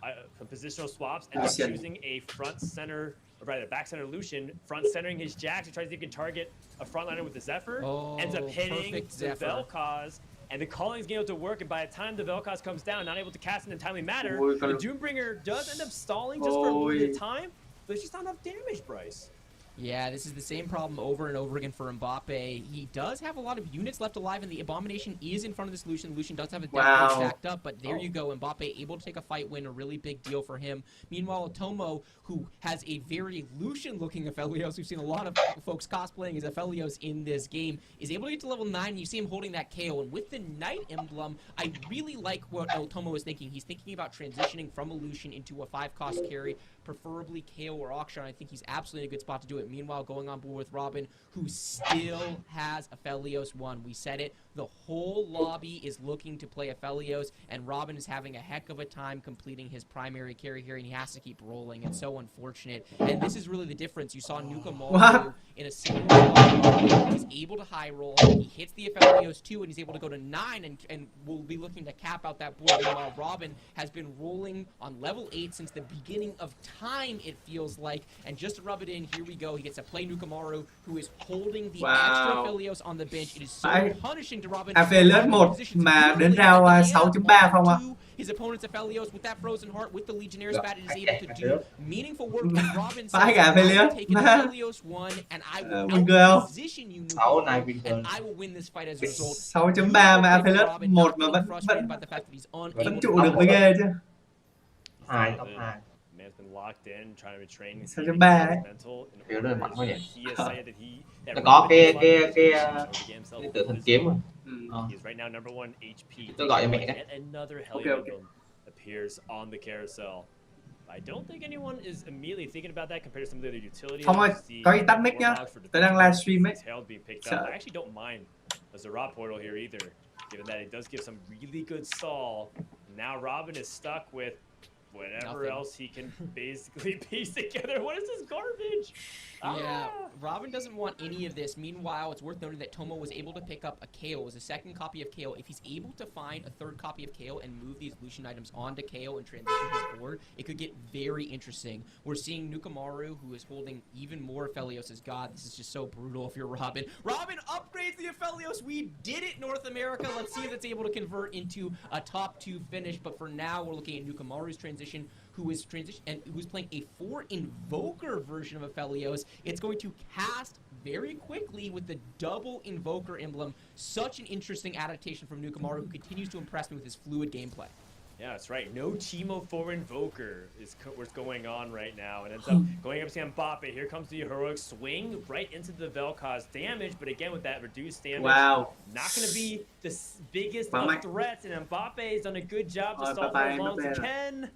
positional swaps, and choosing a front center, or rather back center Lucian, front centering his Jax to try to see if he can target a frontliner with the Zephyr. Ends up hitting the Vel'Koz. And the calling's getting able to work, and by the time the Vel'Koz comes down, not able to cast in a timely manner, the Doombringer does end up stalling just for a little bit of time, but it's just not enough damage, Bryce. Yeah, this is the same problem over and over again for Mbappe. He does have a lot of units left alive, and the Abomination is in front of this Lucian. Lucian does have a death stacked up, but there you go. Mbappe able to take a fight win, a really big deal for him. Meanwhile, Tomo, who has a very Lucian-looking Aphelios, we've seen a lot of folks cosplaying as Aphelios in this game, is able to get to level 9, and you see him holding that KO. And with the Knight emblem, I really like what El Tomo is thinking. He's thinking about transitioning from a Lucian into a 5-cost carry, preferably KO or auction. I think he's absolutely in a good spot to do it. Meanwhile, going on board with Robin, who still has Aphelios 1. We said it. The whole lobby is looking to play Aphelios, and Robin is having a heck of a time completing his primary carry here, and he has to keep rolling. It's so unfortunate. And this is really the difference. You saw Nukamaro in a single lobby. He's able to high roll. He hits the Aphelios 2, and he's able to go to 9, and will be looking to cap out that board. Meanwhile, Robin has been rolling on level 8 since the beginning of time, it feels like. And just to rub it in, here we go. He gets to play Nukamaro, who is holding the extra Aphelios on the bench. It is so punishing to Robin. Aphelios 1 mà đến round 6.3 không ạ? His opponent's Aphelios with that Frozen Heart, with the Legionnaire spat, is able to do meaningful work. And Robin says, take an Aphelios 1, and I will position you, Nukamaro, and I will win this fight as a result. 6.3 mà Aphelios 1 mà vẫn trụ được mới ghê chứ. 2 top 2. Man's been locked in, trying to retrain his mental. Kiểu đời mạnh quá vậy. Nó có cái tự thần kiếm rồi. He's right now number 1 HP. Tôi gọi cho mẹ đó. Another Hellion emblem appears on the carousel. I don't think anyone is immediately thinking about that compared to some of the other utilities. Phong ơi, có gì tắt mic nhá. Tớ đang livestream ấy. Sợ. I actually don't mind a Zerat portal here either, given that it does give some really good stall. Now Robin is stuck with whatever else he can basically piece together. What is this garbage? Yeah, Robin doesn't want any of this. Meanwhile, it's worth noting that Tomo was able to pick up a KO. It was a second copy of KO. If he's able to find a third copy of KO and move these Lucian items onto KO and transition his board, it could get very interesting. We're seeing Nukamaro, who is holding even more Aphelios. God, this is just so brutal if you're Robin. Robin upgrades the Aphelios. We did it, North America. Let's see if it's able to convert into a top 2 finish. But for now, we're looking at Nukamaru's transition, who's playing a 4 Invoker version of Aphelios. It's going to cast very quickly with the double Invoker emblem. Such an interesting adaptation from Nukamaru, who continues to impress me with his fluid gameplay. Yeah, that's right. No Teemo for Invoker is what's going on right now. And ends up going up to Mbappe. Here comes the heroic swing right into the Vel'Koz damage. But again, with that reduced damage, not going to be the biggest of threats. And Mbappe has done a good job to stall for as long as he can.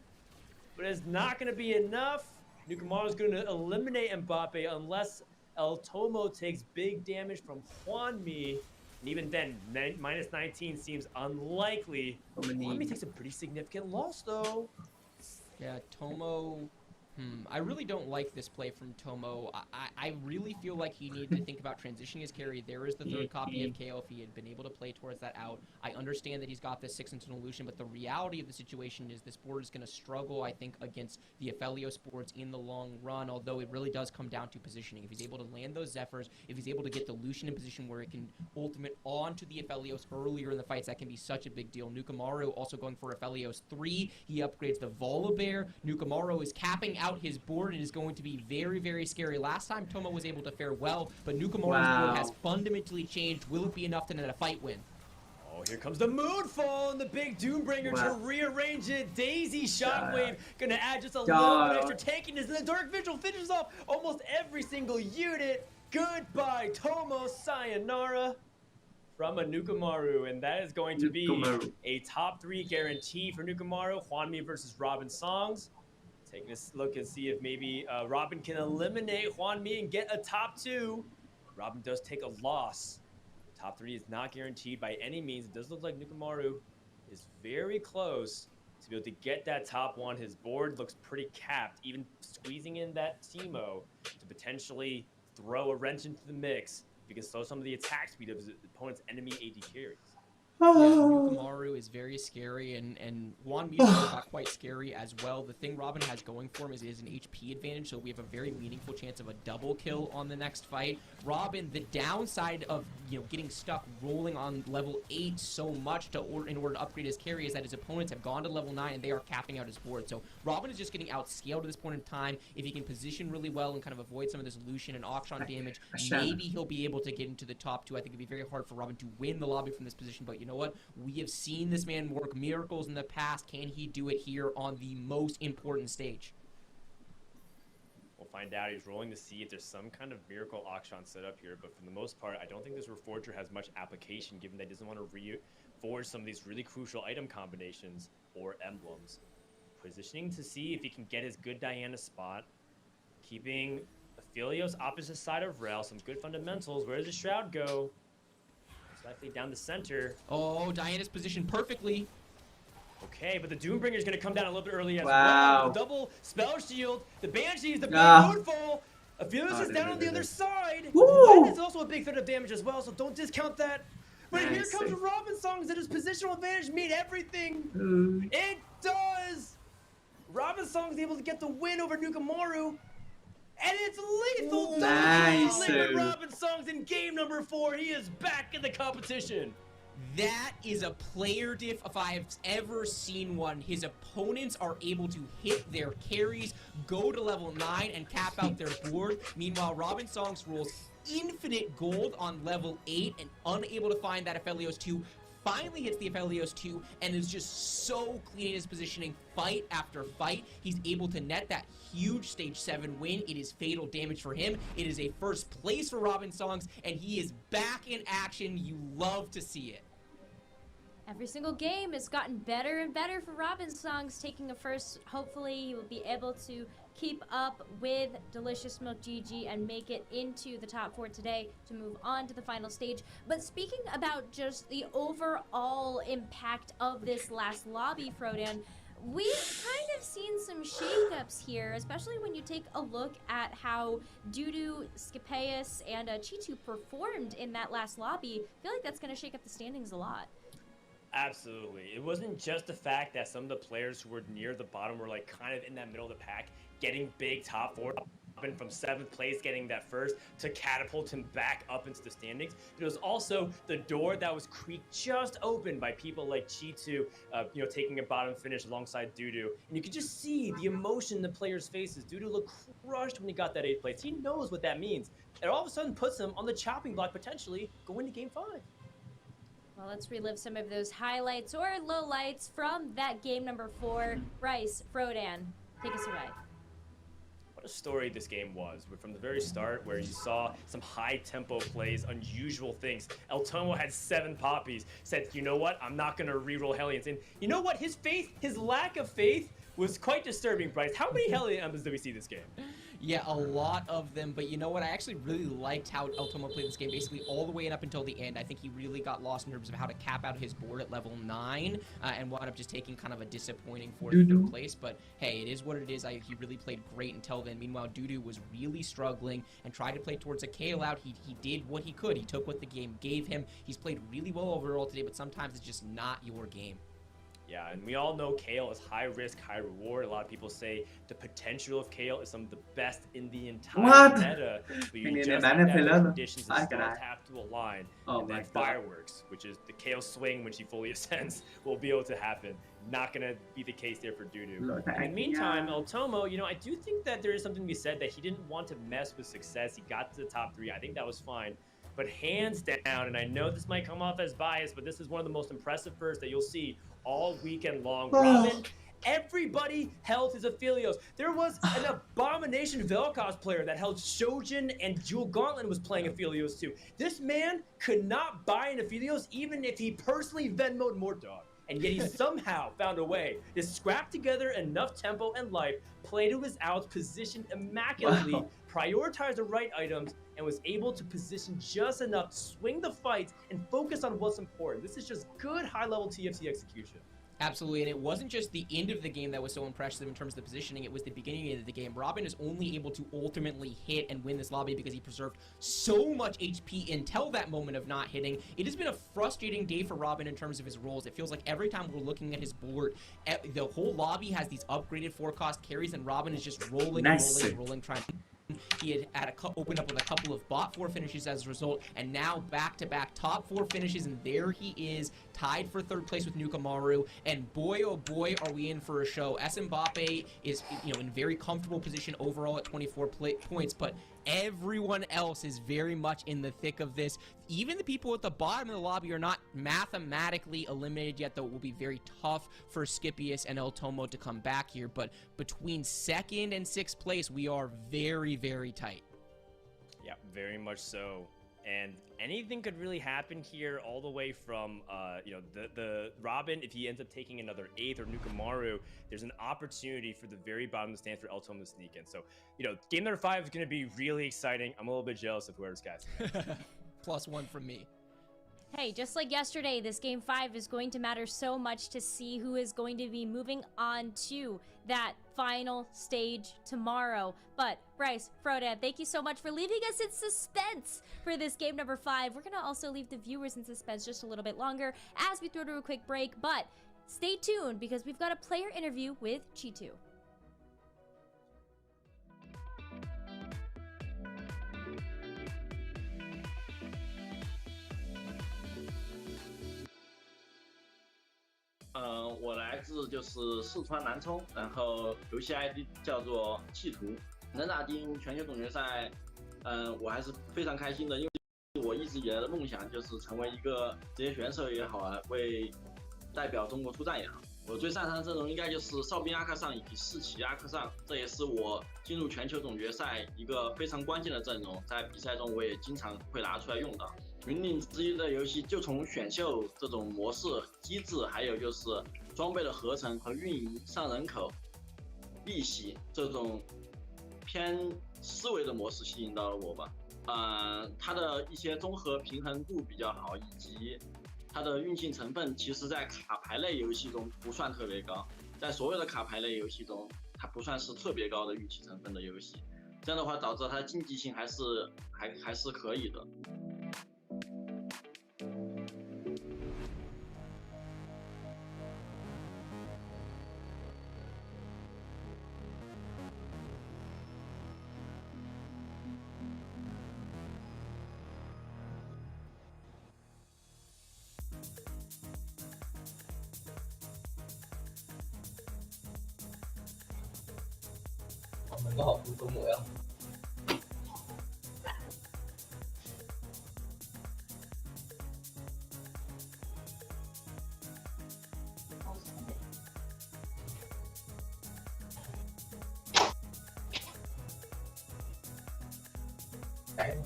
But it's not going to be enough. Nukamaru is going to eliminate Mbappe unless El Tomo takes big damage from Hwanmi. And even then, minus 19 seems unlikely. Hwanmi takes a pretty significant loss, though. Yeah, Tomo... I really don't like this play from Tomo. I really feel like he needed to think about transitioning his carry. There is the third copy of KO if he had been able to play towards that out. I understand that he's got this 6 into Lucian, but the reality of the situation is this board is going to struggle, I think, against the Aphelios boards in the long run, although it really does come down to positioning. If he's able to land those Zephyrs, if he's able to get the Lucian in position where it can ultimate onto the Aphelios earlier in the fights, that can be such a big deal. Nukamaru also going for Aphelios 3. He upgrades the Volibear. Nukamaru is capping out his board. It is going to be very, very scary. Last time Tomo was able to fare well, but Nukamaru's board has fundamentally changed. Will it be enough to net a fight win? Oh, here comes the Moonfall and the big Doombringer to rearrange it. Daisy Shockwave gonna add just a little bit extra tankiness, and the Dark Vigil finishes off almost every single unit. Goodbye, Tomo. Sayonara from a Nukamaru, and that is going to be a top 3 guarantee for Nukamaru. Hwanmi versus Robin Songs. Taking a look and see if maybe Robin can eliminate Hwanmi and get a top 2. Robin does take a loss. Top 3 is not guaranteed by any means. It does look like Nukamaru is very close to be able to get that top 1. His board looks pretty capped, even squeezing in that Teemo to potentially throw a wrench into the mix. If he can slow some of the attack speed of his opponent's enemy AD carries. Yeah, Nukamaru is very scary, and Hwanmi is not quite scary as well. The thing Robin has going for him is it is an HP advantage, so we have a very meaningful chance of a double kill on the next fight. Robin, the downside of getting stuck rolling on level 8 so much in order to upgrade his carry is that his opponents have gone to level 9 and they are capping out his board. So Robin is just getting outscaled at this point in time. If he can position really well and kind of avoid some of this Lucian and Akshan damage, maybe he'll be able to get into the top 2. I think it'd be very hard for Robin to win the lobby from this position, but you know what? We have seen this man work miracles in the past. Can he do it here on the most important stage? We'll find out. He's rolling to see if there's some kind of miracle Akshan set up here, but for the most part, I don't think this Reforger has much application, given that he doesn't want to reforge some of these really crucial item combinations or emblems. Positioning to see if he can get his good Diana spot, keeping Aphelios opposite side of Rel, some good fundamentals. Where does the Shroud go? Likely down the center. Oh, Diana's positioned perfectly. Okay, but the Doombringer is going to come down a little bit early as well. The double spell shield, the Banshees, the big Moonfall. Aphelios is down on the other side. That is also a big threat of damage as well, so don't discount that. But here comes Robin Songs that his positional advantage mean everything. It does. Robin Songs able to get the win over Nukamaru. And it's lethal. Nice. Robin Songs in game number 4. He is back in the competition. That is a player diff if I've ever seen one. His opponents are able to hit their carries, go to level 9, and cap out their board. Meanwhile, Robin Songs rolls infinite gold on level 8 and unable to find that Aphelios 2. Finally hits the Aphelios 2 and is just so clean in his positioning fight after fight. He's able to net that huge stage 7 win. It is fatal damage for him. It is a first place for Robin Songs, and he is back in action. You love to see it. Every single game has gotten better and better for Robin Songs, taking a first. Hopefully he will be able to keep up with Delicious Milk GG and make it into the top 4 today to move on to the final stage. But speaking about just the overall impact of this last lobby, Frodan, we've kind of seen some shakeups here, especially when you take a look at how Dudu, Scapeus, and Chitu performed in that last lobby. I feel like that's going to shake up the standings a lot. Absolutely. It wasn't just the fact that some of the players who were near the bottom were like kind of in that middle of the pack, getting big top 4, from 7th place, getting that first to catapult him back up into the standings. It was also the door that was creaked just open by people like Chitu, taking a bottom finish alongside Dudu. And you could just see the emotion in the players' faces. Dudu looked crushed when he got that 8th place. He knows what that means. It all of a sudden puts him on the chopping block, potentially going to game 5. Well, let's relive some of those highlights or lowlights from that game number 4. Bryce, Frodan, take us away. What a story this game was. From the very start, where you saw some high-tempo plays, unusual things. El Tomo had 7 poppies, said, you know what, I'm not going to reroll Hellions. And you know what, his lack of faith was quite disturbing, Bryce. How many Hellion Embas did we see this game? Yeah, a lot of them, but you know what? I actually really liked how El Tomo played this game, basically all the way and up until the end. I think he really got lost in terms of how to cap out his board at level 9 and wound up just taking kind of a disappointing 4th, 5th place. But hey, it is what it is. He really played great until then. Meanwhile, Dudu was really struggling and tried to play towards a Kale out. He did what he could. He took what the game gave him. He's played really well overall today, but sometimes it's just not your game. Yeah, and we all know Kale is high risk, high reward. A lot of people say the potential of Kale is some of the best in the entire meta. But you just have to have conditions that still have to align. And then fireworks, which is the Kale swing when she fully ascends, will be able to happen. Not going to be the case there for Dudu. In the meantime, El Tomo, I do think that there is something to be said that he didn't want to mess with success. He got to the top 3. I think that was fine. But hands down, and I know this might come off as biased, but this is one of the most impressive firsts that you'll see all weekend long. Robin, everybody held his Aphelios. There was an abomination Vel'Koz player that held Shojin, and Jewel Gauntlet was playing Aphelios too. This man could not buy an Aphelios even if he personally Venmo'd Mortdog. And yet he somehow found a way to scrap together enough tempo and life, play to his outs, positioned immaculately, prioritize the right items, and was able to position just enough to swing the fights and focus on what's important. This is just good high-level TFT execution. Absolutely, and it wasn't just the end of the game that was so impressive in terms of the positioning, it was the beginning of the game. Robin is only able to ultimately hit and win this lobby because he preserved so much HP until that moment of not hitting. It has been a frustrating day for Robin in terms of his roles. It feels like every time we're looking at his board, the whole lobby has these upgraded 4-cost carries, and Robin is just rolling, trying to... He had opened up with a couple of bot 4 finishes as a result, and now back-to-back top 4 finishes, and there he is, tied for 3rd place with Nukamaru, and boy, oh boy, are we in for a show. Mbappe is, in very comfortable position overall at 24 points, but everyone else is very much in the thick of this. Even the people at the bottom of the lobby are not mathematically eliminated yet, though it will be very tough for Scipius and El Tomo to come back here, but between 2nd and 6th place, we are very, very tight. Yeah, very much so. And anything could really happen here, all the way from, the Robin, if he ends up taking another 8th, or Nukamaru, there's an opportunity for the very bottom of the stands for El Tomo to sneak in. So, game number 5 is going to be really exciting. I'm a little bit jealous of whoever's casting. +1 from me. Hey, just like yesterday, this Game 5 is going to matter so much to see who is going to be moving on to that final stage tomorrow. But, Bryce, Frodan, thank you so much for leaving us in suspense for this Game number 5. We're going to also leave the viewers in suspense just a little bit longer as we throw to a quick break. But stay tuned because we've got a player interview with Chitu.我来自就是四川南充，然后游戏 ID 叫做企图，能打进全球总决赛，我还是非常开心的，因为我一直以来的梦想就是成为一个职业选手也好啊，为代表中国出战也好。我最擅长的阵容应该就是哨兵阿克上以及4骑阿克上，这也是我进入全球总决赛一个非常关键的阵容，在比赛中我也经常会拿出来用到。云顶之一的游戏就从选秀这种模式机制，还有就是装备的合成和运营、上人口、利息这种偏思维的模式吸引到了我吧。它的一些综合平衡度比较好，以及它的运气成分，其实在卡牌类游戏中不算特别高，在所有的卡牌类游戏中，它不算是特别高的运气成分的游戏。这样的话，导致它的竞技性还是可以的。mình có học công nghệ không? Đấy.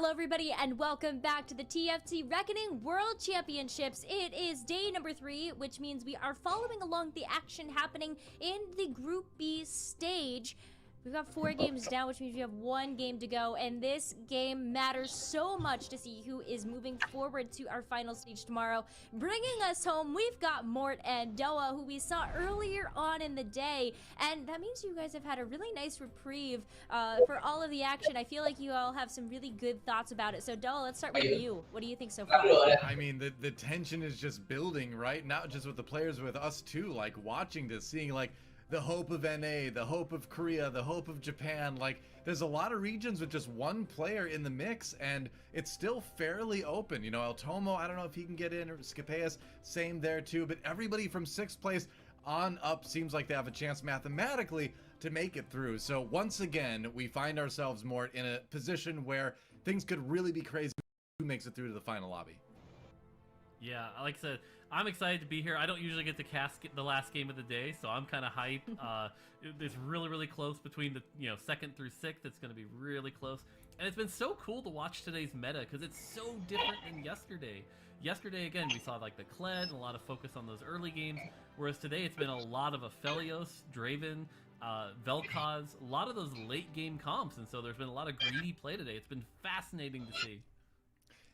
Hello everybody and welcome back to the TFT Reckoning World Championships. It is day number 3, which means we are following along the action happening in the Group B stage. We've got 4 games down, which means we have 1 game to go, and this game matters so much to see who is moving forward to our final stage tomorrow. Bringing us home, we've got Mort and Doa, who we saw earlier on in the day, and that means you guys have had a really nice reprieve for all of the action. I feel like you all have some really good thoughts about it. So Doa, let's start with you. What do you think so far? I mean, the tension is just building, right? Not just with the players, with us too, like watching this, seeing like the hope of NA, the hope of Korea, the hope of Japan. Like, there's a lot of regions with just one player in the mix, and it's still fairly open. You know, El Tomo, I don't know if he can get in, or Scapeus, same there too, but everybody from 6th place on up seems like they have a chance mathematically to make it through. So once again, we find ourselves more in a position where things could really be crazy who makes it through to the final lobby. Yeah, like I said, I'm excited to be here. I don't usually get to cast the last game of the day, so I'm kind of hyped. It's really, really close between the 2nd through 6th. It's going to be really close, and it's been so cool to watch today's meta because it's so different than yesterday. Yesterday, again, we saw like the Kled and a lot of focus on those early games, whereas today it's been a lot of Aphelios, Draven, Vel'Koz, a lot of those late game comps, and so there's been a lot of greedy play today. It's been fascinating to see.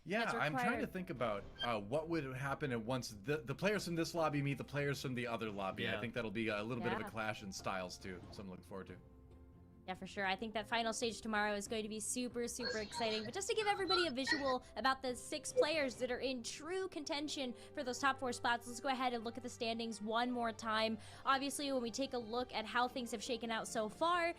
Yeah, I'm trying to think about what would happen once the players from this lobby meet the players from the other lobby. Yeah. I think that'll be a little bit of a clash in styles too, so I'm looking forward to. Yeah, for sure. I think that final stage tomorrow is going to be super, super exciting. But just to give everybody a visual about the 6 players that are in true contention for those top 4 spots, let's go ahead and look at the standings one more time. Obviously, when we take a look at how things have shaken out so far,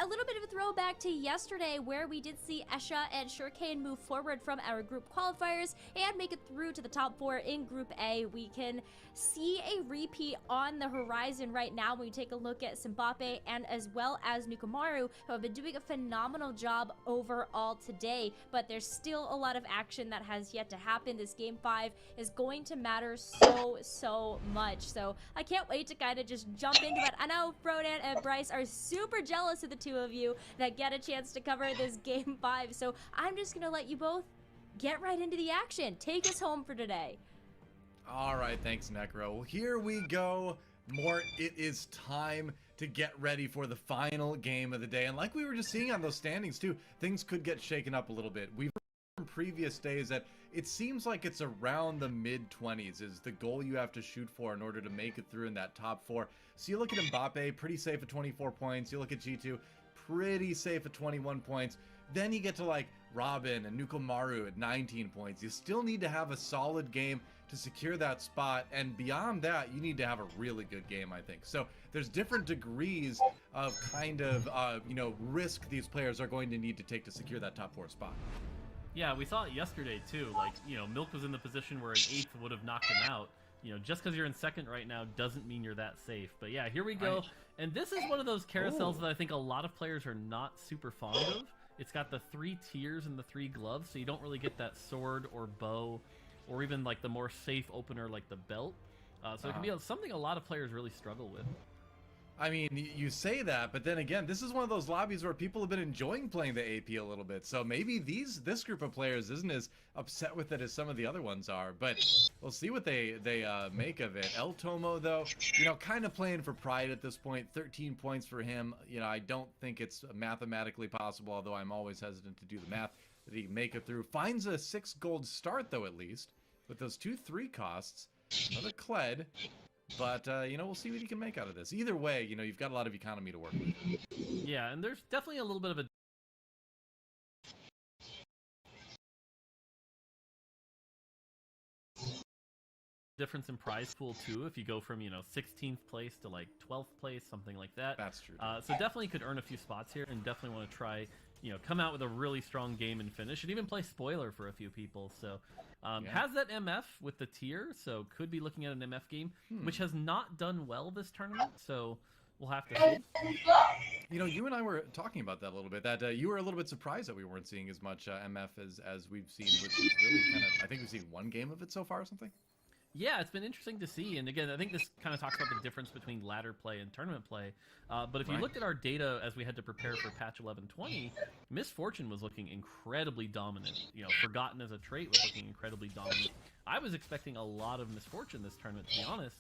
a little bit of a throwback to yesterday where we did see Esha and Shurikane move forward from our group qualifiers and make it through to the top 4 in Group A. We can see a repeat on the horizon right now when we take a look at Mbappe and as well as Nukumaru, who have been doing a phenomenal job overall today, but there's still a lot of action that has yet to happen. This Game 5 is going to matter so much, so I can't wait to kind of just jump into it. I know Frodan and Bryce are super jealous of the 2 of you that get a chance to cover this Game 5, so I'm just gonna let you both get right into the action. Take us home for today. All right, thanks, Necro. Well, here we go. Mort, it is time to get ready for the final game of the day. And like we were just seeing on those standings too, things could get shaken up a little bit. We've heard from previous days that it seems like it's around the mid-20s is the goal you have to shoot for in order to make it through in that top 4. So you look at Mbappe, pretty safe at 24 points. You look at G2, pretty safe at 21 points. Then you get to like Robin and Nukumaru at 19 points. You still need to have a solid game to secure that spot, and beyond that, you need to have a really good game, I think. So there's different degrees of kind of, risk these players are going to need to take to secure that top 4 spot. Yeah, we saw it yesterday too. Like, Milk was in the position where an 8th would have knocked him out. Just because you're in 2nd right now doesn't mean you're that safe. But yeah, here we go. Right. And this is one of those carousels that I think a lot of players are not super fond of. It's got the 3 tiers and the 3 gloves, so you don't really get that sword or bow, or even like the more safe opener like the belt. So it can be something a lot of players really struggle with. I mean, you say that, but then again, this is one of those lobbies where people have been enjoying playing the AP a little bit. So maybe this group of players isn't as upset with it as some of the other ones are. But we'll see what they make of it. El Tomo, though, kind of playing for pride at this point. 13 points for him. I don't think it's mathematically possible, although I'm always hesitant to do the math, that he can make it through. Finds a 6 gold start, though, at least, with those 2-3 costs. Another Kled. But, we'll see what he can make out of this. Either way, you've got a lot of economy to work with. Yeah, and there's definitely a little bit of a difference in prize pool, too, if you go from, 16th place to, like, 12th place, something like that. That's true. So definitely could earn a few spots here, and definitely want to try, come out with a really strong game and finish, and even play spoiler for a few people. So, has that MF with the tier, so could be looking at an MF game, which has not done well this tournament, so we'll have to see. You and I were talking about that a little bit, that you were a little bit surprised that we weren't seeing as much MF as we've seen, which is really kind of, I think we've seen 1 game of it so far or something? Yeah, it's been interesting to see, and again, I think this kind of talks about the difference between ladder play and tournament play. But if you looked at our data as we had to prepare for patch 1120, Misfortune was looking incredibly dominant. You know, Forgotten as a trait was looking incredibly dominant. I was expecting a lot of Misfortune this tournament, to be honest,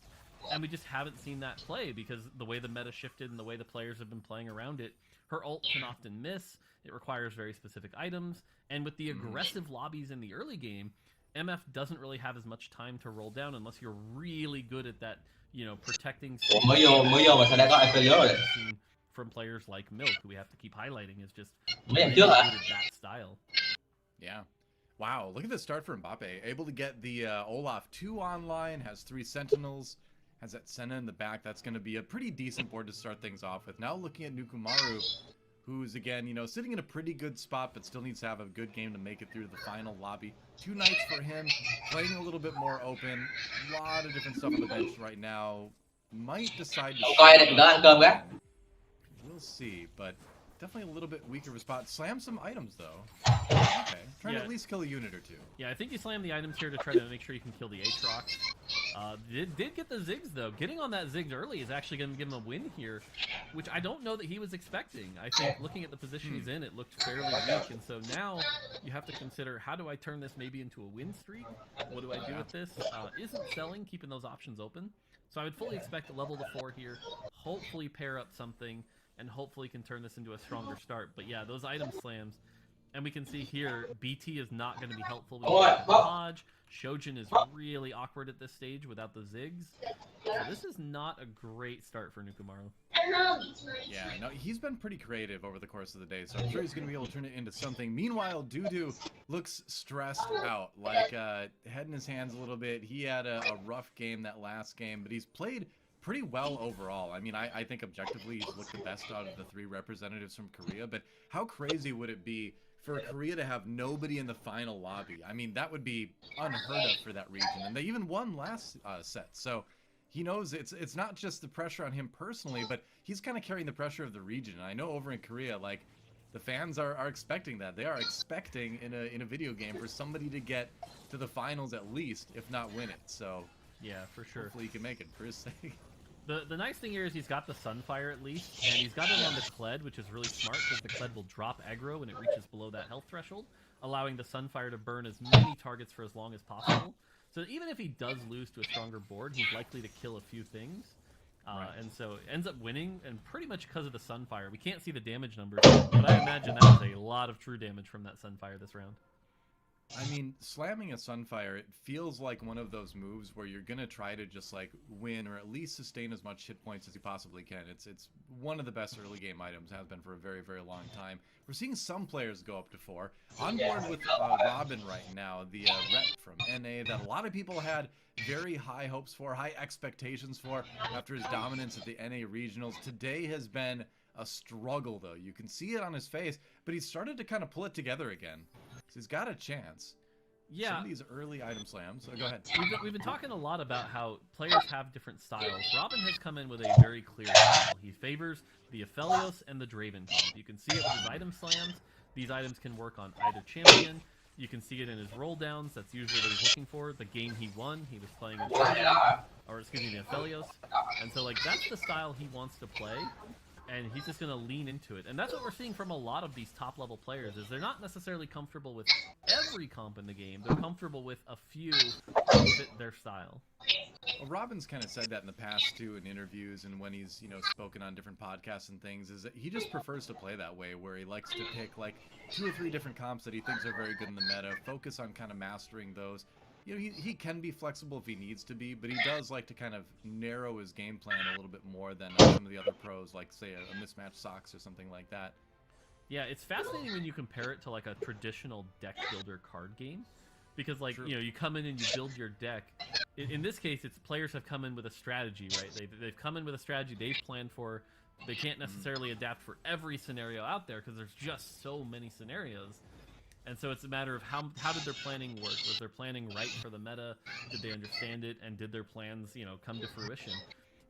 and we just haven't seen that play because the way the meta shifted and the way the players have been playing around it. Her ult can often miss, it requires very specific items, and with the aggressive lobbies in the early game, MF doesn't really have as much time to roll down unless you're really good at that, you know, protecting mới vô mà sao đã có Aphelios rồi. from players like Milk, who we have to keep highlighting is just Mấy really em trước good hả? at that style. Yeah. Wow, look at the start for Mbappe. Able to get the Olaf 2 online, has 3 Sentinels, has that Senna in the back. That's going to be a pretty decent board to start things off with. Now looking at Nukumaru, who's, again, you know, sitting in a pretty good spot, but still needs to have a good game to make it through to the final lobby. 2 nights for him, playing a little bit more open. A lot of different stuff on the bench right now. Might decide to... We'll see, but definitely a little bit weaker of a spot. Slam some items, though. Okay, trying to at least kill a unit or 2. Yeah, I think you slam the items here to try to make sure you can kill the Aatrox. Did get the Ziggs, though. Getting on that Ziggs early is actually going to give him a win here, which I don't know that he was expecting. I think looking at the position he's in, it looked fairly weak, and so now you have to consider, how do I turn this maybe into a win streak? What do I do with this? Isn't selling, keeping those options open. So I would fully expect a level to 4 here, hopefully pair up something, and hopefully can turn this into a stronger start. But yeah, those item slams, and we can see here, BT is not going to be helpful with the dodge. Shojin is really awkward at this stage without the Ziggs. So this is not a great start for Nukumaru. Yeah, no, he's been pretty creative over the course of the day, so I'm sure he's going to be able to turn it into something. Meanwhile, Dudu looks stressed out, like head in his hands a little bit. He had a rough game that last game, but he's played pretty well overall. I mean, I think objectively he's looked the best out of the 3 representatives from Korea, but how crazy would it be for Korea to have nobody in the final lobby? I mean, that would be unheard of for that region, and they even won last set, so he knows it's not just the pressure on him personally, but he's kind of carrying the pressure of the region. And I know over in Korea, like, the fans are expecting that. They are expecting in a video game for somebody to get to the finals at least, if not win it. So yeah, for sure. Hopefully he can make it for his sake. The nice thing here is he's got the Sunfire at least, and he's got it on the Kled, which is really smart because the Kled will drop aggro when it reaches below that health threshold, allowing the Sunfire to burn as many targets for as long as possible. So even if he does lose to a stronger board, he's likely to kill a few things. And so ends up winning, and pretty much because of the Sunfire. We can't see the damage numbers, but I imagine that was a lot of true damage from that Sunfire this round. I mean, slamming a Sunfire, it feels like one of those moves where you're going to try to just, like, win or at least sustain as much hit points as you possibly can. It's one of the best early game items, has been for a very, very long time. We're seeing some players go up to 4. On board with Robin right now, the rep from NA that a lot of people had very high hopes for, high expectations for after his dominance at the NA Regionals. Today has been a struggle, though. You can see it on his face, but he's started to kind of pull it together again. So he's got a chance. Yeah. Some of these early item slams. So go ahead. We've been talking a lot about how players have different styles. Robin has come in with a very clear style. He favors the Aphelios and the Draven comp. You can see it with his item slams. These items can work on either champion. You can see it in his roll downs. That's usually what he's looking for. The game he won, he was playing with Draven, or excuse me, the Aphelios. And so, like, that's the style he wants to play. And he's just going to lean into it. And that's what we're seeing from a lot of these top-level players, is they're not necessarily comfortable with every comp in the game. They're comfortable with a few that fit their style. Well, Robin's kind of said that in the past, too, in interviews and when he's, you know, spoken on different podcasts and things, is that he just prefers to play that way, where he likes to pick, like, 2 or 3 different comps that he thinks are very good in the meta, focus on kind of mastering those. You know, he can be flexible if he needs to be, but he does like to kind of narrow his game plan a little bit more than some of the other pros, like, say, a mismatched Socks or something like that. Yeah, it's fascinating when you compare it to, like, a traditional deck builder card game. Because, like, you know, you come in and you build your deck. In this case, it's players have come in with a strategy, right? They've come in with a strategy they've planned for. They can't necessarily adapt for every scenario out there because there's just so many scenarios. And so it's a matter of how did their planning work? Was their planning right for the meta? Did they understand it? And did their plans, you know, come to fruition?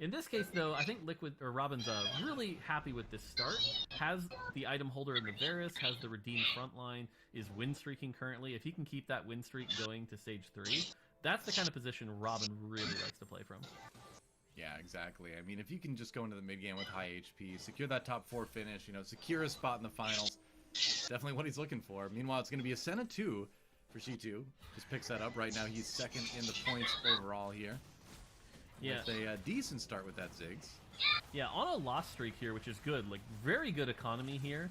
In this case, though, I think Robin's really happy with this start. Has the item holder in the Varus, has the redeemed frontline, is win streaking currently. If he can keep that win streak going to stage 3, That's the kind of position Robin really likes to play from. Yeah, exactly. I mean, if you can just go into the mid game with high HP, secure that top 4 finish, you know, secure a spot in the finals, definitely what he's looking for. Meanwhile, it's going to be a Senna 2 for G2. Just picks that up. Right now, he's second in the points overall here. Yeah. With a decent start with that Ziggs. Yeah, on a loss streak here, which is good. Like, very good economy here.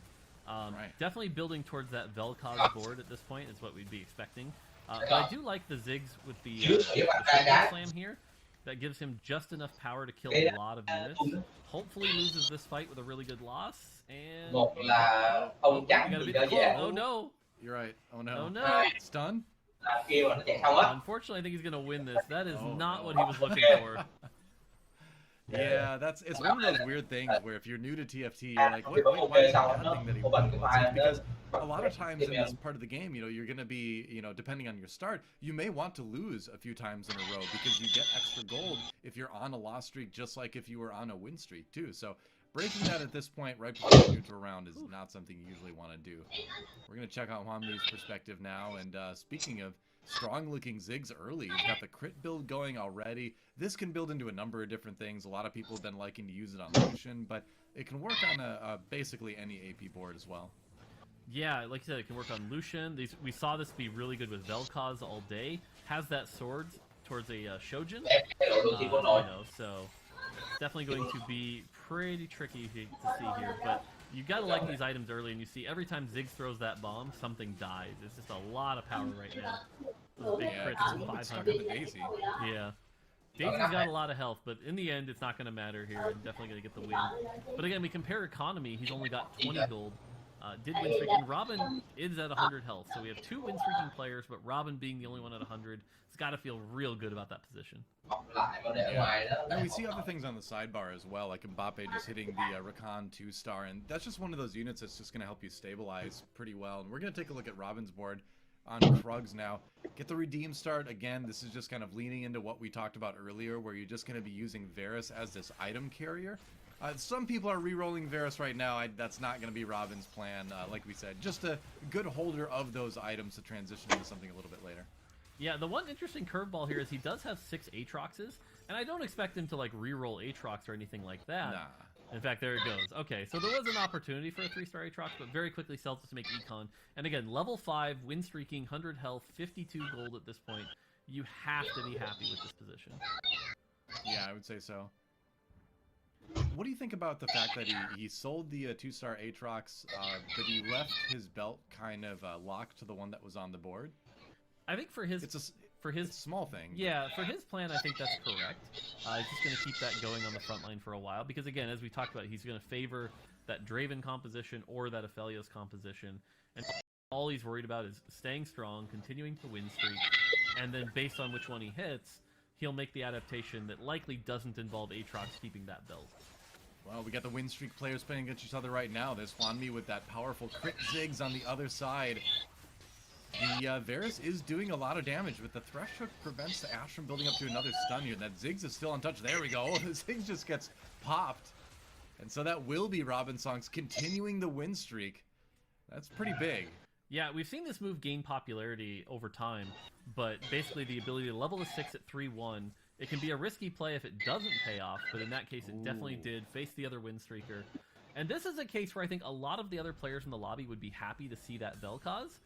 Definitely building towards that Vel'Koz board at this point is what we'd be expecting. But I do like the Ziggs with the slam here. That gives him just enough power to kill a lot of units. Hopefully loses this fight with a really good loss. And oh no! You're right. Oh no! Oh no! Stun? Unfortunately, I think he's gonna win this. That is not what he was looking for. Yeah, it's one of those weird things where if you're new to TFT, you're like, why is that bad thing that he wants? Because a lot of times in this part of the game, you know, you're going to be, you know, depending on your start, you may want to lose a few times in a row because you get extra gold if you're on a loss streak, just like if you were on a win streak too. So breaking that at this point right before the neutral round is not something you usually want to do. We're going to check out Hwamli's perspective now, and speaking of strong-looking Ziggs early, he's got the crit build going already. This can build into a number of different things. A lot of people have been liking to use it on Lucian, but it can work on basically any AP board as well. Yeah, like you said, it can work on Lucian. We saw this be really good with Vel'Koz all day. Has that sword towards a Shojin, you know, so definitely going to be pretty tricky to see here. But you gotta like these items early, and you see every time Ziggs throws that bomb, something dies. It's just a lot of power right now. Those big crits, 500. Daisy. Yeah. Daisy's got a lot of health, but in the end, it's not going to matter here. I'm definitely going to get the win. But again, we compare economy. He's only got 20 gold. Did win streak, and Robin is at 100 health. So we have 2 win streaking players, but Robin being the only one at 100, it's got to feel real good about that position. Yeah. And we see other things on the sidebar as well, like Mbappe just hitting the Rakan 2-star, and that's just one of those units that's just going to help you stabilize pretty well. And we're going to take a look at Robin's board on Krugs now. Get the redeem start. Again, this is just kind of leaning into what we talked about earlier, where you're just going to be using Varus as this item carrier. Some people are re-rolling Varus right now. That's not going to be Robin's plan. Like we said, just a good holder of those items to transition into something a little bit later. Yeah, the one interesting curveball here is he does have 6 Aatroxes, and I don't expect him to like re-roll Aatrox or anything like that. Nah. In fact, there it goes. Okay, so there was an opportunity for a 3-star Aatrox, but very quickly sells it to make Econ. And again, level 5, win streaking, 100 health, 52 gold at this point. You have to be happy with this position. Yeah, I would say so. What do you think about the fact that he sold the 2-star Aatrox, but he left his belt kind of locked to the one that was on the board? I think for his... It's a small thing. Yeah, for his plan, I think that's correct. He's just going to keep that going on the front line for a while, because again, as we talked about, he's going to favor that Draven composition or that Aphelios composition, and all he's worried about is staying strong, continuing to win streak, and then based on which one he hits, he'll make the adaptation that likely doesn't involve Aatrox keeping that belt. Well, we got the win streak players playing against each other right now. There's Hwamli with that powerful crit Ziggs on the other side. The Varus is doing a lot of damage, but the Thresh Hook prevents the Ashe from building up to another stun here. That Ziggs is still untouched. There we go. The Ziggs just gets popped. And so that will be Robin Songs continuing the win streak. That's pretty big. Yeah, we've seen this move gain popularity over time, but basically the ability to level a 6 at 3-1, it can be a risky play if it doesn't pay off, but in that case it definitely did. Face the other win streaker. And this is a case where I think a lot of the other players in the lobby would be happy to see that Vel'Koz.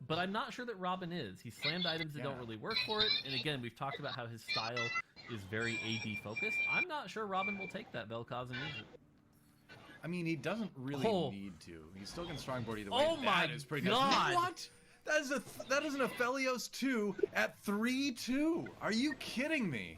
But I'm not sure that Robin is. He slammed items that don't really work for it. And again, we've talked about how his style is very AD focused. I'm not sure Robin will take that Vel'Koz and use it. I mean, he doesn't really need to. He's still going to strongboard either way. Oh my god! What? That is an Aphelios 2 at 3-2. Are you kidding me?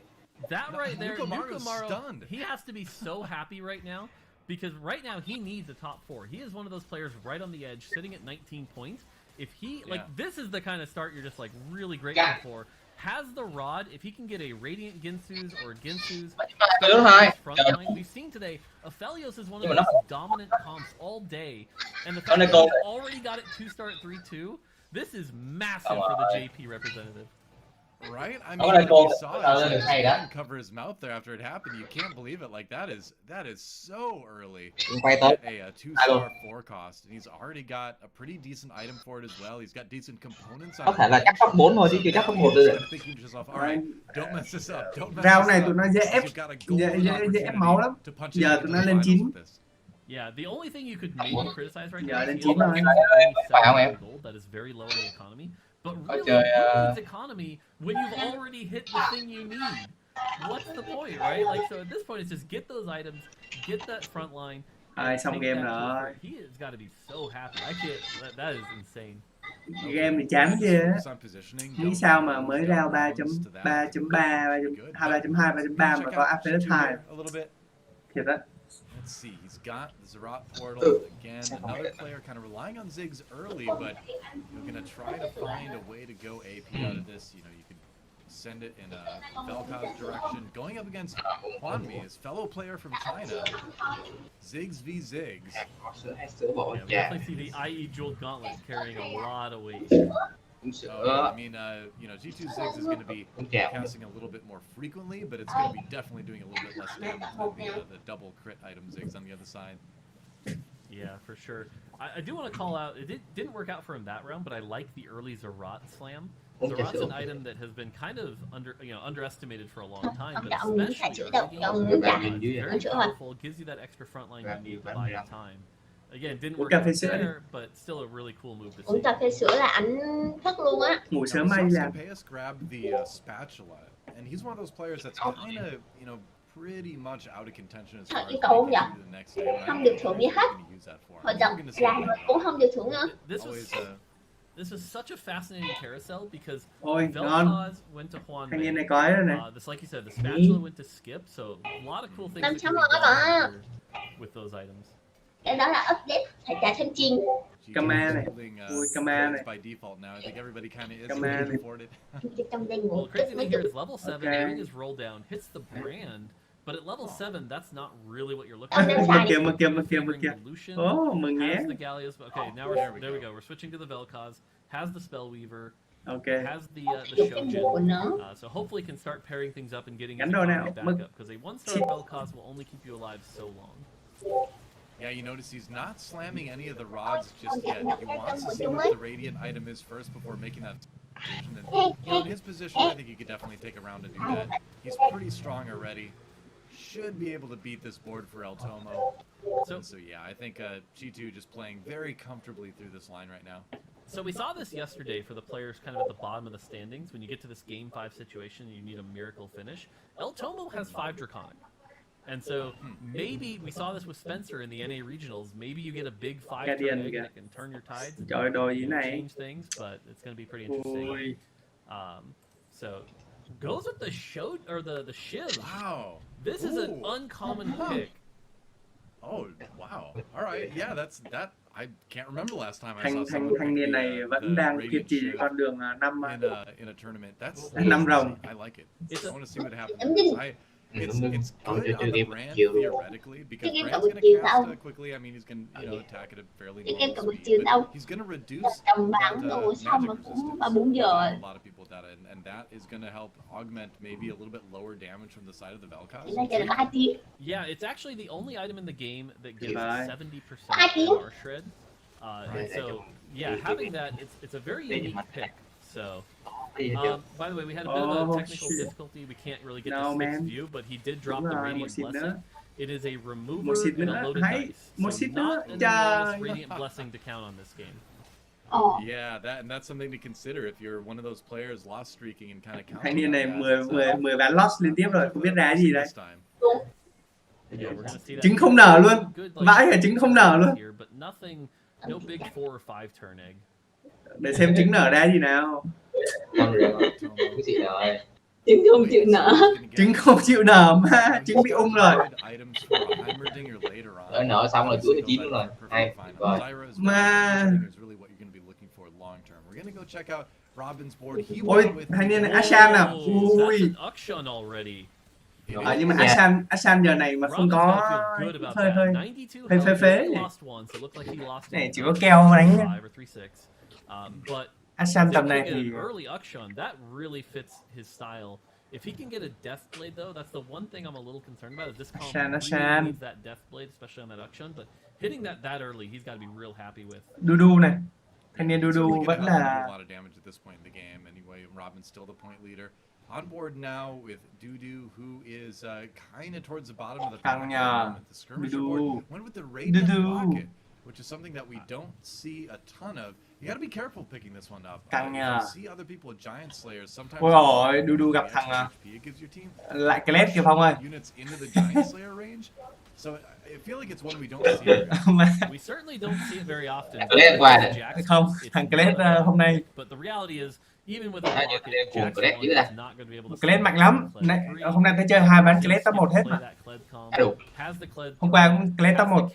That right there, Nukamaro stunned. He has to be so happy right now, because right now he needs a top 4. He is one of those players right on the edge, sitting at 19 points. If he, this is the kind of start you're just, like, really grateful for. Has the rod, if he can get a Radiant Ginsu's or Ginsu's front line. We've seen today, Aphelios is one of the most dominant comps all day. And the fact that he's already got it 2-star at 3-2, this is massive for the JP representative. Right? I Nó mean, là when cô we saw tạo lên được hay his đó. hand cover his mouth there after it happened, you can't believe it. Like that is so early. Quay tới. A 2-star 4 cost, and he's already got a pretty decent item for it as well. He's got decent components on Có his thể là chắc top 4 thôi chứ chưa chắc top 1 được. thinking to yourself, all right, don't mess this up. Don't mess Round this này up. tụi nó dễ ép, You've got a golden dễ ép máu lắm. opportunity to punch Giờ into tụi the nó lên finals 9. with this. Yeah, the only thing you could maybe criticize right Giờ now lên is 9 rồi. Phải không em? gold. That is very low in the economy. But Có really, chơi what needs economy when you've already hit the thing you need? What's the point, right? Like, so at this point, it's just get those items, get that front line. Rồi xong game rồi. rồi. He has got to be so happy. I can't. That is insane. Game thì chán chứ. Nghĩ sao mà mới ra 3.3, 3.2, 3.3 mà có after time. Thiệt á. Let's see, he's got the Zerat portal again. Another player kind of relying on Ziggs early, but you're gonna try to find a way to go AP out of this. You know, you can send it in a Vel'Koz direction. Going up against Hwanmi, his fellow player from China. Ziggs v Ziggs. Yeah, we definitely see the IE Jeweled Gauntlet carrying a lot of weight. I mean, you know, G2 Ziggs is going to be casting a little bit more frequently, but it's going to be definitely doing a little bit less damage than the double crit item Ziggs on the other side. Yeah, for sure. I do want to call out, it didn't work out for him that round, but I like the early Zerat slam. Zerat's an item that has been kind of underestimated for a long time, but especially early game, very powerful, gives you that extra front line you need to buy time. Again, didn't work out there, but still a really cool move to see. Uống cà phê sữa là ảnh thức luôn á. Ngủ sớm mai đi làm. Scapeus grabbed the spatula, and he's one of those players that's kind of, you know, pretty much out of contention as far as cậu không making vậy? it to the next day. Không được thưởng gì hết. Hội đồng làm mà cũng không được thưởng nữa. This was such a fascinating carousel because Ôi, Vel'Koz went to Hwanmi. Thanh niên này có rồi này. This, like you said, the spatula went to Skip, so a lot of cool things that can be done with those items. Cái đó là update, phải trả thêm chiên. Kama này. Ui, Kama này. By default now, I think everybody kind of is Kama able to này. afford it. Well, the crazy thing here is level 7, Okay. everything is rolled down, hits the brand, but at level 7, that's not really what you're looking for. Một kia. Oh, mừng nhé. Has the Gallios, okay, now there we go. We're switching to the Vel'Koz. Has the Spellweaver. Okay. Has the Shojin. So hopefully can start pairing things up and getting Gắn đồ nào. back up because a 1-star Vel'Koz will only keep you alive so long. Yeah, you notice he's not slamming any of the rods just yet. He wants to see what the Radiant item is first before making that decision. And, you know, in his position, I think he could definitely take a round to do that. He's pretty strong already. Should be able to beat this board for El Tomo. So yeah, I think G2 just playing very comfortably through this line right now. So we saw this yesterday for the players kind of at the bottom of the standings. When you get to this Game 5 situation, you need a miracle finish. El Tomo has 5 Draconic. And so maybe we saw this with Spencer in the NA regionals. Maybe you get a big 5-turn egg that can turn your tides and change things, but it's going to be pretty interesting. So goes with the show or the Shiv. Wow, this is an uncommon pick. Oh wow! All right, yeah, that. I can't remember the last time I saw someone Thanh niên này vẫn đang kiên trì con đường năm in a tournament. That's năm rồng. I like it. I want to see what happens. It's good on the brand theoretically because Brand's going to cast quickly. I mean, he's going to attack at a fairly normal speed, but he's going to reduce that magic resistance. A lot of people with that, and that is going to help augment maybe a little bit lower damage from the side of the Vel'Koz. Yeah, it's actually the only item in the game that gives 70% power shred. And so, yeah, having that, it's a very unique pick. So, by the way, we had a bit of a technical difficulty. We can't really get the fixed view, but he did drop the Radiant Blessing. It is a remover and a loaded dice. So not an enormous Radiant Blessing to count on this game. Yeah, that's something to consider if you're one of those players lost streaking and kind of counting. Thanh niên này 10 ván lost liên tiếp rồi, không biết ra gì đấy. Trứng không nở luôn. Vãi cả trứng không nở luôn. No big 4 or 5 turn egg. Để xem trứng nở ra gì nào. Trứng không chịu nở. Trứng không chịu nở mà trứng bị ung rồi. Nở xong rồi chuỗi 9 rồi. Hay rồi. Mà ôi, thanh niên này Ashan à. Ui. Nhưng mà Ashan giờ này mà không có hơi phế này. Này chỉ có keo đánh. Ashan If tầm they này can thì get an early Ukshan, that really fits his style. If he can get a Death Blade though, that's the one thing I'm a little concerned about. Is this comp really Ashan. needs that Death Blade, especially on that Ukshan, but hitting that early, he's got to be real happy with. Dudu này, thanh niên He's Dudu certainly vẫn gonna help him là do a lot of damage at this point in the game. Anyway, Robin's still the point leader. On board now with Dudu, who is kind of towards the bottom of the pack at the moment. The skirmisher board went with the Radiant Rocket, which is something that we don't see a ton of. You gotta be careful picking this one up. If you see other people with Giant Slayers, sometimes ôi rồi Dudu gặp thằng it gives your team lại Kled kìa Phong ơi. units into the Giant Slayer range. So I feel like it's one we don't see very often. We certainly don't see it very often. Kled qua không, thằng Kled hôm nay But the reality is, even with a rocket, Jax is not going to be able to. Kled mạnh lắm. Hôm nay tôi chơi 2 ván Kled top 1 hết mà. Hôm qua cũng Kled top 1.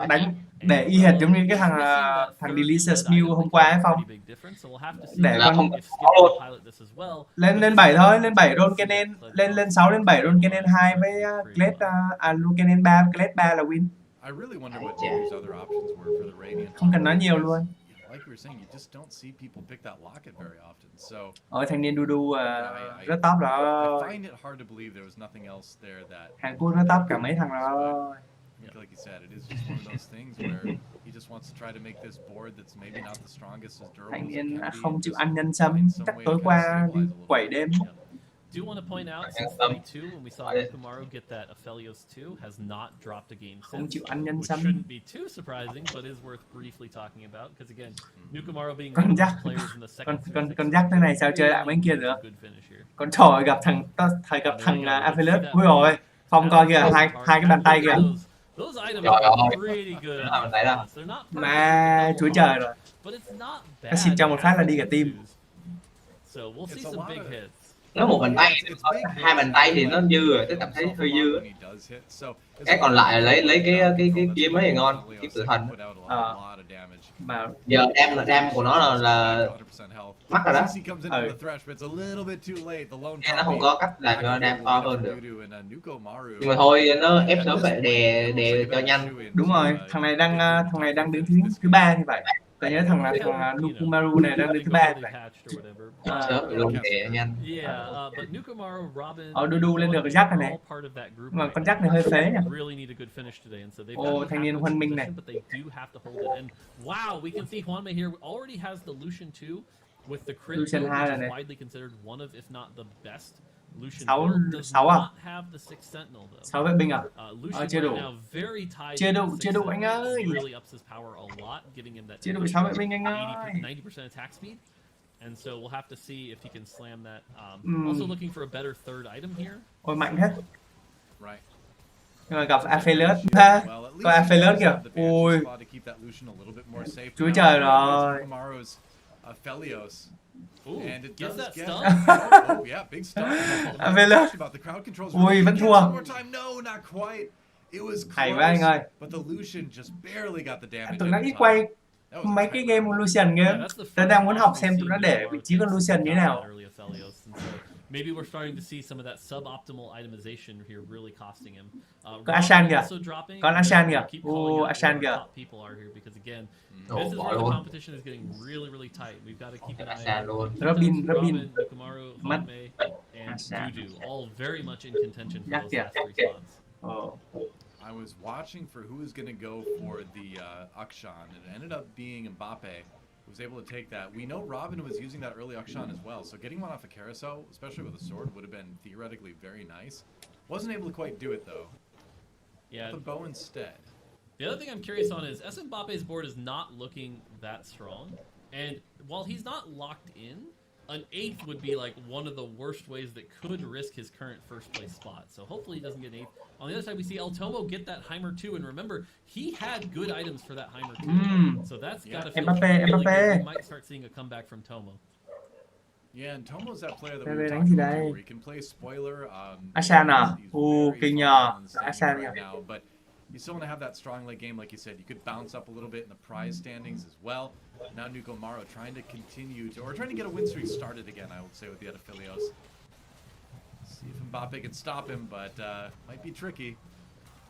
Đánh để y hệt giống như cái thằng Delicious Mew hôm qua ấy Phong. Để con lên 7 thôi, lên 7 roll Kennen, lên 6 lên 7 roll Kennen 2 với Kled Kennen 3, Kled 3 là win. I really wonder what Dudu's other options were for the Radiant. Không cần nói nhiều luôn. Like we were saying, you just don't see people pick that locket very often. So thanh niên Dudu rất top rồi. I find it hard to believe there was nothing else there that Hàn Quốc rất top cả mấy thằng rồi. Like you said, it is just one of those things where he just wants to try to make this board that's maybe not the strongest as durable. Thanh niên không chịu ăn nhân sâm, chắc tối qua đi quẩy đêm. Do want to point out since 32 when we saw Nukumaru get that Aphelios 2 has not dropped a game since, which shouldn't be too surprising, but is worth briefly talking about because again, Nukumaru being one of the players in the second. Con Jack thế này sao chơi lại bên kia được? Con trò gặp thằng Aphelios, ui rồi, Phong coi kìa hai cái bàn tay kìa. Trời ơi, mà chúa trời rồi. Nó xịt cho một phát là đi cả team. Nó một bàn tay, hai bàn tay thì nó dư rồi, tôi cảm thấy hơi dư. Cái còn lại là lấy cái kiếm ấy thì ngon, kiếm tử thần. Mà giờ đam của nó là mắc rồi đó. Nên nó không có cách làm cho đam to hơn được. Nhưng mà thôi nó ép sớm vậy đè cho nhanh. Đúng rồi, thằng này đang đứng thứ 3 như vậy. Tôi nhớ thằng Nukumaru này đang đứng thứ 3 như vậy. Sớm bị luôn đè nhanh. Dudu lên được cái Jack này. Mà con Jack này hơi phế nhỉ. Thanh niên Huân Minh này. Wow, we can see Juanme here already has the Lucian 2 with the crit Lucian build, 2 which này. is widely considered one of, if not the best Lucian 6 build. Does 6 à? not have the Sixth Sentinel though. 6 vệ binh à? Lucian Chưa đủ. right now very tied Chưa to đủ, the chưa Sixth đủ anh Sentinel. ơi. Really ups his power a lot, giving him that Chưa đủ 6 vệ binh anh ơi. 90% attack speed. And so we'll have to see if he can slam that. Also looking for a better third item here. Ôi mạnh thế. Right. Nhưng mà gặp Aphelios ha. Có Aphelios kìa. Ui. Chúa trời rồi. And it does that get stun? oh yeah, big stun. Aphelios. Ui vẫn thua. No, not quite. It was Hay quá anh ơi. But the Lucian just barely got the damage. Tụi nó ít quay mấy cái game Lucian game. Tớ đang muốn học xem tụi nó để vị trí con Lucian như thế nào. Maybe we're starting to see some of that suboptimal itemization here really costing him. Có Ashan kìa. Also dropping. Con Ashan kìa. Keep calling out Ashan where kìa. top people are here because again, this is where the competition is getting really tight. We've got to keep an eye on Robin, Nukumaru, mất. Juanme, and Dudu, all very much in contention for those last 3 spots. I was watching for who was going to go for the Akshan, and it ended up being Mbappe, who was able to take that. We know Robin was using that early Akshan as well, so getting one off of Carousel, especially with a sword, would have been theoretically very nice. Wasn't able to quite do it, though. Yeah. With the bow instead. The other thing I'm curious on is Mbappe's board is not looking that strong, and while he's not locked in, an 8th would be like one of the worst ways that could risk his current first place spot. So hopefully he doesn't get an 8th. On the other side, we see El Tomo get that Heimer 2, and remember, he had good items for that Heimer 2. So that's got to feel really good. We might start seeing a comeback from Tomo. Yeah, and Tomo's that player that we were talking about where he can play spoiler. Ashan à? Kinh nhờ. Ashan nhờ. But you still want to have that strong late game, like you said. You could bounce up a little bit in the prize standings as well. Now Nukumaru trying to continue to, or trying to get a win streak started again, I would say, with the Aphelios. See if Mbappe can stop him, but might be tricky.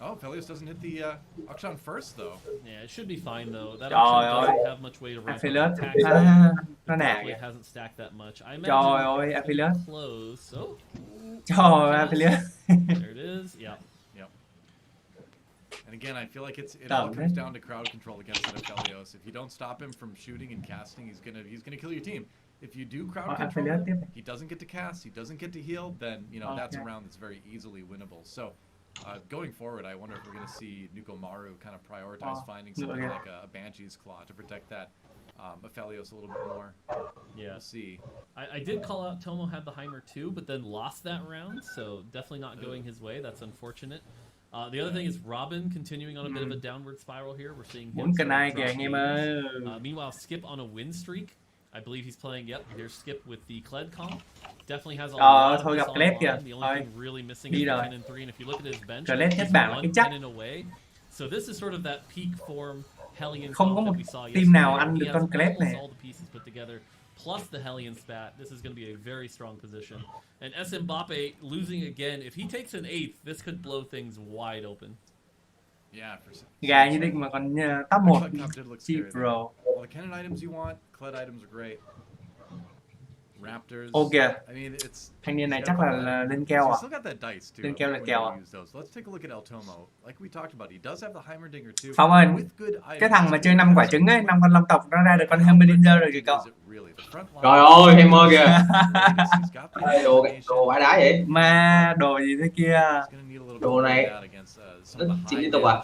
Oh, Felios doesn't hit the Akshan first though. Yeah, it should be fine though. That Trời option ơi. doesn't have much way to ramp up Affiliate attack. nó nè kìa. It hasn't stacked that much. I Trời imagine ơi, it's Affiliate. close. So Trời ơi, Affiliate. there it is. Yeah. And again, I feel like it all comes down to crowd control against Felios. If you don't stop him from shooting and casting, he's gonna kill your team. If you do crowd control, he doesn't get to cast, he doesn't get to heal, then that's a round that's very easily winnable. So going forward, I wonder if we're gonna see Nukomaru kind of prioritize finding something like a Banshee's Claw to protect that Aphelios a little bit more. Yeah. We'll see. I did call out Tomo had the Heimer too, but then lost that round, so definitely not going his way. That's unfortunate. The other thing is Robin continuing on a bit of a downward spiral here. We're seeing him. Meanwhile, Skip on a win streak. I believe he's playing. Yep, here's Skip with the Kled comp. Definitely has a lot of this online. The only thing really missing is 10 and 3. And if you look at his bench, he's 1-10 and away. So this is sort of that peak form Hellion comp that we saw yesterday. He has almost all the pieces put together, plus the Hellion spat. This is going to be a very strong position. And Mbappe losing again. If he takes an 8th, this could blow things wide open. Yeah, gà như định mà còn top 1 Chief Pro. All the cannon items you want, Kled items are great. Raptors. Ok. I mean, it's thanh niên này chắc là lên keo à? Still got that dice too. Lên keo là kèo à? Let's take a look at El Tomo. Like we talked about, he does have the Heimerdinger too. Phong ơi, cái thằng mà chơi 5 quả trứng ấy, 5 con long tộc nó ra được con Heimerdinger rồi kìa cậu. Trời ơi, Hammer kìa. Đồ vãi đá vậy. Ma đồ gì thế kia? Đồ này nó chỉ liên tục à?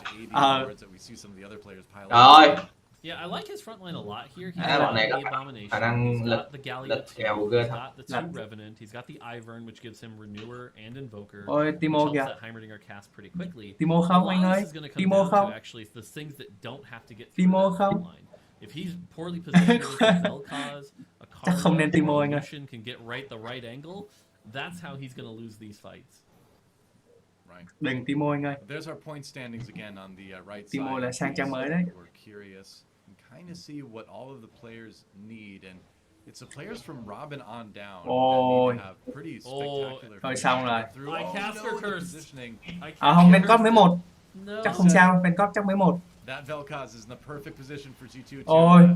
Trời ơi. Yeah, I like his front line a lot here. He's Đoạn got này the có Abomination, khả năng he's got the Gallia 2, he's got the 2 Revenant, he's got the Ivern, which gives him Renewer and Invoker, Ôi, Timo which kìa. helps that Heimerdinger cast pretty quickly. Timo không A lot anh of ơi? this is going to come Timo down không? to actually the things that don't have to get Timo through that không? front line. If he's poorly positioned with a Vel'Koz, a Chắc không nên Timo Carlo, anh ơi. Lucian can get the right angle, that's how he's going to lose these fights. Đừng Timo anh ơi. There's our point standings again on the right Timo side. là sang trang mới đấy. We're curious and kind of see what all of the players need, and it's the players from Robin on down that need to have pretty spectacular. Thôi xong rồi. I cast her curse. Không, Vencop mới 1. Chắc không sao, Vencop chắc mới 1. That Vel'Koz is in the perfect position for G2 Ôi.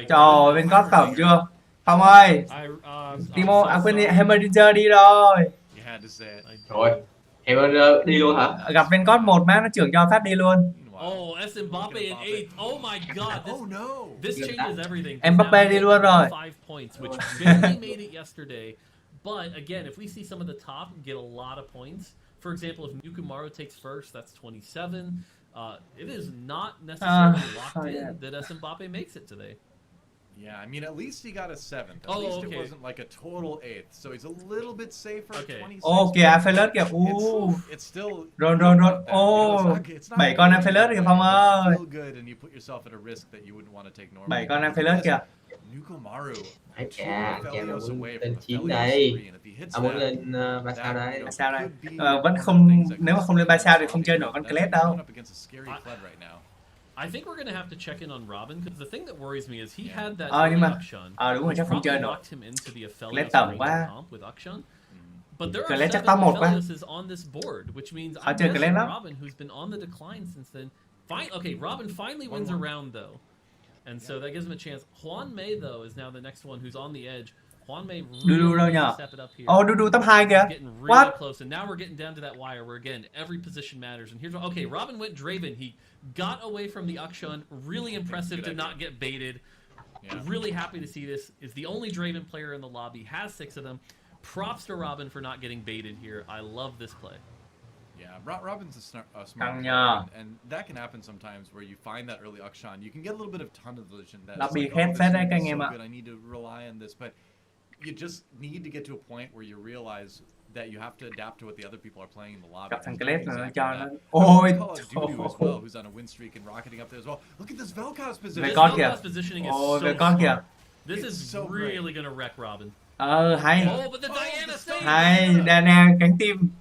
Trời ơi, Vencop khổng chưa? Phong ơi. Timo, quên đi, Heimerdinger đi rồi. Rồi. Hammer đi luôn hả? Gặp Vencop 1 má nó trưởng cho phát đi luôn. Oh, Mbappe in 8th. Oh my god. This changes everything. Mbappe đi luôn rồi. 5 points, which barely made it yesterday. But again, if we see some of the top get a lot of points, for example, if Nukomaru takes first, that's 27. It is not necessarily locked in that Mbappe makes it today. Yeah, I mean, at least he got a 7th. At least it wasn't like a total 8th, so he's a little bit safer at 26. Ô kìa, Aphelios kìa. It's still Rồi. Ô, 7 con Aphelios kìa Phong ơi. 7 con Aphelios kìa. Ai chà, kèo nào muốn lên 9 đây. Muốn lên 3 sao đây. 3 sao đây. Vẫn không, nếu mà không lên 3 sao thì không chơi nổi con Kled đâu. I think we're going to have to check in on Robin, because the thing that worries me is he had that nhưng mà Akshan. đúng rồi, chắc không chơi nổi. Him into the Kled tầm quá. with Akshan. But there Kled are chắc 7 top 1 quá. Aphelioses on this board, which means I'm chơi guessing Kled lắm. Robin, who's been on the decline since then. Okay, Robin finally wins a round, though. And so that gives him a chance. Juan May, though, is now the next one who's on the edge. Juan May really step it up here. Dudu top 2 kìa. Getting really close, and now we're getting down to that wire where, again, every position matters. And here's what, okay, Robin went Draven. He got away from the Akshan. Really impressive to not get baited. Really happy to see this. Is the only Draven player in the lobby. Has 6 of them. Props to Robin for not getting baited here. I love this play. Yeah, Robin's a smart player, and that can happen sometimes where you find that early Akshan. You can get a little bit of tunnel vision. That's like, oh, this is so good. I need to rely on this, but you just need to get to a point where you realize that you have to adapt to what the other people are playing in the lobby. Gặp thằng Kled là nó cho nó. Ôi, Dudu as well, who's on a win streak and rocketing up there as well. Look at this Vel'Koz position. Vel'Koz positioning is so kìa. This is really going to wreck Robin. Hay. Oh, but the Diana saved. Hay, Diana cánh tim.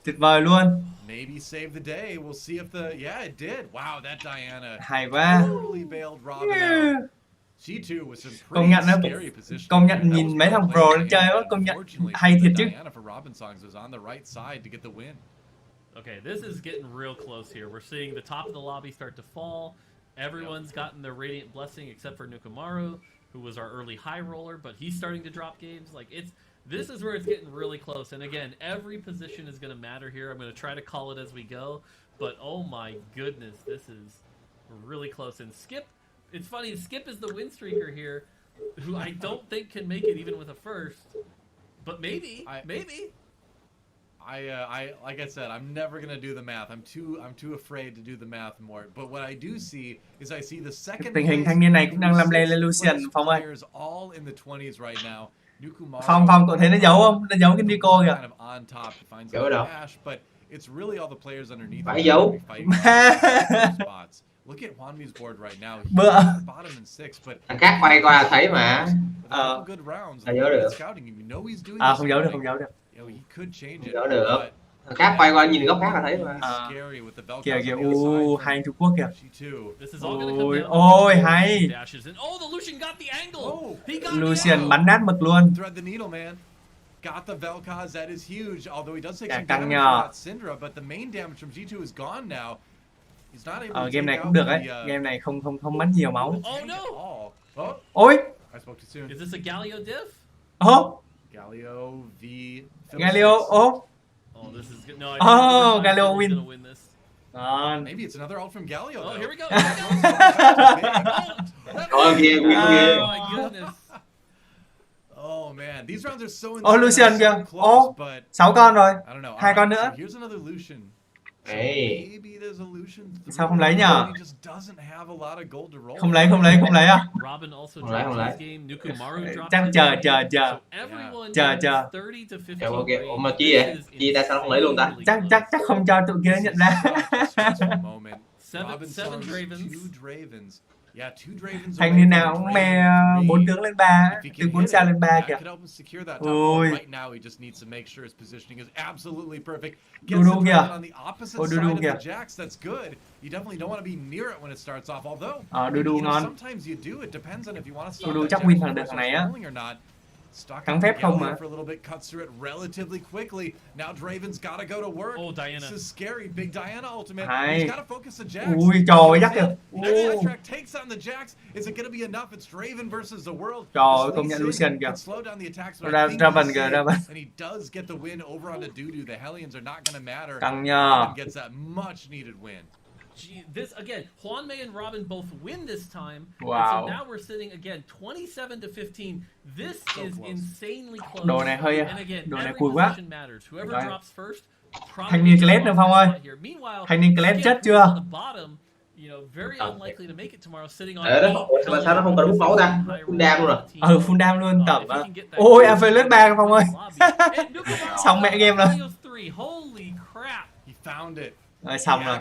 Tuyệt vời luôn. Maybe save the day. We'll see if it did. Wow, that Diana hay quá. Totally bailed Robin out. She too was in công nhận pretty scary position. Công nhận nhìn mấy thằng pro nó chơi á, công nhận hay thiệt chứ. Diana for Robin songs was on the right side to get the win. Okay, this is getting real close here. We're seeing the top of the lobby start to fall. Everyone's gotten their Radiant Blessing except for Nukumaru, who was our early high roller, but he's starting to drop games. Like, this is where it's getting really close. And again, every position is going to matter here. I'm going to try to call it as we go, but oh my goodness, this is really close. And Skip, it's funny, Skip is the win streaker here, who I don't think can make it even with a first, but maybe. I like I said, I'm never gonna do the math. I'm too afraid to do the math more. But what I do see is I see the second Tình hình thanh niên này cũng đang làm lây lên Lucian, Phong ơi. all in the 20s right now. Phong cậu thấy nó giấu không? Nó giấu cái Nico kìa. Giấu đâu? But it's really all the players underneath. Phải giấu. Look at Hwanmi's board right now. Bottom and 6, but thằng khác quay qua thấy mà. Good rounds. Giấu được. Không giấu được, không giấu được. Giấu được. Thằng khác quay qua nhìn góc khác là thấy mà. Kìa kìa, hai anh Trung Quốc kìa. Ôi hay. Lucian bắn nát mực luôn. Got the Vel'Koz, that is huge. Although he does take some căng damage from that Syndra, but the main damage from G2 is gone now. He's not able to game này take cũng được out đấy. the, Game này không mất nhiều máu. Oh no! Ôi! I spoke too soon. Is this a Galio diff? Galio v. Galio, Oh, this is good. No, Galio win. win. Win this. Maybe it's another ult from Galio. Oh, here we go. Oh my goodness. Oh man, these rounds are so Lucian kìa. 6 con rồi. 2 con nữa. Here's another Lucian. Hey. Sao không lấy nhở? Không lấy à? Không lấy. Chắc chờ. Ủa mà chi vậy? Chi ta sao không lấy luôn ta? Chắc không cho tụi kia nhận ra. Seven Dravens. Thanh niên nào cũng me 4 tướng lên 3, từ 4 sao lên 3 kìa. Ôi. Dudu kìa. Ôi Dudu kìa. Dudu ngon. Dudu chắc win thằng được thằng này á. Thắng phép không mà. Hay. Ui trời chắc kìa. Trời công nhận Lucian kìa. Raven kìa, Raven. Căng nha. This again, Hwanmei and Robin both win this time. Wow. And so now we're sitting again 27-15. This is insanely close. Đồ này hơi, and again, đồ này every cùi quá. position matters. Whoever drops first. Thanh niên Kled nữa Phong ơi. Thanh niên Kled chết chưa? You know, very unlikely to make it tomorrow sitting on. Mà sao nó không cần bút máu ta? Full dam luôn rồi. Full dam luôn tầm á. Ôi Aphelios 3 Phong ơi. Xong mẹ game rồi. Holy crap. He found it. Rồi xong rồi.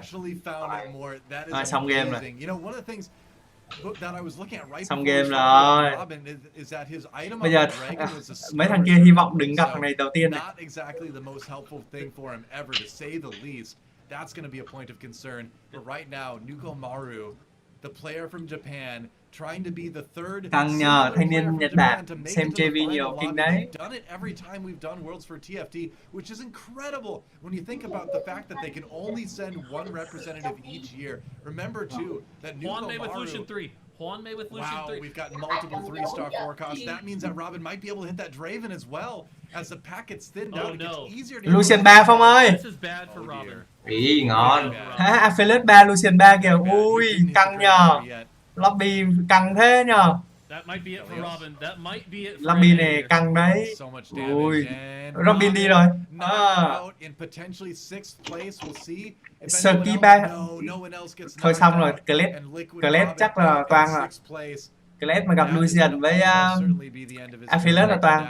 Rồi xong game rồi. Xong game rồi. Bây giờ mấy thằng kia hy vọng đừng gặp thằng này đầu tiên này. That's going to be a point of concern. But right now, Nukumaru, the player from Japan, trying to be the third Căng nhờ, thanh niên Nhật Bản, xem JV nhiều kinh đấy. We've done it every time we've done Worlds for TFT, which is incredible when you think about the fact that they can only send one representative each year. Remember too that Hwanmei with Lucian 3. Hwanmei with Lucian 3. Wow, we've got multiple 3-star forecasts. That means that Robin might be able to hit that Draven as well. As the pack gets thinned out, it gets easier to Lucian 3 Phong ơi. This is bad for Robin. Ý ngon. Aphelios 3 Lucian 3 kìa. Ui, căng nhờ. Lobby căng thế nhờ. That might be it for Robin. That might be it for Lobby này căng đấy. Ui. Robin đi rồi. Ski 3. Thôi xong rồi, Kled chắc là toang rồi. Kled mà gặp Lucian với Aphelios là toang.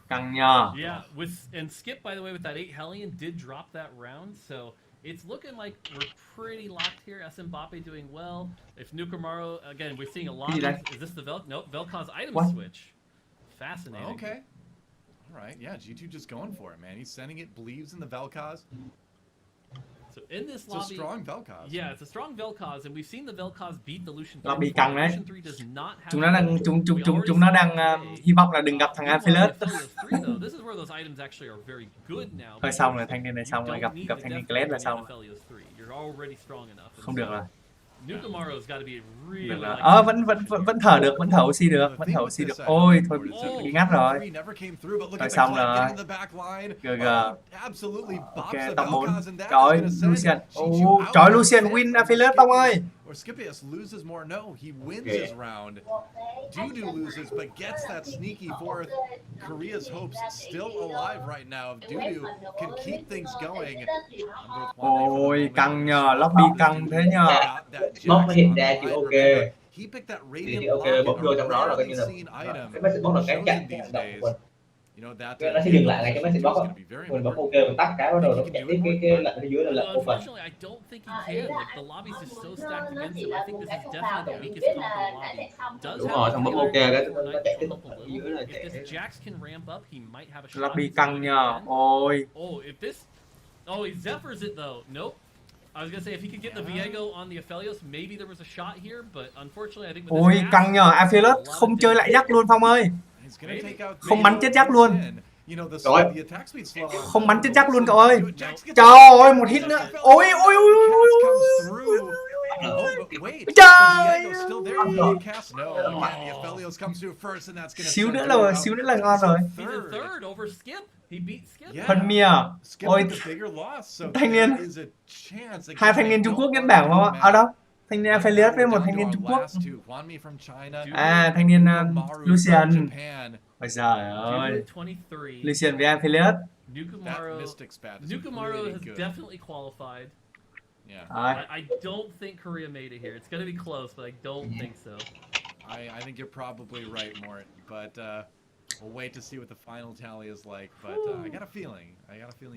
Căng nhờ. Yeah, and Skip, by the way, with that 8 Hellion did drop that round, so it's looking like we're pretty locked here. SM Mbappe doing well. If Nukumaru, again, we're seeing a lot of... Is this the Vel'Koz item switch? Fascinating. Okay. All right, yeah, G2 just going for it, man. He's sending it, believes in the Vel'Koz. So in this It's a lobby, strong Vel'Koz. yeah, it's a strong Vel'Koz, and we've seen the Vel'Koz beat the Lucian 3 Lobby before. căng đấy. Lucian 3 does not have Chúng nó đang a chúng We already nó saw đang today. hy vọng là đừng gặp thằng Meanwhile, Aphelios. the Aphelios 3 though, this is where those items actually are very good now. Thôi xong rồi, thanh niên này xong rồi, gặp thanh niên Kled là xong. Aphelios 3. You're already strong enough. Không được rồi. Nukamoro's got to be really Được rồi. like Vẫn thở được, vẫn thở oxy được, vẫn thở oxy được. Ôi thôi bị ngắt rồi. Thôi xong rồi. GG. Ok, top 4. Trời ơi, Lucian. Trời ơi, Lucian win Aphelios Tông ơi. Or Scipius loses more. No, he wins his round. Dudu loses, but gets that sneaky fourth. Korea's hopes still alive right now. If Dudu can keep things going. Ôi, căng nhờ, lobby căng thế nhờ. Bot nó hiện ra chữ ok. He picked that Thì ok, bot vô trong đó là coi như là cái message bot là cái chặn cái hành động của mình. Nó sẽ dừng lại ngay cái message bot á. Mình bấm ok, mình tắt cái bắt đầu nó chạy tiếp cái lệnh ở dưới là lệnh open. Unfortunately, I don't think he can. Like, the lobby's just so stacked against him. I think this is definitely the weakest comp in the lobby. Does Đúng have rồi, a xong bấm killer ok cái overnight nó chạy tiếp come up a ở little. dưới là If chạy. this Jax can ramp up, he might have a shot. Lobby căng nhờ. Ôi. Oh, if this... Oh, he Zephyr's it though. Nope. I was gonna say if he could get the Viego on the Aphelios, maybe there was a shot here, but unfortunately I think with Ôi, this căng nhờ. Aphelios không chơi lại Jack luôn Phong ơi. Không bắn chết Jack luôn. Rồi. Không bắn chết Jack luôn cậu ơi. Trời ơi, một hit nữa. Ôi ôi ôi ôi. Trời. Xíu nữa là ngon rồi. He's in third over Skip. He beat Skip. Phân mìa. Ôi, thanh niên. Hai thanh niên Trung Quốc nhân bảng không ạ? Ở đâu? Thanh niên Aphelios với một thanh niên Trung Quốc. À, thanh niên Lucian. Ôi giời ơi. Lucian với Aphelios. Nukamaro has definitely qualified. I don't think Korea made it here. It's going to be close, but I don't think so. I think you're probably right, Mort, but we'll wait to see what the final tally is like. But I got a feeling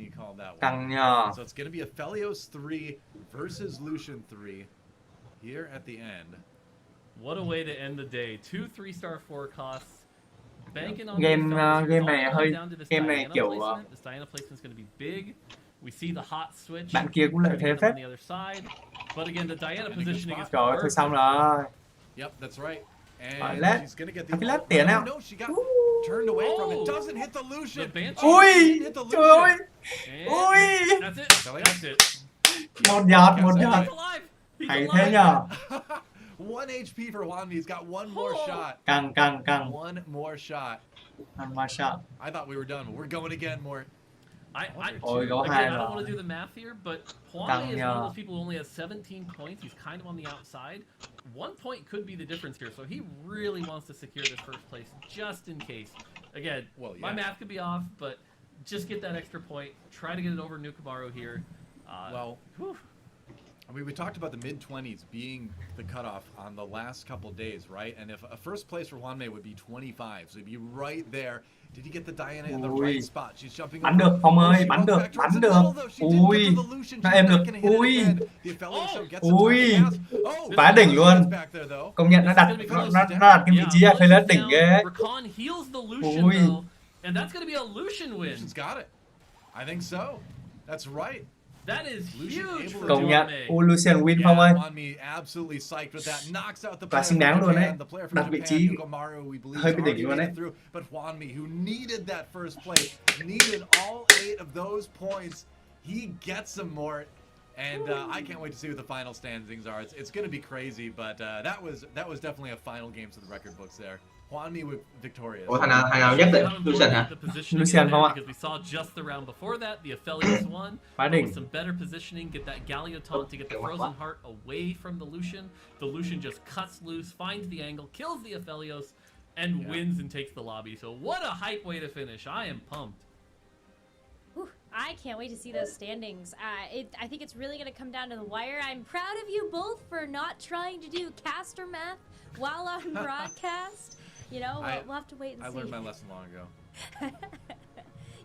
you called that one. Căng nhờ. So it's going to be Aphelios 3 versus Lucian 3 here at the end. What a way to end the day. 2 3-star forecasts. Banking on Game này hơi game này kiểu this Diana placement's going to be big. We see the hot switch. Bạn kia cũng lợi thế phết. On the other side. But again, the Diana positioning is Trời ơi, thôi xong rồi. Yep, that's right. And Aphelios. she's gonna get the Aphelios tỉa nào. No, she got turned away from it. Doesn't hit the Lucian. Ui, trời ơi. Ui. That's it. That's it. Một giọt. Hay thế nhờ. 1 HP for Wanmi. He's got one more shot. Căng. One more shot. One more shot. I thought we were done, but we're going again, more. Ôi, có again, hai I don't rồi. want to do the math here, but Huami is one of those people who only has 17 points. He's kind of on the outside. 1 point could be the difference here, so he really wants to secure this first place just in case. Again, my math could be off, but just get that extra point. Try to get it over Nukamaro here. I mean, we talked about the mid-20s being the cutoff on the last couple days, right? And if a first place for Wanmei would be 25, so he'd be right there. Did he get the Diana in the right spot? She's jumping bắn được Phong ơi, bắn được. Ui, nó em được. Ui, quá đỉnh luôn. Công nhận nó đặt cái vị trí Aphelios đỉnh ghê. Ui. And that's going to be a Lucian win. Lucian's got it. I think so. That's right. That is huge for Công nhận. Lucian win Phong ơi. Quá xứng đáng luôn đấy. Đặt vị trí hơi bị đỉnh luôn đấy. But Wanmi, who needed that first place, needed all 8 of those points, he gets some more. And I can't wait to see what the final standings are. It's going to be crazy, but that was definitely a final game to the record books there. Wanmi with victorious. Ủa, thằng nào nhất định Lucian hả? Lucian không ạ? Because we saw just the round before that, the Aphelios won. With some better positioning, get that Galio taunt to get the Frozen Heart away from the Lucian. The Lucian just cuts loose, finds the angle, kills the Aphelios, and wins and takes the lobby. So what a hype way to finish. I am pumped. I can't wait to see those standings. I think it's really going to come down to the wire. I'm proud of you both for not trying to do caster math while on broadcast. You know, we'll have to wait and see. I learned my lesson long ago.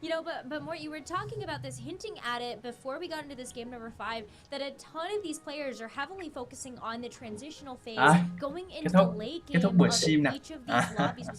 You know, but Mort, you were talking about this, hinting at it before we got into this game number 5, that a ton of these players are heavily focusing on the transitional phase, going into the late game of each of these lobbies.